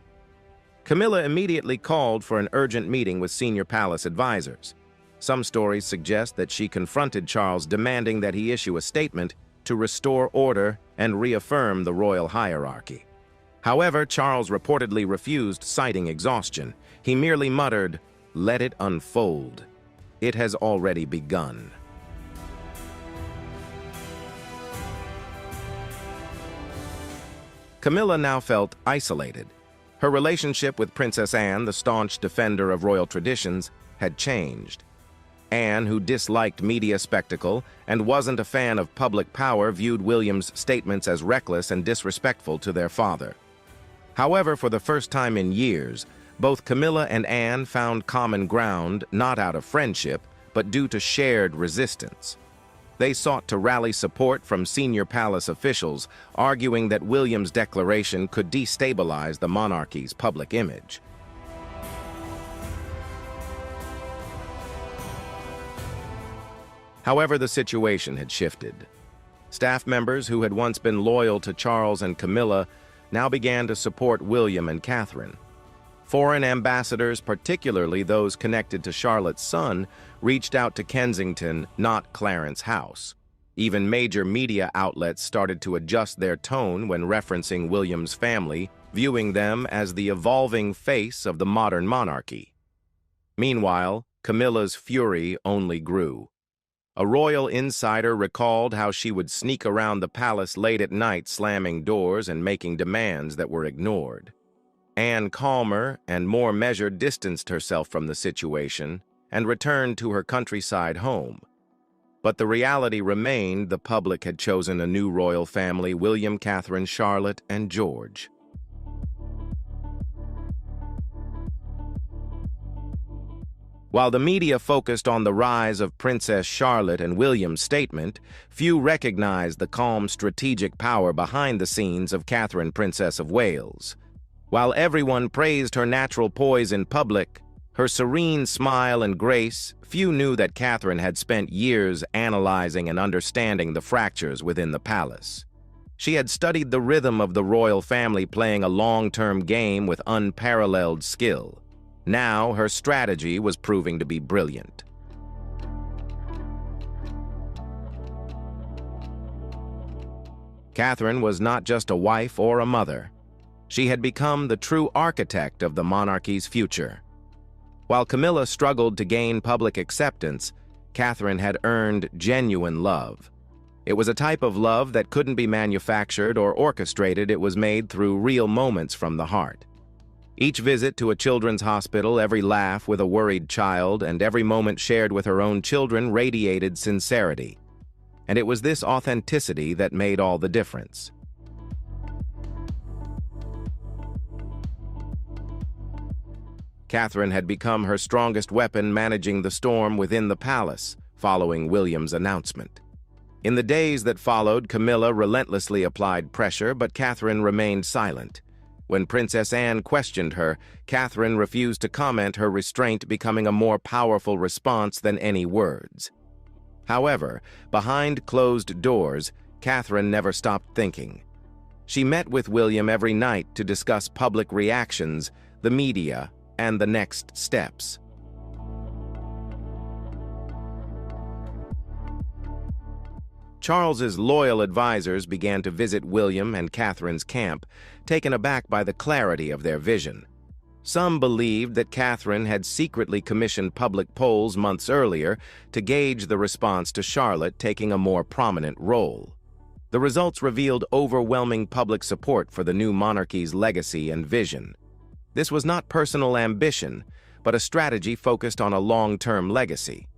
Camilla immediately called for an urgent meeting with senior palace advisors. Some stories suggest that she confronted Charles, demanding that he issue a statement to restore order and reaffirm the royal hierarchy. However, Charles reportedly refused, citing exhaustion. He merely muttered, "Let it unfold. It has already begun." Camilla now felt isolated. Her relationship with Princess Anne, the staunch defender of royal traditions, had changed. Anne, who disliked media spectacle and wasn't a fan of public power, viewed William's statements as reckless and disrespectful to their father. However, for the first time in years, both Camilla and Anne found common ground, not out of friendship, but due to shared resistance. They sought to rally support from senior palace officials, arguing that William's declaration could destabilize the monarchy's public image. However, the situation had shifted. Staff members who had once been loyal to Charles and Camilla now began to support William and Catherine. Foreign ambassadors, particularly those connected to Charlotte's son, reached out to Kensington, not Clarence House. Even major media outlets started to adjust their tone when referencing William's family, viewing them as the evolving face of the modern monarchy. Meanwhile, Camilla's fury only grew. A royal insider recalled how she would sneak around the palace late at night, slamming doors and making demands that were ignored. Anne, calmer and more measured, distanced herself from the situation and returned to her countryside home. But the reality remained: the public had chosen a new royal family: William, Catherine, Charlotte, and George. While the media focused on the rise of Princess Charlotte and William's statement, few recognized the calm strategic power behind the scenes of Catherine, Princess of Wales. While everyone praised her natural poise in public, her serene smile and grace, few knew that Catherine had spent years analyzing and understanding the fractures within the palace. She had studied the rhythm of the royal family, playing a long-term game with unparalleled skill. Now, her strategy was proving to be brilliant. Catherine was not just a wife or a mother. She had become the true architect of the monarchy's future. While Camilla struggled to gain public acceptance, Catherine had earned genuine love. It was a type of love that couldn't be manufactured or orchestrated. It was made through real moments from the heart. Each visit to a children's hospital, every laugh with a worried child, and every moment shared with her own children radiated sincerity. And it was this authenticity that made all the difference. Catherine had become her strongest weapon, managing the storm within the palace, following William's announcement. In the days that followed, Camilla relentlessly applied pressure, but Catherine remained silent. When Princess Anne questioned her, Catherine refused to comment, her restraint becoming a more powerful response than any words. However, behind closed doors, Catherine never stopped thinking. She met with William every night to discuss public reactions, the media, and the next steps. Charles's loyal advisors began to visit William and Catherine's camp, taken aback by the clarity of their vision. Some believed that Catherine had secretly commissioned public polls months earlier to gauge the response to Charlotte taking a more prominent role. The results revealed overwhelming public support for the new monarchy's legacy and vision. This was not personal ambition, but a strategy focused on a long-term legacy.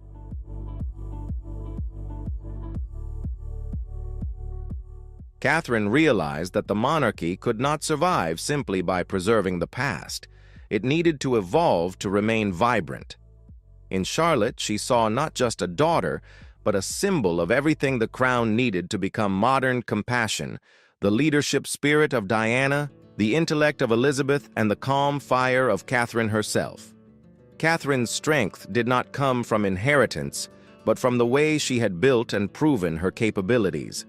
Catherine realized that the monarchy could not survive simply by preserving the past. It needed to evolve to remain vibrant. In Charlotte, she saw not just a daughter, but a symbol of everything the crown needed to become modern: compassion, the leadership spirit of Diana, the intellect of Elizabeth, and the calm fire of Catherine herself. Catherine's strength did not come from inheritance, but from the way she had built and proven her capabilities.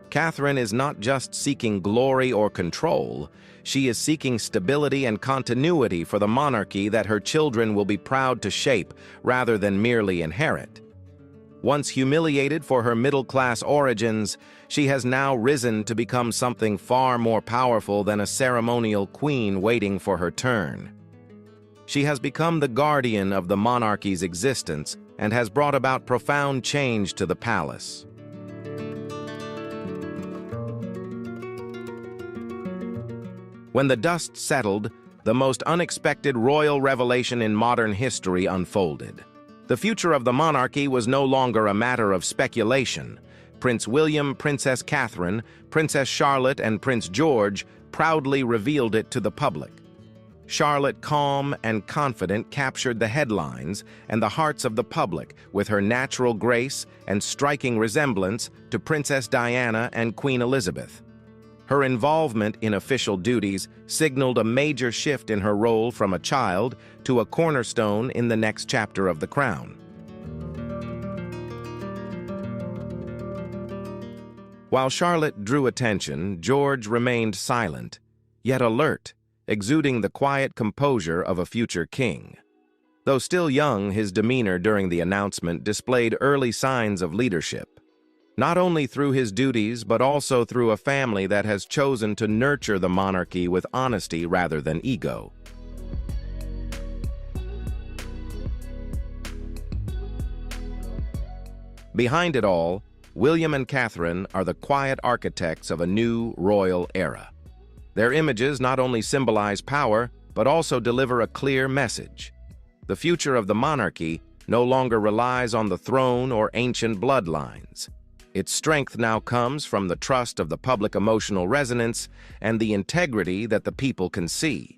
Catherine is not just seeking glory or control, she is seeking stability and continuity for the monarchy that her children will be proud to shape rather than merely inherit. Once humiliated for her middle-class origins, she has now risen to become something far more powerful than a ceremonial queen waiting for her turn. She has become the guardian of the monarchy's existence and has brought about profound change to the palace. When the dust settled, the most unexpected royal revelation in modern history unfolded. The future of the monarchy was no longer a matter of speculation. Prince William, Princess Catherine, Princess Charlotte, and Prince George proudly revealed it to the public. Charlotte, calm and confident, captured the headlines and the hearts of the public with her natural grace and striking resemblance to Princess Diana and Queen Elizabeth. Her involvement in official duties signaled a major shift in her role from a child to a cornerstone in the next chapter of the crown. While Charlotte drew attention, George remained silent, yet alert, exuding the quiet composure of a future king. Though still young, his demeanor during the announcement displayed early signs of leadership, not only through his duties but also through a family that has chosen to nurture the monarchy with honesty rather than ego. Behind it all, William and Catherine are the quiet architects of a new royal era. Their images not only symbolize power, but also deliver a clear message. The future of the monarchy no longer relies on the throne or ancient bloodlines. Its strength now comes from the trust of the public emotional resonance and the integrity that the people can see.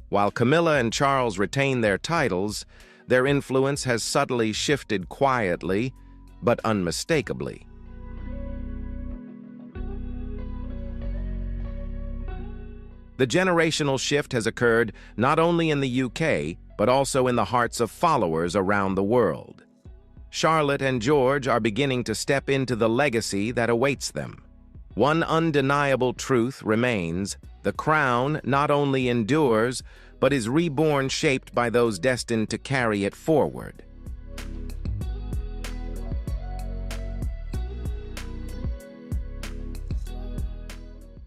While Camilla and Charles retain their titles, their influence has subtly shifted quietly, but unmistakably. The generational shift has occurred not only in the UK, but also in the hearts of followers around the world. Charlotte and George are beginning to step into the legacy that awaits them. One undeniable truth remains: the crown not only endures, but is reborn, shaped by those destined to carry it forward.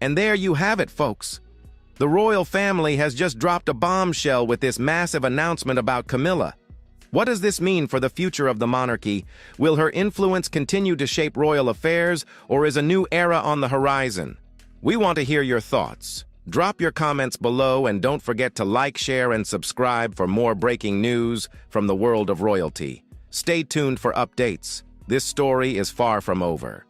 And there you have it, folks. The royal family has just dropped a bombshell with this massive announcement about Camilla. What does this mean for the future of the monarchy? Will her influence continue to shape royal affairs, or is a new era on the horizon? We want to hear your thoughts. Drop your comments below, and don't forget to like, share, and subscribe for more breaking news from the world of royalty. Stay tuned for updates. This story is far from over.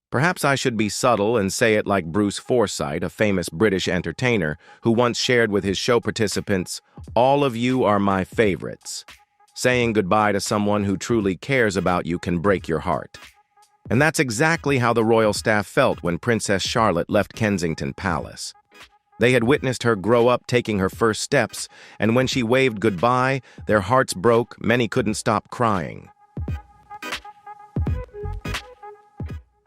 Perhaps I should be subtle and say it like Bruce Forsyth, a famous British entertainer, who once shared with his show participants, "All of you are my favorites." Saying goodbye to someone who truly cares about you can break your heart. And that's exactly how the royal staff felt when Princess Charlotte left Kensington Palace. They had witnessed her grow up, taking her first steps, and when she waved goodbye, their hearts broke. Many couldn't stop crying.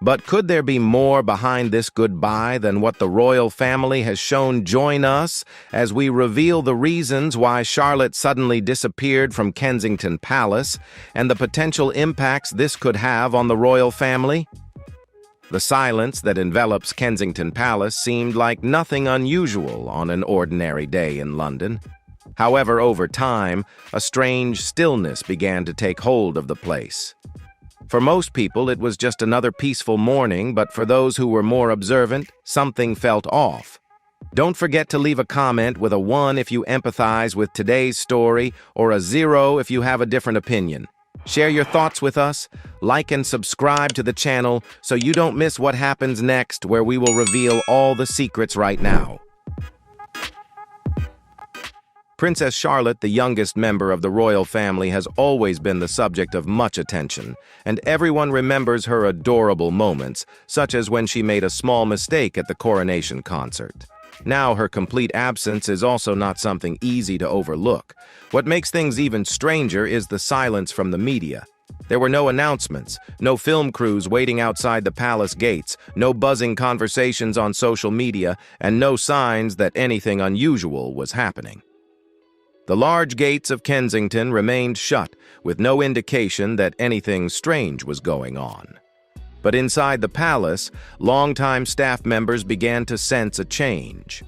But could there be more behind this goodbye than what the royal family has shown? Join us as we reveal the reasons why Charlotte suddenly disappeared from Kensington Palace and the potential impacts this could have on the royal family. The silence that envelops Kensington Palace seemed like nothing unusual on an ordinary day in London. However, over time, a strange stillness began to take hold of the place. For most people, it was just another peaceful morning, but for those who were more observant, something felt off. Don't forget to leave a comment with a 1 if you empathize with today's story, or a 0 if you have a different opinion. Share your thoughts with us, like and subscribe to the channel so you don't miss what happens next, where we will reveal all the secrets right now. Princess Charlotte, the youngest member of the royal family, has always been the subject of much attention, and everyone remembers her adorable moments, such as when she made a small mistake at the coronation concert. Now her complete absence is also not something easy to overlook. What makes things even stranger is the silence from the media. There were no announcements, no film crews waiting outside the palace gates, no buzzing conversations on social media, and no signs that anything unusual was happening. The large gates of Kensington remained shut, with no indication that anything strange was going on. But inside the palace, longtime staff members began to sense a change.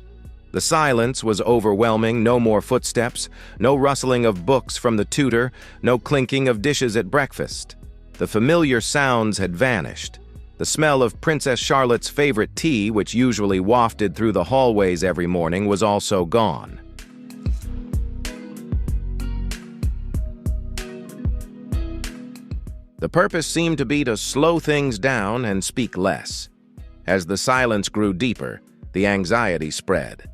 The silence was overwhelming. No more footsteps, no rustling of books from the tutor, no clinking of dishes at breakfast. The familiar sounds had vanished. The smell of Princess Charlotte's favorite tea, which usually wafted through the hallways every morning, was also gone. The purpose seemed to be to slow things down and speak less. As the silence grew deeper, the anxiety spread.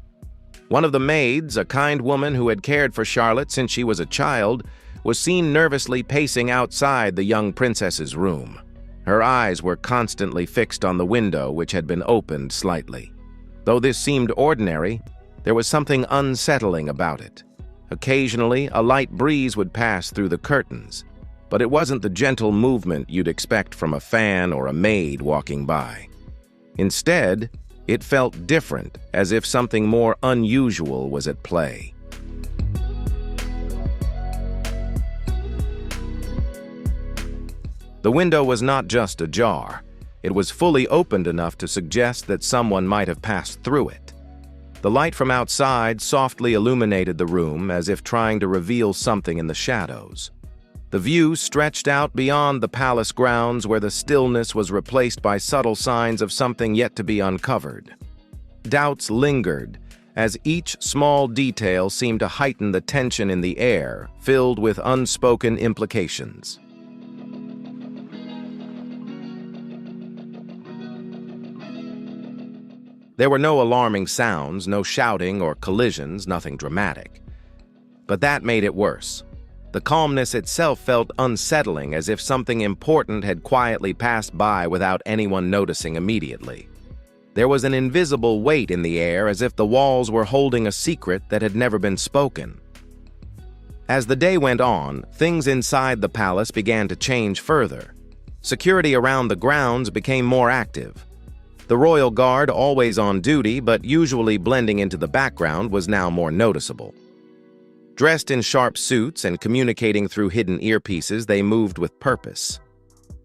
One of the maids, a kind woman who had cared for Charlotte since she was a child, was seen nervously pacing outside the young princess's room. Her eyes were constantly fixed on the window, which had been opened slightly. Though this seemed ordinary, there was something unsettling about it. Occasionally, a light breeze would pass through the curtains. but it wasn't the gentle movement you'd expect from a fan or a maid walking by. Instead, it felt different, as if something more unusual was at play. The window was not just ajar. It was fully opened enough to suggest that someone might have passed through it. The light from outside softly illuminated the room, as if trying to reveal something in the shadows. The view stretched out beyond the palace grounds, where the stillness was replaced by subtle signs of something yet to be uncovered. Doubts lingered, as each small detail seemed to heighten the tension in the air, filled with unspoken implications. There were no alarming sounds, no shouting or collisions, nothing dramatic. But that made it worse. The calmness itself felt unsettling, as if something important had quietly passed by without anyone noticing immediately. There was an invisible weight in the air, as if the walls were holding a secret that had never been spoken. As the day went on, things inside the palace began to change further. Security around the grounds became more active. The royal guard, always on duty but usually blending into the background, was now more noticeable. Dressed in sharp suits and communicating through hidden earpieces, they moved with purpose.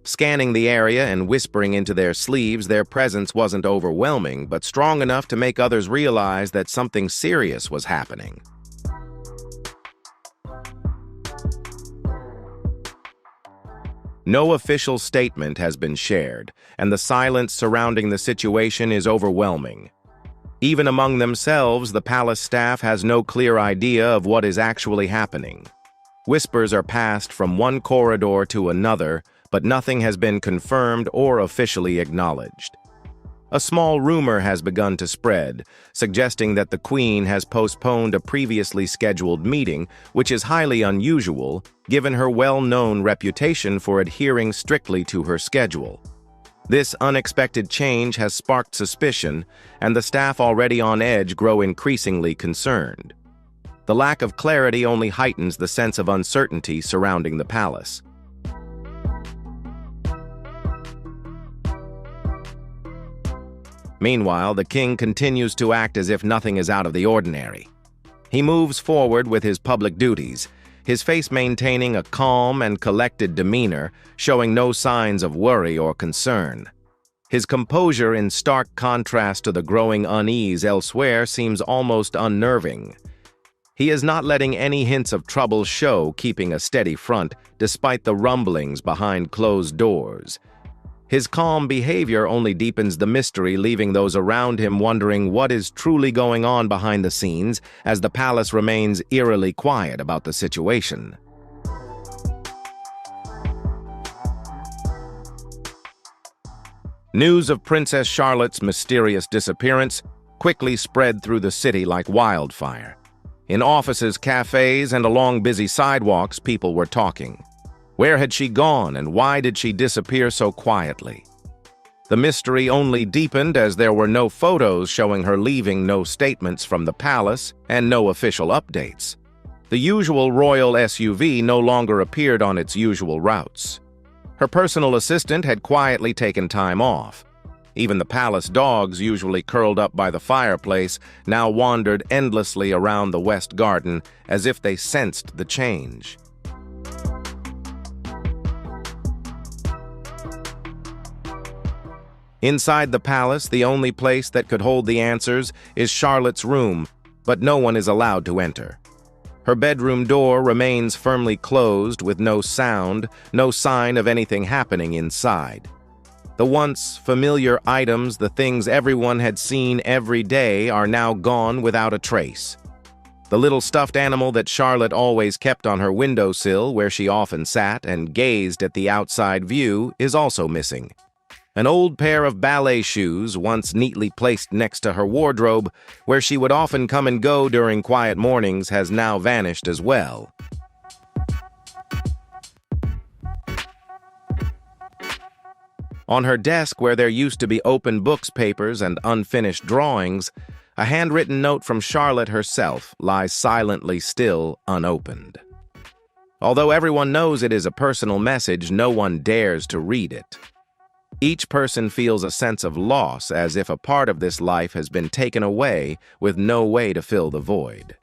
Scanning the area and whispering into their sleeves, their presence wasn't overwhelming, but strong enough to make others realize that something serious was happening. No official statement has been shared, and the silence surrounding the situation is overwhelming. Even among themselves, the palace staff has no clear idea of what is actually happening. Whispers are passed from one corridor to another, but nothing has been confirmed or officially acknowledged. A small rumor has begun to spread, suggesting that the Queen has postponed a previously scheduled meeting, which is highly unusual, given her well-known reputation for adhering strictly to her schedule. This unexpected change has sparked suspicion, and the staff already on edge grow increasingly concerned. The lack of clarity only heightens the sense of uncertainty surrounding the palace. Meanwhile, the king continues to act as if nothing is out of the ordinary. He moves forward with his public duties, his face maintaining a calm and collected demeanor, showing no signs of worry or concern. His composure, in stark contrast to the growing unease elsewhere, seems almost unnerving. He is not letting any hints of trouble show, keeping a steady front despite the rumblings behind closed doors. His calm behavior only deepens the mystery, leaving those around him wondering what is truly going on behind the scenes, as the palace remains eerily quiet about the situation. News of Princess Charlotte's mysterious disappearance quickly spread through the city like wildfire. In offices, cafes, and along busy sidewalks, people were talking. Where had she gone, and why did she disappear so quietly? The mystery only deepened as there were no photos showing her leaving, no statements from the palace, and no official updates. The usual royal SUV no longer appeared on its usual routes. Her personal assistant had quietly taken time off. Even the palace dogs, usually curled up by the fireplace, now wandered endlessly around the West Garden as if they sensed the change. Inside the palace, the only place that could hold the answers is Charlotte's room, but no one is allowed to enter. Her bedroom door remains firmly closed with no sound, no sign of anything happening inside. The once familiar items, the things everyone had seen every day, are now gone without a trace. The little stuffed animal that Charlotte always kept on her windowsill, where she often sat and gazed at the outside view, is also missing. An old pair of ballet shoes, once neatly placed next to her wardrobe, where she would often come and go during quiet mornings, has now vanished as well. On her desk, where there used to be open books, papers, and unfinished drawings, a handwritten note from Charlotte herself lies silently still unopened. Although everyone knows it is a personal message, no one dares to read it. Each person feels a sense of loss, as if a part of this life has been taken away with no way to fill the void.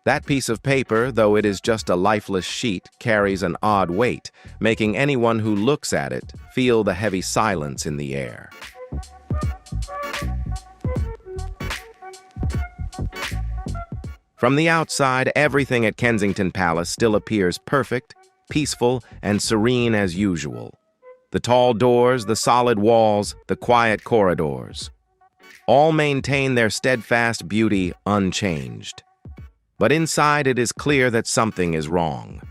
That piece of paper, though it is just a lifeless sheet, carries an odd weight, making anyone who looks at it feel the heavy silence in the air. From the outside, everything at Kensington Palace still appears perfect, peaceful, and serene as usual. The tall doors, the solid walls, the quiet corridors. All maintain their steadfast beauty unchanged. But inside it is clear that something is wrong.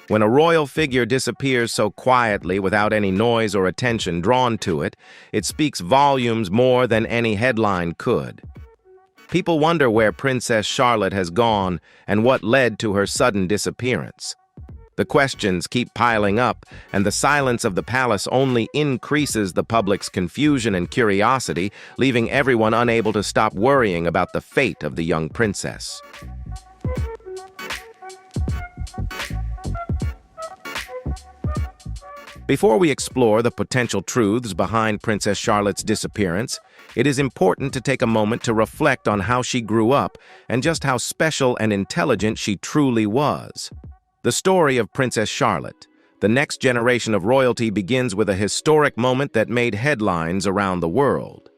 When a royal figure disappears so quietly without any noise or attention drawn to it, it speaks volumes more than any headline could. People wonder where Princess Charlotte has gone and what led to her sudden disappearance. The questions keep piling up, and the silence of the palace only increases the public's confusion and curiosity, leaving everyone unable to stop worrying about the fate of the young princess. Before we explore the potential truths behind Princess Charlotte's disappearance, it is important to take a moment to reflect on how she grew up and just how special and intelligent she truly was. The story of Princess Charlotte, the next generation of royalty, begins with a historic moment that made headlines around the world.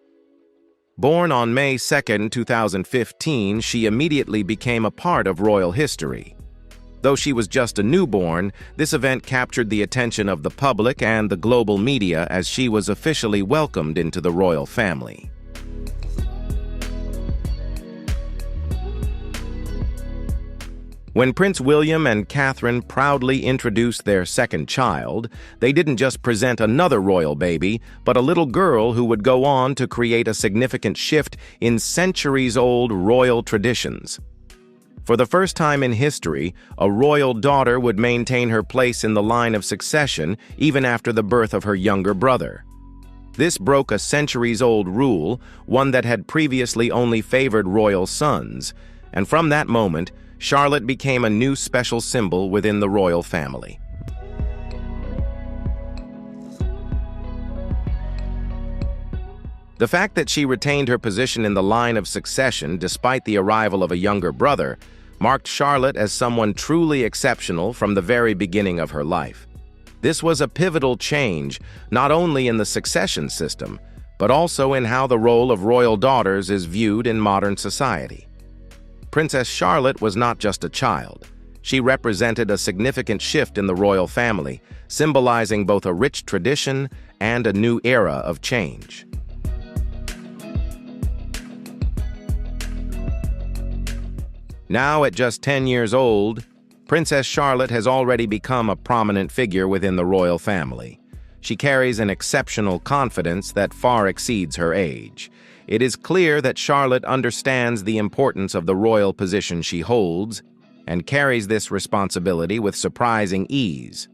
Born on May 2, 2015, she immediately became a part of royal history. Though she was just a newborn, this event captured the attention of the public and the global media as she was officially welcomed into the royal family. When Prince William and Catherine proudly introduced their second child, they didn't just present another royal baby, but a little girl who would go on to create a significant shift in centuries-old royal traditions. For the first time in history, a royal daughter would maintain her place in the line of succession even after the birth of her younger brother. This broke a centuries-old rule, one that had previously only favored royal sons, and from that moment, Charlotte became a new special symbol within the royal family. The fact that she retained her position in the line of succession despite the arrival of a younger brother marked Charlotte as someone truly exceptional from the very beginning of her life. This was a pivotal change, not only in the succession system, but also in how the role of royal daughters is viewed in modern society. Princess Charlotte was not just a child. She represented a significant shift in the royal family, symbolizing both a rich tradition and a new era of change. Now, at just 10 years old, Princess Charlotte has already become a prominent figure within the royal family. She carries an exceptional confidence that far exceeds her age. It is clear that Charlotte understands the importance of the royal position she holds and carries this responsibility with surprising ease.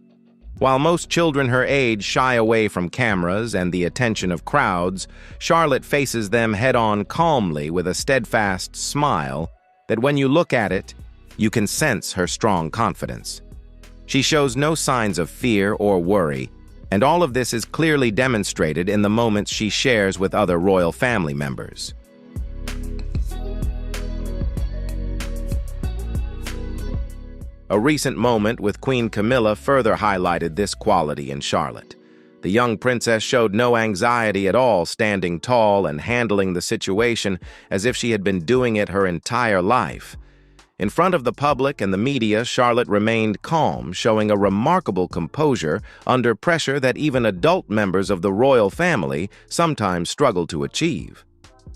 While most children her age shy away from cameras and the attention of crowds, Charlotte faces them head-on calmly with a steadfast smile that when you look at it, you can sense her strong confidence. She shows no signs of fear or worry, and all of this is clearly demonstrated in the moments she shares with other royal family members. A recent moment with Queen Camilla further highlighted this quality in Charlotte. The young princess showed no anxiety at all, standing tall and handling the situation as if she had been doing it her entire life. In front of the public and the media, Charlotte remained calm, showing a remarkable composure under pressure that even adult members of the royal family sometimes struggle to achieve.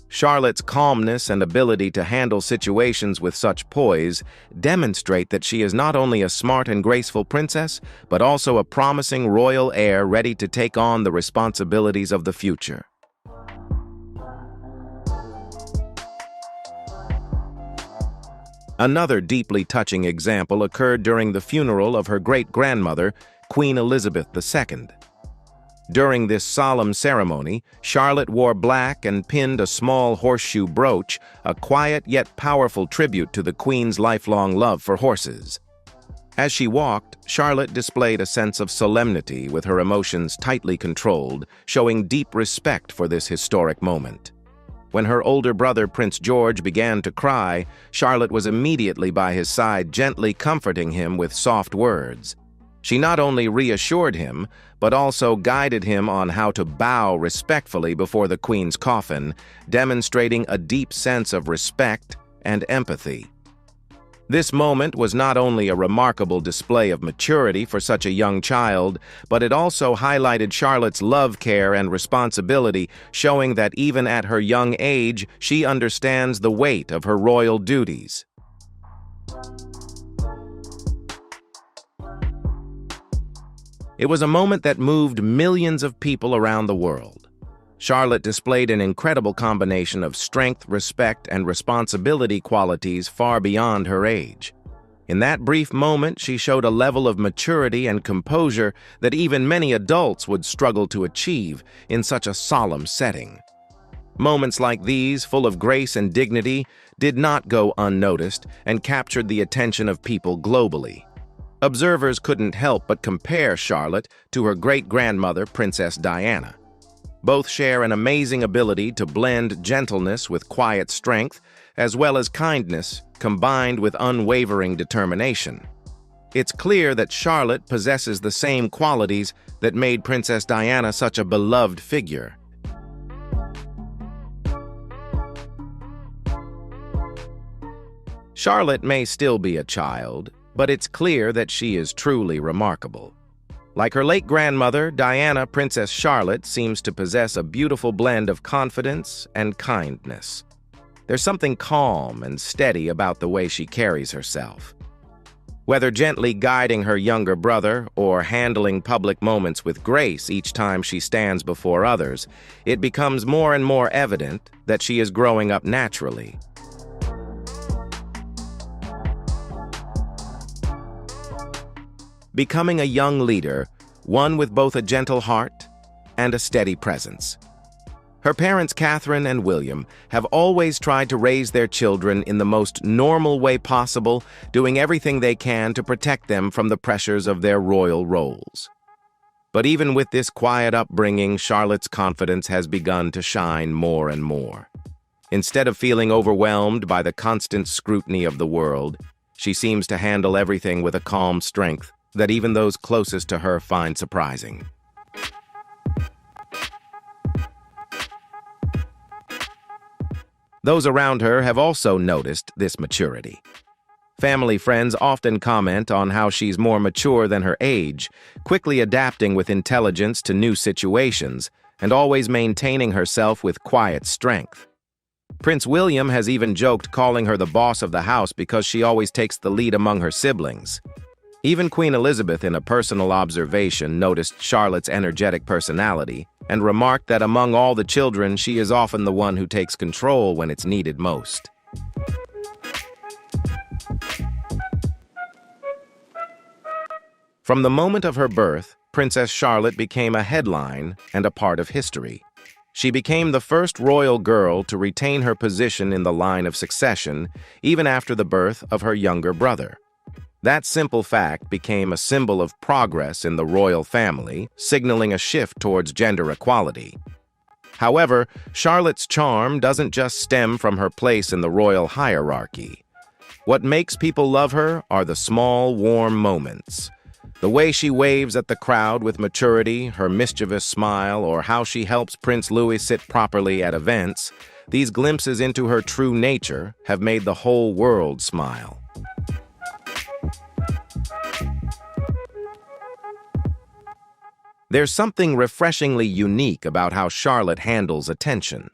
Charlotte's calmness and ability to handle situations with such poise demonstrate that she is not only a smart and graceful princess, but also a promising royal heir ready to take on the responsibilities of the future. Another deeply touching example occurred during the funeral of her great-grandmother, Queen Elizabeth II. During this solemn ceremony, Charlotte wore black and pinned a small horseshoe brooch, a quiet yet powerful tribute to the Queen's lifelong love for horses. As she walked, Charlotte displayed a sense of solemnity with her emotions tightly controlled, showing deep respect for this historic moment. When her older brother, Prince George, began to cry, Charlotte was immediately by his side, gently comforting him with soft words. She not only reassured him, but also guided him on how to bow respectfully before the Queen's coffin, demonstrating a deep sense of respect and empathy. This moment was not only a remarkable display of maturity for such a young child, but it also highlighted Charlotte's love, care, and responsibility, showing that even at her young age, she understands the weight of her royal duties. It was a moment that moved millions of people around the world. Charlotte displayed an incredible combination of strength, respect, and responsibility qualities far beyond her age. In that brief moment, she showed a level of maturity and composure that even many adults would struggle to achieve in such a solemn setting. Moments like these, full of grace and dignity, did not go unnoticed and captured the attention of people globally. Observers couldn't help but compare Charlotte to her great-grandmother, Princess Diana. Both share an amazing ability to blend gentleness with quiet strength, as well as kindness, combined with unwavering determination. It's clear that Charlotte possesses the same qualities that made Princess Diana such a beloved figure. Charlotte may still be a child, but it's clear that she is truly remarkable. Like her late grandmother, Diana, Princess Charlotte seems to possess a beautiful blend of confidence and kindness. There's something calm and steady about the way she carries herself. Whether gently guiding her younger brother or handling public moments with grace each time she stands before others, it becomes more and more evident that she is growing up naturally. Becoming a young leader, one with both a gentle heart and a steady presence. Her parents, Catherine and William, have always tried to raise their children in the most normal way possible, doing everything they can to protect them from the pressures of their royal roles. But even with this quiet upbringing, Charlotte's confidence has begun to shine more and more. Instead of feeling overwhelmed by the constant scrutiny of the world, she seems to handle everything with a calm strength that even those closest to her find surprising. Those around her have also noticed this maturity. Family friends often comment on how she's more mature than her age, quickly adapting with intelligence to new situations, and always maintaining herself with quiet strength. Prince William has even joked calling her the boss of the house because she always takes the lead among her siblings. Even Queen Elizabeth, in a personal observation, noticed Charlotte's energetic personality and remarked that among all the children, she is often the one who takes control when it's needed most. From the moment of her birth, Princess Charlotte became a headline and a part of history. She became the first royal girl to retain her position in the line of succession, even after the birth of her younger brother. That simple fact became a symbol of progress in the royal family, signaling a shift towards gender equality. However, Charlotte's charm doesn't just stem from her place in the royal hierarchy. What makes people love her are the small, warm moments. The way she waves at the crowd with maturity, her mischievous smile, or how she helps Prince Louis sit properly at events, these glimpses into her true nature have made the whole world smile. There's something refreshingly unique about how Charlotte handles attention.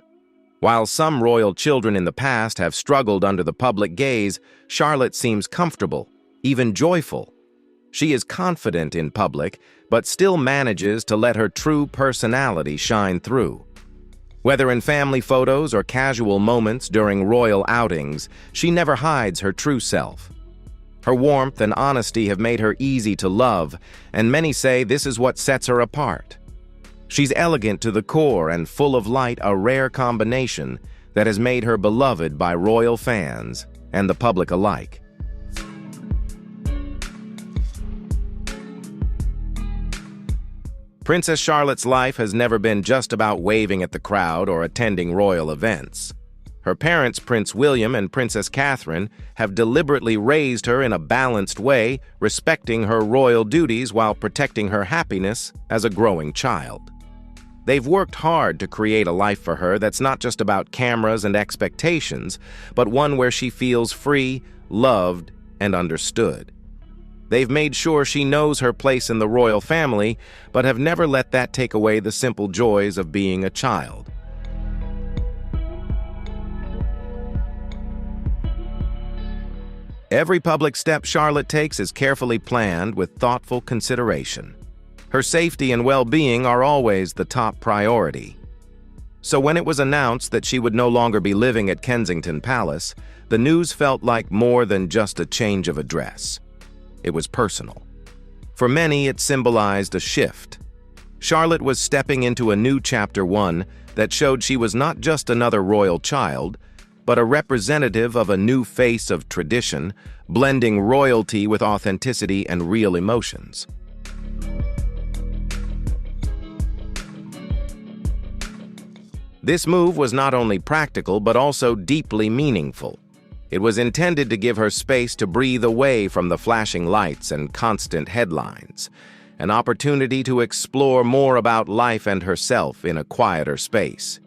While some royal children in the past have struggled under the public gaze, Charlotte seems comfortable, even joyful. She is confident in public, but still manages to let her true personality shine through. Whether in family photos or casual moments during royal outings, she never hides her true self. Her warmth and honesty have made her easy to love, and many say this is what sets her apart. She's elegant to the core and full of light, a rare combination that has made her beloved by royal fans and the public alike. Princess Charlotte's life has never been just about waving at the crowd or attending royal events. Her parents, Prince William and Princess Catherine, have deliberately raised her in a balanced way, respecting her royal duties while protecting her happiness as a growing child. They've worked hard to create a life for her that's not just about cameras and expectations, but one where she feels free, loved, and understood. They've made sure she knows her place in the royal family, but have never let that take away the simple joys of being a child. Every public step Charlotte takes is carefully planned with thoughtful consideration. Her safety and well-being are always the top priority. So when it was announced that she would no longer be living at Kensington Palace, the news felt like more than just a change of address. It was personal. For many, it symbolized a shift. Charlotte was stepping into a new chapter 1 that showed she was not just another royal child, but a representative of a new face of tradition, blending royalty with authenticity and real emotions. This move was not only practical, but also deeply meaningful. It was intended to give her space to breathe away from the flashing lights and constant headlines, an opportunity to explore more about life and herself in a quieter space.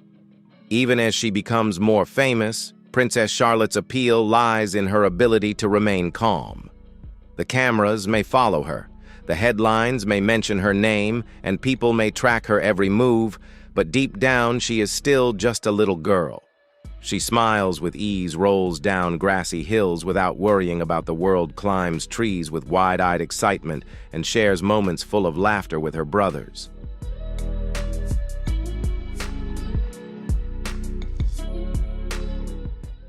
Even as she becomes more famous, Princess Charlotte's appeal lies in her ability to remain calm. The cameras may follow her, the headlines may mention her name, and people may track her every move, but deep down she is still just a little girl. She smiles with ease, rolls down grassy hills without worrying about the world, climbs trees with wide-eyed excitement, and shares moments full of laughter with her brothers.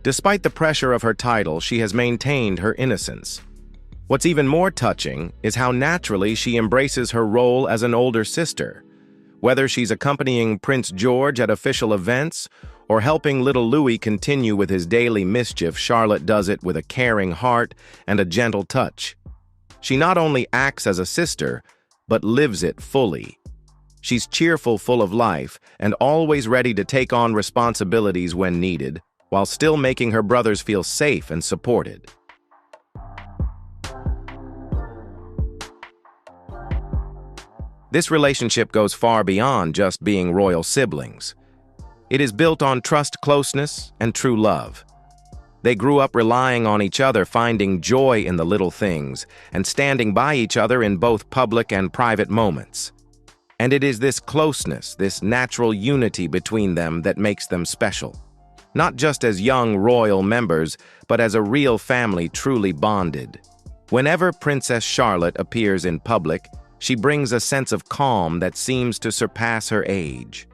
Despite the pressure of her title, she has maintained her innocence. What's even more touching is how naturally she embraces her role as an older sister. Whether she's accompanying Prince George at official events or helping little Louis continue with his daily mischief, Charlotte does it with a caring heart and a gentle touch. She not only acts as a sister, but lives it fully. She's cheerful, full of life, and always ready to take on responsibilities when needed, while still making her brothers feel safe and supported. This relationship goes far beyond just being royal siblings. It is built on trust, closeness, and true love. They grew up relying on each other, finding joy in the little things, and standing by each other in both public and private moments. And it is this closeness, this natural unity between them that makes them special. Not just as young royal members, but as a real family truly bonded. Whenever Princess Charlotte appears in public, she brings a sense of calm that seems to surpass her age.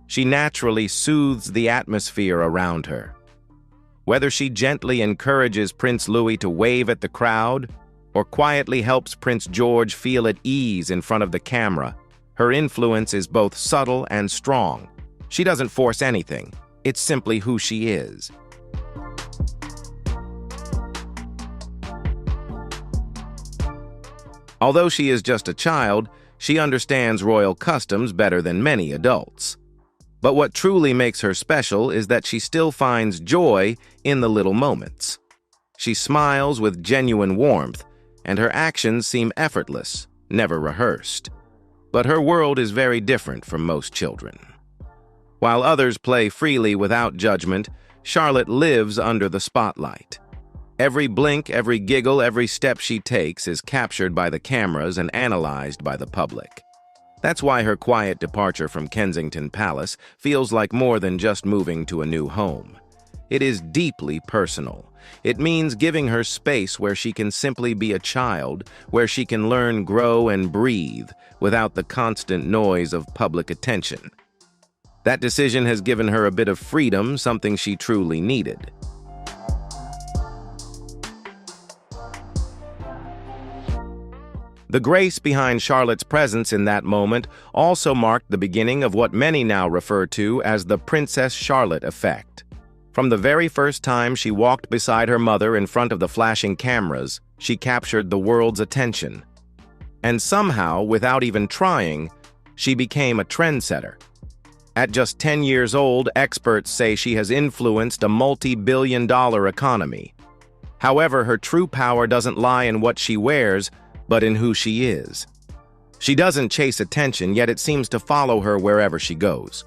She naturally soothes the atmosphere around her. Whether she gently encourages Prince Louis to wave at the crowd, or quietly helps Prince George feel at ease in front of the camera, her influence is both subtle and strong. She doesn't force anything. It's simply who she is. Although she is just a child, she understands royal customs better than many adults. But what truly makes her special is that she still finds joy in the little moments. She smiles with genuine warmth, and her actions seem effortless, never rehearsed. But her world is very different from most children. While others play freely without judgment, Charlotte lives under the spotlight. Every blink, every giggle, every step she takes is captured by the cameras and analyzed by the public. That's why her quiet departure from Kensington Palace feels like more than just moving to a new home. It is deeply personal. It means giving her space where she can simply be a child, where she can learn, grow, and breathe without the constant noise of public attention. That decision has given her a bit of freedom, something she truly needed. The grace behind Charlotte's presence in that moment also marked the beginning of what many now refer to as the Princess Charlotte effect. From the very first time she walked beside her mother in front of the flashing cameras, she captured the world's attention. And somehow, without even trying, she became a trendsetter. At just 10 years old, experts say she has influenced a multi-billion-dollar economy. However, her true power doesn't lie in what she wears, but in who she is. She doesn't chase attention, yet it seems to follow her wherever she goes.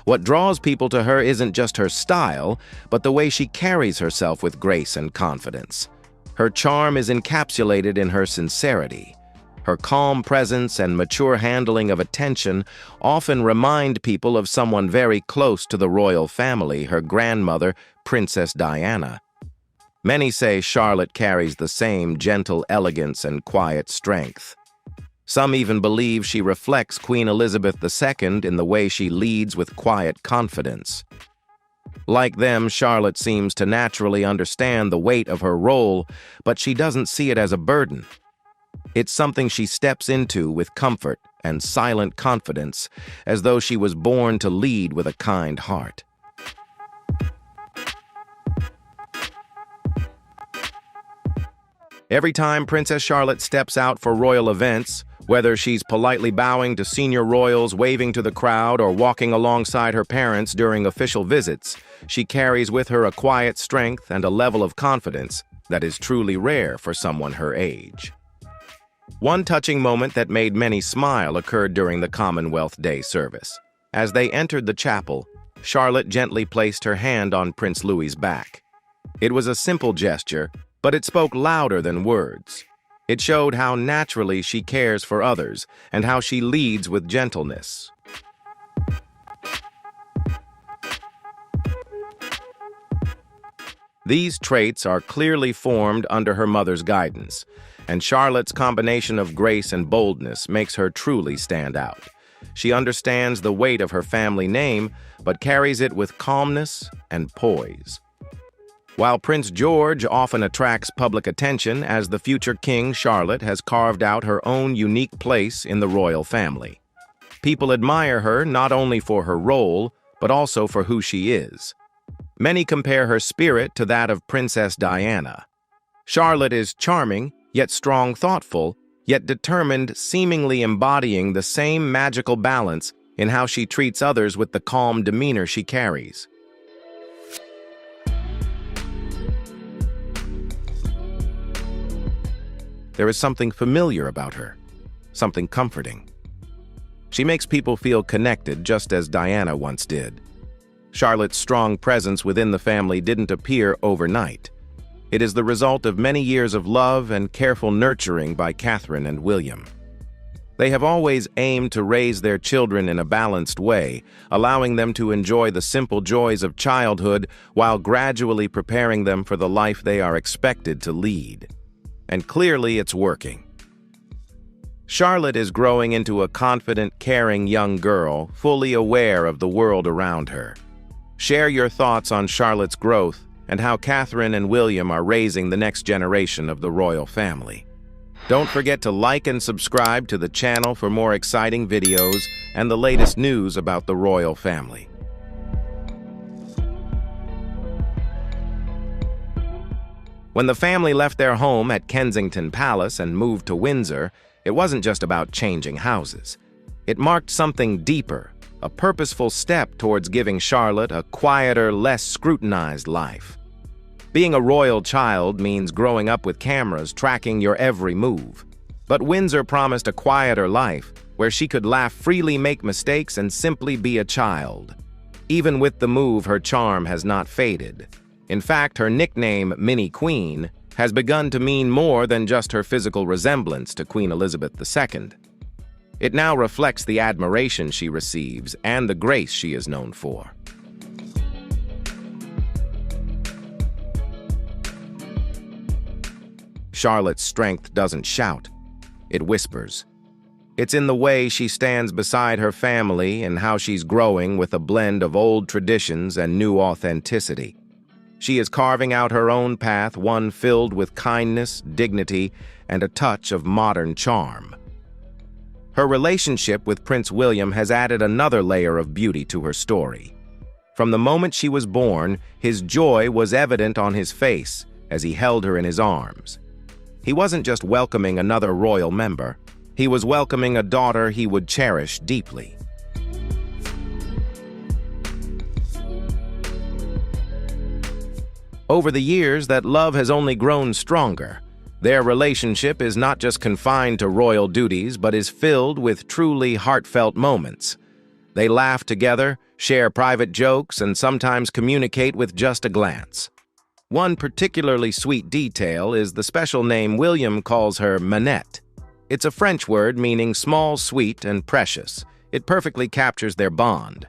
What draws people to her isn't just her style, but the way she carries herself with grace and confidence. Her charm is encapsulated in her sincerity. Her calm presence and mature handling of attention often remind people of someone very close to the royal family, her grandmother, Princess Diana. Many say Charlotte carries the same gentle elegance and quiet strength. Some even believe she reflects Queen Elizabeth II in the way she leads with quiet confidence. Like them, Charlotte seems to naturally understand the weight of her role, but she doesn't see it as a burden. It's something she steps into with comfort and silent confidence, as though she was born to lead with a kind heart. Every time Princess Charlotte steps out for royal events, whether she's politely bowing to senior royals, waving to the crowd, or walking alongside her parents during official visits, she carries with her a quiet strength and a level of confidence that is truly rare for someone her age. One touching moment that made many smile occurred during the Commonwealth Day service. As they entered the chapel, Charlotte gently placed her hand on Prince Louis's back. It was a simple gesture, but it spoke louder than words. It showed how naturally she cares for others and how she leads with gentleness. These traits are clearly formed under her mother's guidance, and Charlotte's combination of grace and boldness makes her truly stand out. She understands the weight of her family name, but carries it with calmness and poise. While Prince George often attracts public attention as the future king, Charlotte has carved out her own unique place in the royal family. People admire her not only for her role, but also for who she is. Many compare her spirit to that of Princess Diana. Charlotte is charming, yet strong, thoughtful, yet determined, seemingly embodying the same magical balance in how she treats others with the calm demeanor she carries. There is something familiar about her, something comforting. She makes people feel connected just as Diana once did. Charlotte's strong presence within the family didn't appear overnight. It is the result of many years of love and careful nurturing by Catherine and William. They have always aimed to raise their children in a balanced way, allowing them to enjoy the simple joys of childhood while gradually preparing them for the life they are expected to lead. And clearly it's working. Charlotte is growing into a confident, caring young girl, fully aware of the world around her. Share your thoughts on Charlotte's growth and how Catherine and William are raising the next generation of the royal family. Don't forget to like and subscribe to the channel for more exciting videos and the latest news about the royal family. When the family left their home at Kensington Palace and moved to Windsor, it wasn't just about changing houses. It marked something deeper, a purposeful step towards giving Charlotte a quieter, less scrutinized life. Being a royal child means growing up with cameras tracking your every move. But Windsor promised a quieter life, where she could laugh freely, make mistakes, and simply be a child. Even with the move, her charm has not faded. In fact, her nickname, Mini Queen, has begun to mean more than just her physical resemblance to Queen Elizabeth II. It now reflects the admiration she receives and the grace she is known for. Charlotte's strength doesn't shout, it whispers. It's in the way she stands beside her family and how she's growing with a blend of old traditions and new authenticity. She is carving out her own path, one filled with kindness, dignity, and a touch of modern charm. Her relationship with Prince William has added another layer of beauty to her story. From the moment she was born, his joy was evident on his face as he held her in his arms. He wasn't just welcoming another royal member. He was welcoming a daughter he would cherish deeply. Over the years, that love has only grown stronger. Their relationship is not just confined to royal duties, but is filled with truly heartfelt moments. They laugh together, share private jokes, and sometimes communicate with just a glance. One particularly sweet detail is the special name William calls her Manette. It's a French word meaning small, sweet, and precious. It perfectly captures their bond.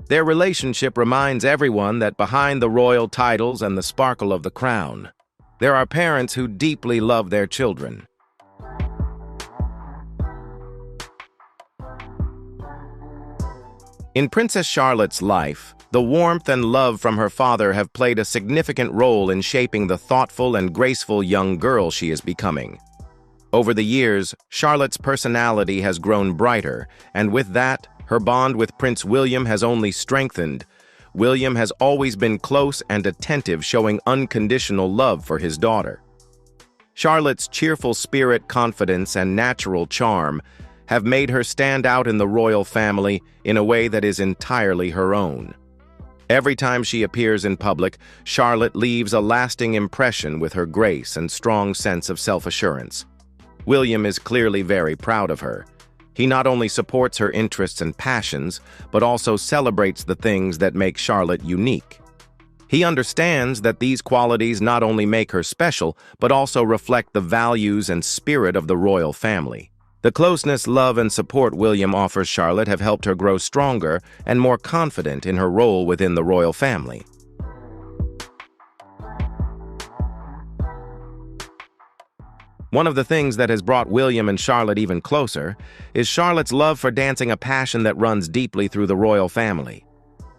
Their relationship reminds everyone that behind the royal titles and the sparkle of the crown, there are parents who deeply love their children. In Princess Charlotte's life, the warmth and love from her father have played a significant role in shaping the thoughtful and graceful young girl she is becoming. Over the years, Charlotte's personality has grown brighter, and with that, her bond with Prince William has only strengthened. William has always been close and attentive, showing unconditional love for his daughter. Charlotte's cheerful spirit, confidence, and natural charm have made her stand out in the royal family in a way that is entirely her own. Every time she appears in public, Charlotte leaves a lasting impression with her grace and strong sense of self-assurance. William is clearly very proud of her. He not only supports her interests and passions, but also celebrates the things that make Charlotte unique. He understands that these qualities not only make her special, but also reflect the values and spirit of the royal family. The closeness, love, and support William offers Charlotte have helped her grow stronger and more confident in her role within the royal family. One of the things that has brought William and Charlotte even closer is Charlotte's love for dancing, a passion that runs deeply through the royal family.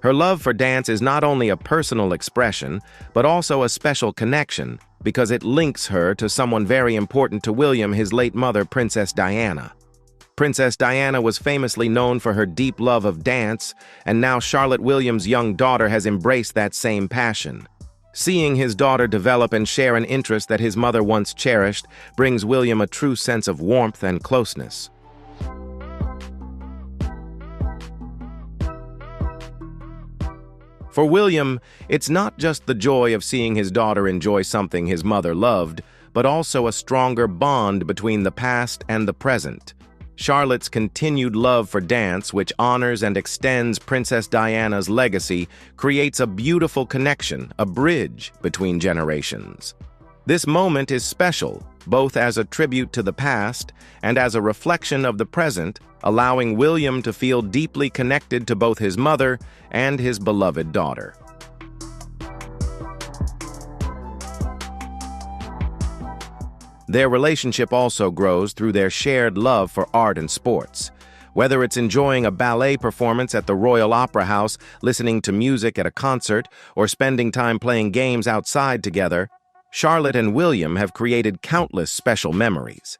Her love for dance is not only a personal expression, but also a special connection, because it links her to someone very important to William, his late mother, Princess Diana. Princess Diana was famously known for her deep love of dance, and now Charlotte, William's young daughter, has embraced that same passion. Seeing his daughter develop and share an interest that his mother once cherished brings William a true sense of warmth and closeness. For William, it's not just the joy of seeing his daughter enjoy something his mother loved, but also a stronger bond between the past and the present. Charlotte's continued love for dance, which honors and extends Princess Diana's legacy, creates a beautiful connection, a bridge between generations. This moment is special, both as a tribute to the past and as a reflection of the present, allowing William to feel deeply connected to both his mother and his beloved daughter. Their relationship also grows through their shared love for art and sports. Whether it's enjoying a ballet performance at the Royal Opera House, listening to music at a concert, or spending time playing games outside together, Charlotte and William have created countless special memories.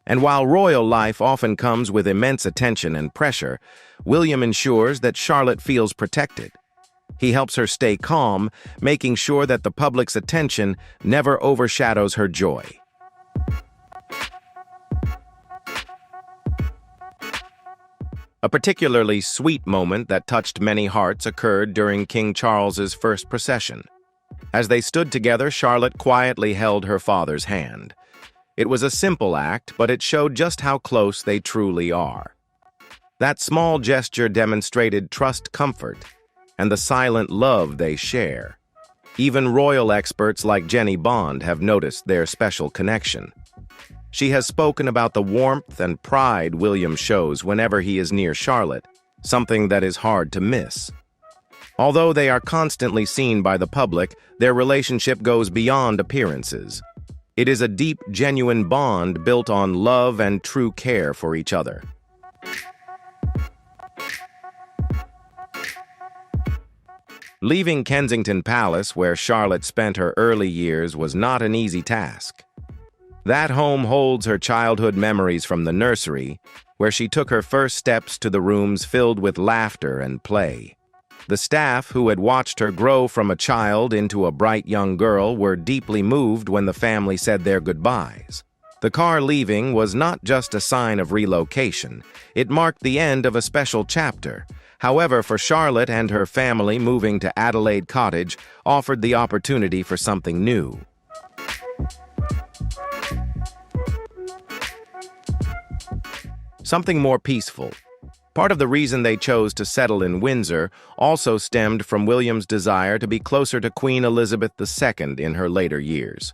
And while royal life often comes with immense attention and pressure, William ensures that Charlotte feels protected. He helps her stay calm, making sure that the public's attention never overshadows her joy. A particularly sweet moment that touched many hearts occurred during King Charles's first procession. As they stood together, Charlotte quietly held her father's hand. It was a simple act, but it showed just how close they truly are. That small gesture demonstrated trust, comfort, and the silent love they share. Even royal experts like Jenny Bond have noticed their special connection. She has spoken about the warmth and pride William shows whenever he is near Charlotte, something that is hard to miss. Although they are constantly seen by the public, their relationship goes beyond appearances. It is a deep, genuine bond built on love and true care for each other. Leaving Kensington Palace, where Charlotte spent her early years, was not an easy task. That home holds her childhood memories from the nursery, where she took her first steps to the rooms filled with laughter and play. The staff, who had watched her grow from a child into a bright young girl, were deeply moved when the family said their goodbyes. The car leaving was not just a sign of relocation. It marked the end of a special chapter. However, for Charlotte and her family, moving to Adelaide Cottage offered the opportunity for something new. Something more peaceful. Part of the reason they chose to settle in Windsor also stemmed from William's desire to be closer to Queen Elizabeth II in her later years.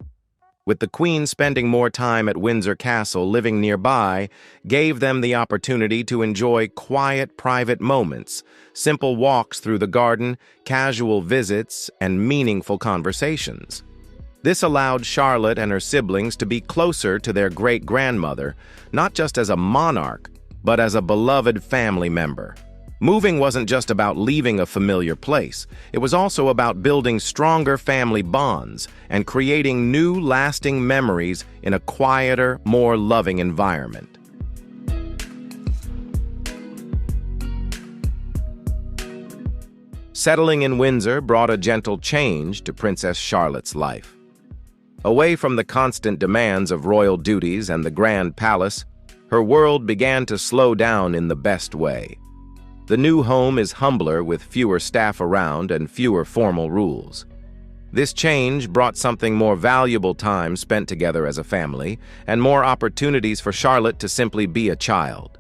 With the Queen spending more time at Windsor Castle, living nearby gave them the opportunity to enjoy quiet, private moments, simple walks through the garden, casual visits, and meaningful conversations. This allowed Charlotte and her siblings to be closer to their great-grandmother, not just as a monarch, but as a beloved family member. Moving wasn't just about leaving a familiar place. It was also about building stronger family bonds and creating new, lasting memories in a quieter, more loving environment. Settling in Windsor brought a gentle change to Princess Charlotte's life. Away from the constant demands of royal duties and the grand palace, her world began to slow down in the best way. The new home is humbler, with fewer staff around and fewer formal rules. This change brought something more valuable time spent together as a family and more opportunities for Charlotte to simply be a child.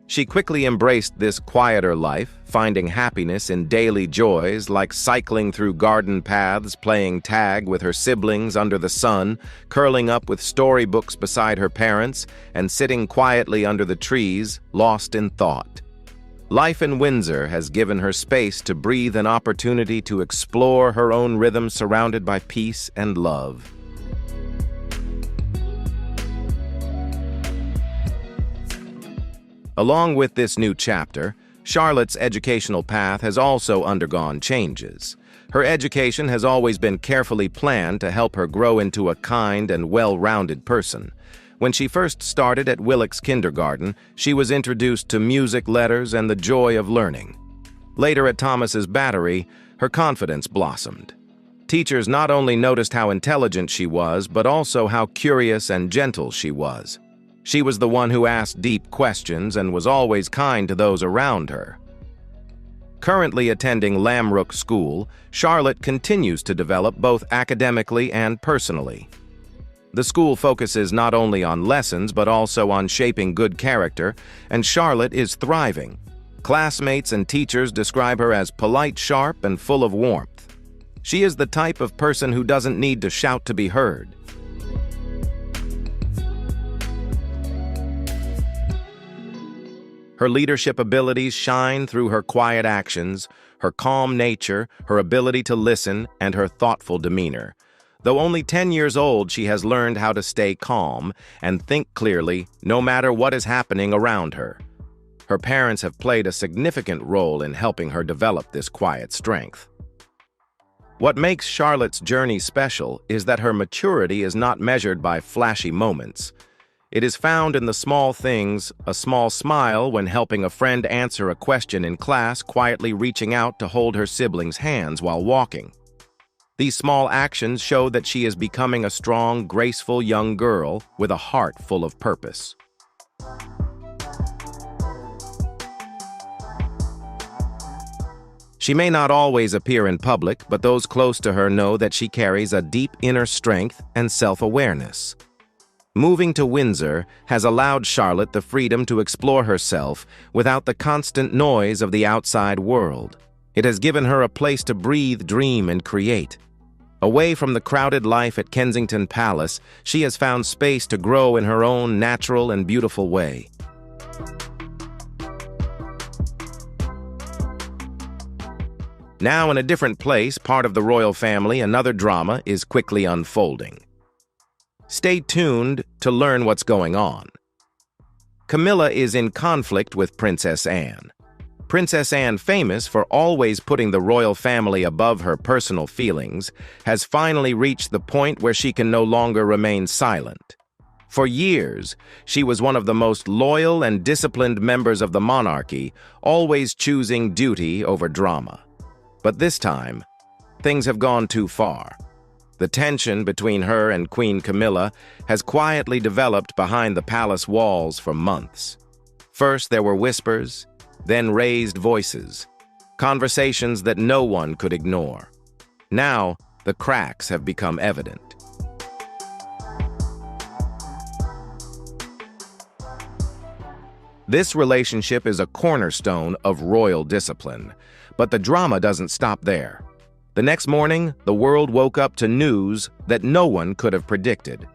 She quickly embraced this quieter life, finding happiness in daily joys like cycling through garden paths, playing tag with her siblings under the sun, curling up with storybooks beside her parents, and sitting quietly under the trees, lost in thought. Life in Windsor has given her space to breathe, an opportunity to explore her own rhythm surrounded by peace and love. Along with this new chapter, Charlotte's educational path has also undergone changes. Her education has always been carefully planned to help her grow into a kind and well-rounded person. When she first started at Willock's kindergarten, she was introduced to music, letters, and the joy of learning. Later at Thomas's Battery, her confidence blossomed. Teachers not only noticed how intelligent she was, but also how curious and gentle she was. She was the one who asked deep questions and was always kind to those around her. Currently attending Lamrook School, Charlotte continues to develop both academically and personally. The school focuses not only on lessons but also on shaping good character, and Charlotte is thriving. Classmates and teachers describe her as polite, sharp, and full of warmth. She is the type of person who doesn't need to shout to be heard. Her leadership abilities shine through her quiet actions, her calm nature, her ability to listen, and her thoughtful demeanor. Though only 10 years old, she has learned how to stay calm and think clearly no matter what is happening around her. Her parents have played a significant role in helping her develop this quiet strength. What makes Charlotte's journey special is that her maturity is not measured by flashy moments. It is found in the small things, a small smile when helping a friend answer a question in class, quietly reaching out to hold her siblings' hands while walking. These small actions show that she is becoming a strong, graceful young girl with a heart full of purpose. She may not always appear in public, but those close to her know that she carries a deep inner strength and self-awareness. Moving to Windsor has allowed Charlotte the freedom to explore herself without the constant noise of the outside world. It has given her a place to breathe, dream, and create. Away from the crowded life at Kensington Palace, she has found space to grow in her own natural and beautiful way. Now in a different place, part of the royal family, another drama is quickly unfolding. Stay tuned to learn what's going on. Camilla is in conflict with Princess Anne. Princess Anne, famous for always putting the royal family above her personal feelings, has finally reached the point where she can no longer remain silent. For years, she was one of the most loyal and disciplined members of the monarchy, always choosing duty over drama. But this time, things have gone too far. The tension between her and Queen Camilla has quietly developed behind the palace walls for months. First, there were whispers, then raised voices, conversations that no one could ignore. Now, the cracks have become evident. This relationship is a cornerstone of royal discipline, but the drama doesn't stop there. The next morning, the world woke up to news that no one could have predicted.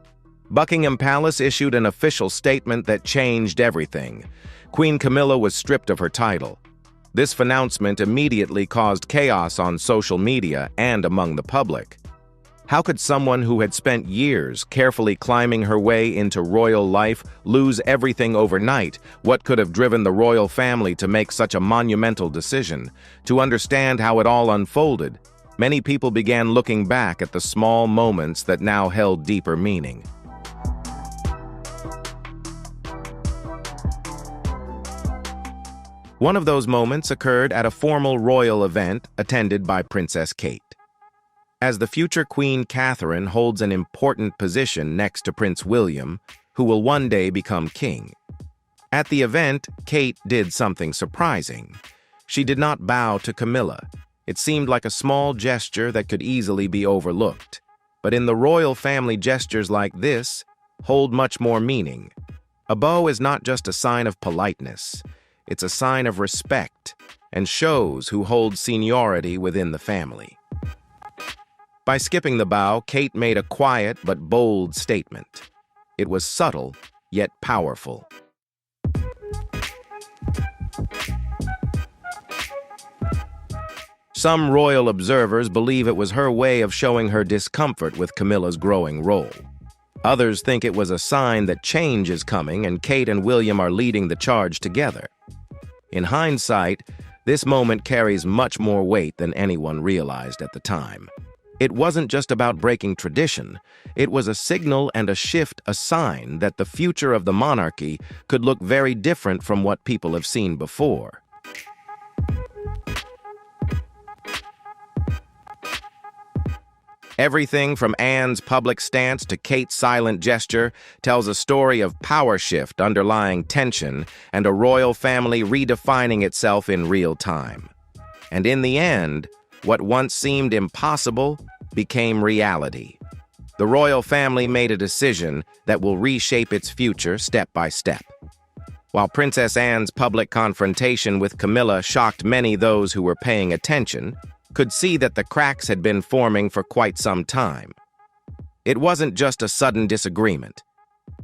Buckingham Palace issued an official statement that changed everything. Queen Camilla was stripped of her title. This announcement immediately caused chaos on social media and among the public. How could someone who had spent years carefully climbing her way into royal life lose everything overnight? What could have driven the royal family to make such a monumental decision? To understand how it all unfolded, many people began looking back at the small moments that now held deeper meaning. One of those moments occurred at a formal royal event attended by Princess Kate. As the future Queen Catherine holds an important position next to Prince William, who will one day become king. At the event, Kate did something surprising. She did not bow to Camilla. It seemed like a small gesture that could easily be overlooked. But in the royal family, gestures like this hold much more meaning. A bow is not just a sign of politeness. It's a sign of respect and shows who holds seniority within the family. By skipping the bow, Kate made a quiet but bold statement. It was subtle, yet powerful. Some royal observers believe it was her way of showing her discomfort with Camilla's growing role. Others think it was a sign that change is coming and Kate and William are leading the charge together. In hindsight, this moment carries much more weight than anyone realized at the time. It wasn't just about breaking tradition. It was a signal and a shift, a sign that the future of the monarchy could look very different from what people have seen before. Everything from Anne's public stance to Kate's silent gesture tells a story of power shift, underlying tension, and a royal family redefining itself in real time. And in the end, what once seemed impossible became reality. The royal family made a decision that will reshape its future step by step. While Princess Anne's public confrontation with Camilla shocked many, those who were paying attention could see that the cracks had been forming for quite some time. It wasn't just a sudden disagreement.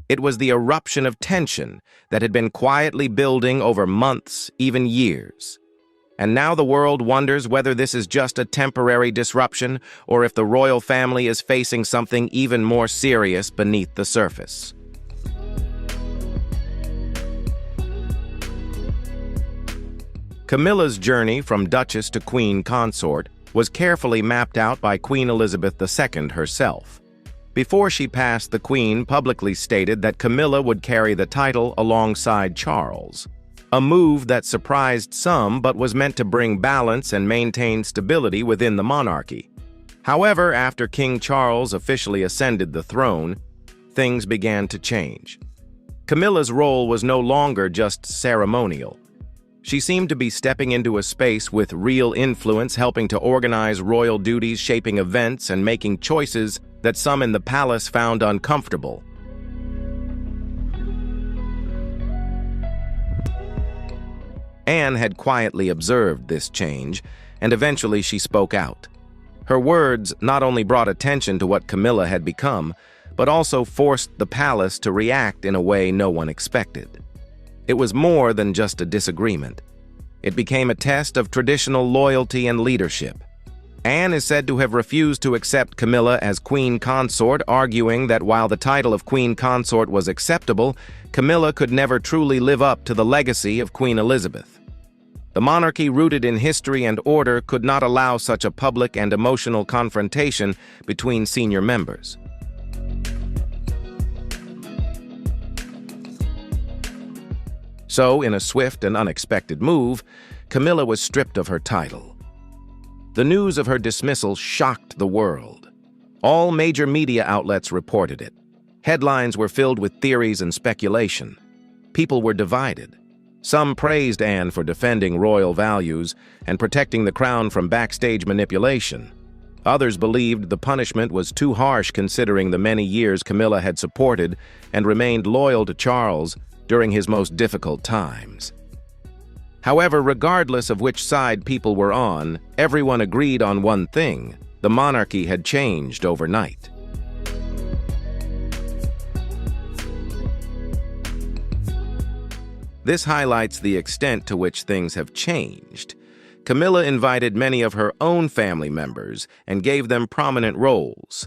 It was the eruption of tension that had been quietly building over months, even years. And now the world wonders whether this is just a temporary disruption or if the royal family is facing something even more serious beneath the surface. Camilla's journey from Duchess to Queen Consort was carefully mapped out by Queen Elizabeth II herself. Before she passed, the Queen publicly stated that Camilla would carry the title alongside Charles, a move that surprised some but was meant to bring balance and maintain stability within the monarchy. However, after King Charles officially ascended the throne, things began to change. Camilla's role was no longer just ceremonial. She seemed to be stepping into a space with real influence, helping to organize royal duties, shaping events, and making choices that some in the palace found uncomfortable. Anne had quietly observed this change, and eventually she spoke out. Her words not only brought attention to what Camilla had become, but also forced the palace to react in a way no one expected. It was more than just a disagreement. It became a test of traditional loyalty and leadership. Anne is said to have refused to accept Camilla as Queen Consort, arguing that while the title of Queen Consort was acceptable, Camilla could never truly live up to the legacy of Queen Elizabeth. The monarchy, rooted in history and order, could not allow such a public and emotional confrontation between senior members. So, in a swift and unexpected move, Camilla was stripped of her title. The news of her dismissal shocked the world. All major media outlets reported it. Headlines were filled with theories and speculation. People were divided. Some praised Anne for defending royal values and protecting the crown from backstage manipulation. Others believed the punishment was too harsh considering the many years Camilla had supported and remained loyal to Charles during his most difficult times. However, regardless of which side people were on, everyone agreed on one thing: the monarchy had changed overnight. This highlights the extent to which things have changed. Camilla invited many of her own family members and gave them prominent roles.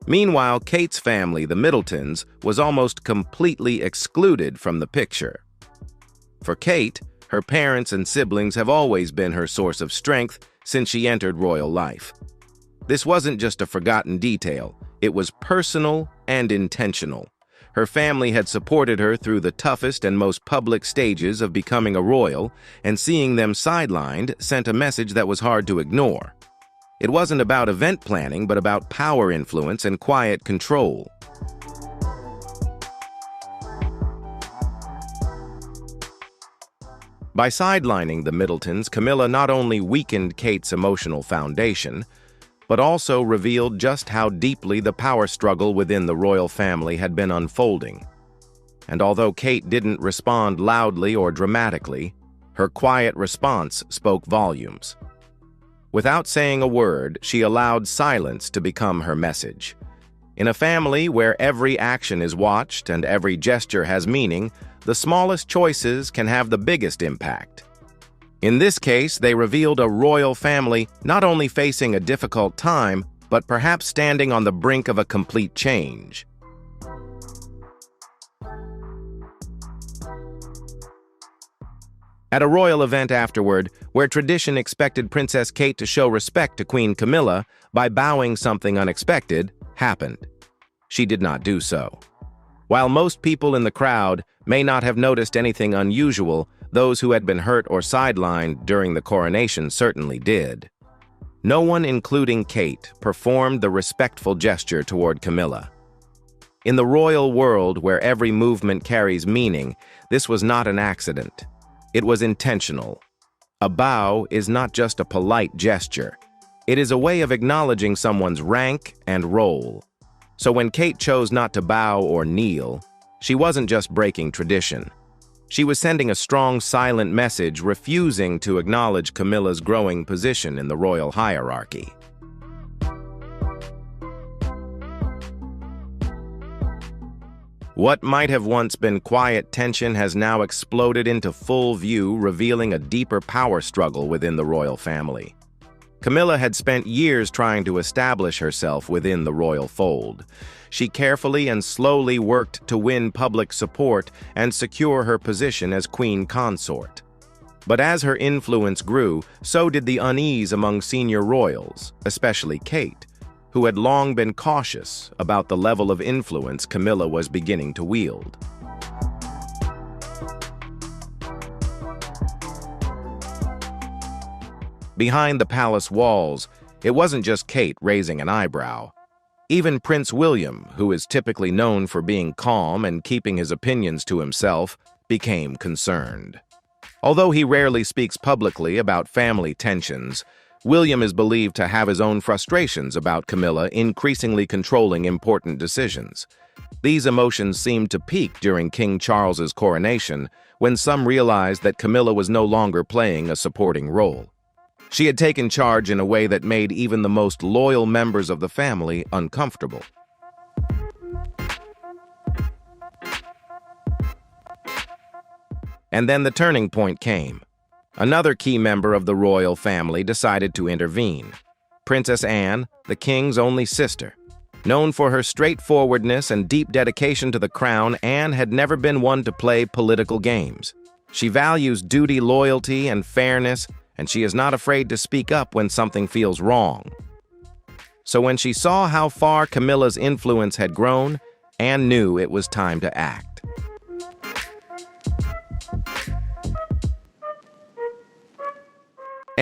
Meanwhile, Kate's family, the Middletons, was almost completely excluded from the picture. For Kate, her parents and siblings have always been her source of strength since she entered royal life. This wasn't just a forgotten detail, it was personal and intentional. Her family had supported her through the toughest and most public stages of becoming a royal, and seeing them sidelined sent a message that was hard to ignore. It wasn't about event planning, but about power influence and quiet control. By sidelining the Middletons, Camilla not only weakened Kate's emotional foundation, but also revealed just how deeply the power struggle within the royal family had been unfolding. And although Kate didn't respond loudly or dramatically, her quiet response spoke volumes. Without saying a word, she allowed silence to become her message. In a family where every action is watched and every gesture has meaning, the smallest choices can have the biggest impact. In this case, they revealed a royal family not only facing a difficult time, but perhaps standing on the brink of a complete change. At a royal event afterward, where tradition expected Princess Kate to show respect to Queen Camilla by bowing, something unexpected happened. She did not do so. While most people in the crowd may not have noticed anything unusual, those who had been hurt or sidelined during the coronation certainly did. No one, including Kate, performed the respectful gesture toward Camilla. In the royal world where every movement carries meaning, this was not an accident. It was intentional. A bow is not just a polite gesture. It is a way of acknowledging someone's rank and role. So when Kate chose not to bow or kneel, she wasn't just breaking tradition. She was sending a strong, silent message, refusing to acknowledge Camilla's growing position in the royal hierarchy. What might have once been quiet tension has now exploded into full view, revealing a deeper power struggle within the royal family. Camilla had spent years trying to establish herself within the royal fold. She carefully and slowly worked to win public support and secure her position as queen consort. But as her influence grew, so did the unease among senior royals, especially Kate, who had long been cautious about the level of influence Camilla was beginning to wield. Behind the palace walls, it wasn't just Kate raising an eyebrow. Even Prince William, who is typically known for being calm and keeping his opinions to himself, became concerned. Although he rarely speaks publicly about family tensions, William is believed to have his own frustrations about Camilla increasingly controlling important decisions. These emotions seemed to peak during King Charles's coronation, when some realized that Camilla was no longer playing a supporting role. She had taken charge in a way that made even the most loyal members of the family uncomfortable. And then the turning point came. Another key member of the royal family decided to intervene. Princess Anne, the king's only sister. Known for her straightforwardness and deep dedication to the crown, Anne had never been one to play political games. She values duty, loyalty, and fairness, and she is not afraid to speak up when something feels wrong. So when she saw how far Camilla's influence had grown, Anne knew it was time to act.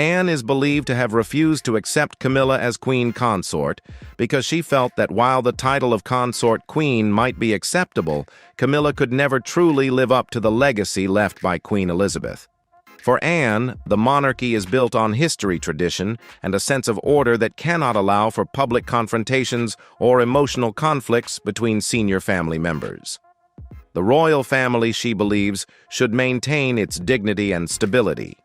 Anne is believed to have refused to accept Camilla as queen consort because she felt that while the title of consort queen might be acceptable, Camilla could never truly live up to the legacy left by Queen Elizabeth. For Anne, the monarchy is built on history, tradition, and a sense of order that cannot allow for public confrontations or emotional conflicts between senior family members. The royal family, she believes, should maintain its dignity and stability.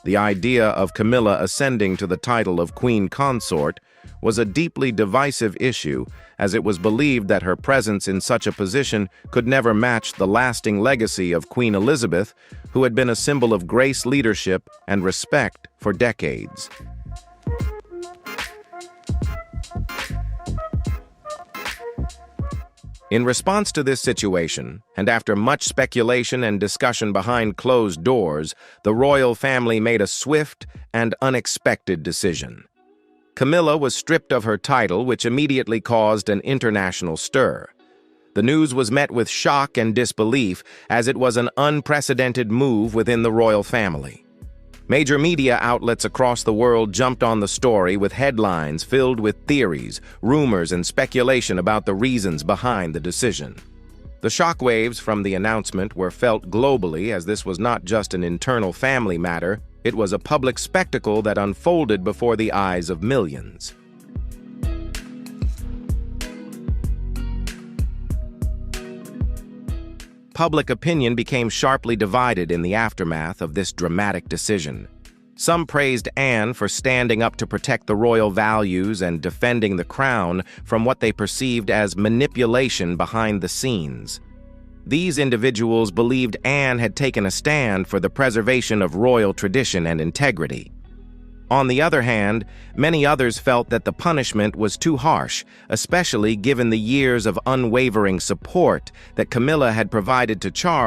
The idea of Camilla ascending to the title of queen consort was a deeply divisive issue, as it was believed that her presence in such a position could never match the lasting legacy of Queen Elizabeth, who had been a symbol of grace, leadership, and respect for decades. In response to this situation, and after much speculation and discussion behind closed doors, the royal family made a swift and unexpected decision. Camilla was stripped of her title, which immediately caused an international stir. The news was met with shock and disbelief, as it was an unprecedented move within the royal family. Major media outlets across the world jumped on the story with headlines filled with theories, rumors, and speculation about the reasons behind the decision. The shockwaves from the announcement were felt globally, as this was not just an internal family matter, it was a public spectacle that unfolded before the eyes of millions. Public opinion became sharply divided in the aftermath of this dramatic decision. Some praised Anne for standing up to protect the royal values and defending the crown from what they perceived as manipulation behind the scenes. These individuals believed Anne had taken a stand for the preservation of royal tradition and integrity. On the other hand, many others felt that the punishment was too harsh, especially given the years of unwavering support that Camilla had provided to Charles.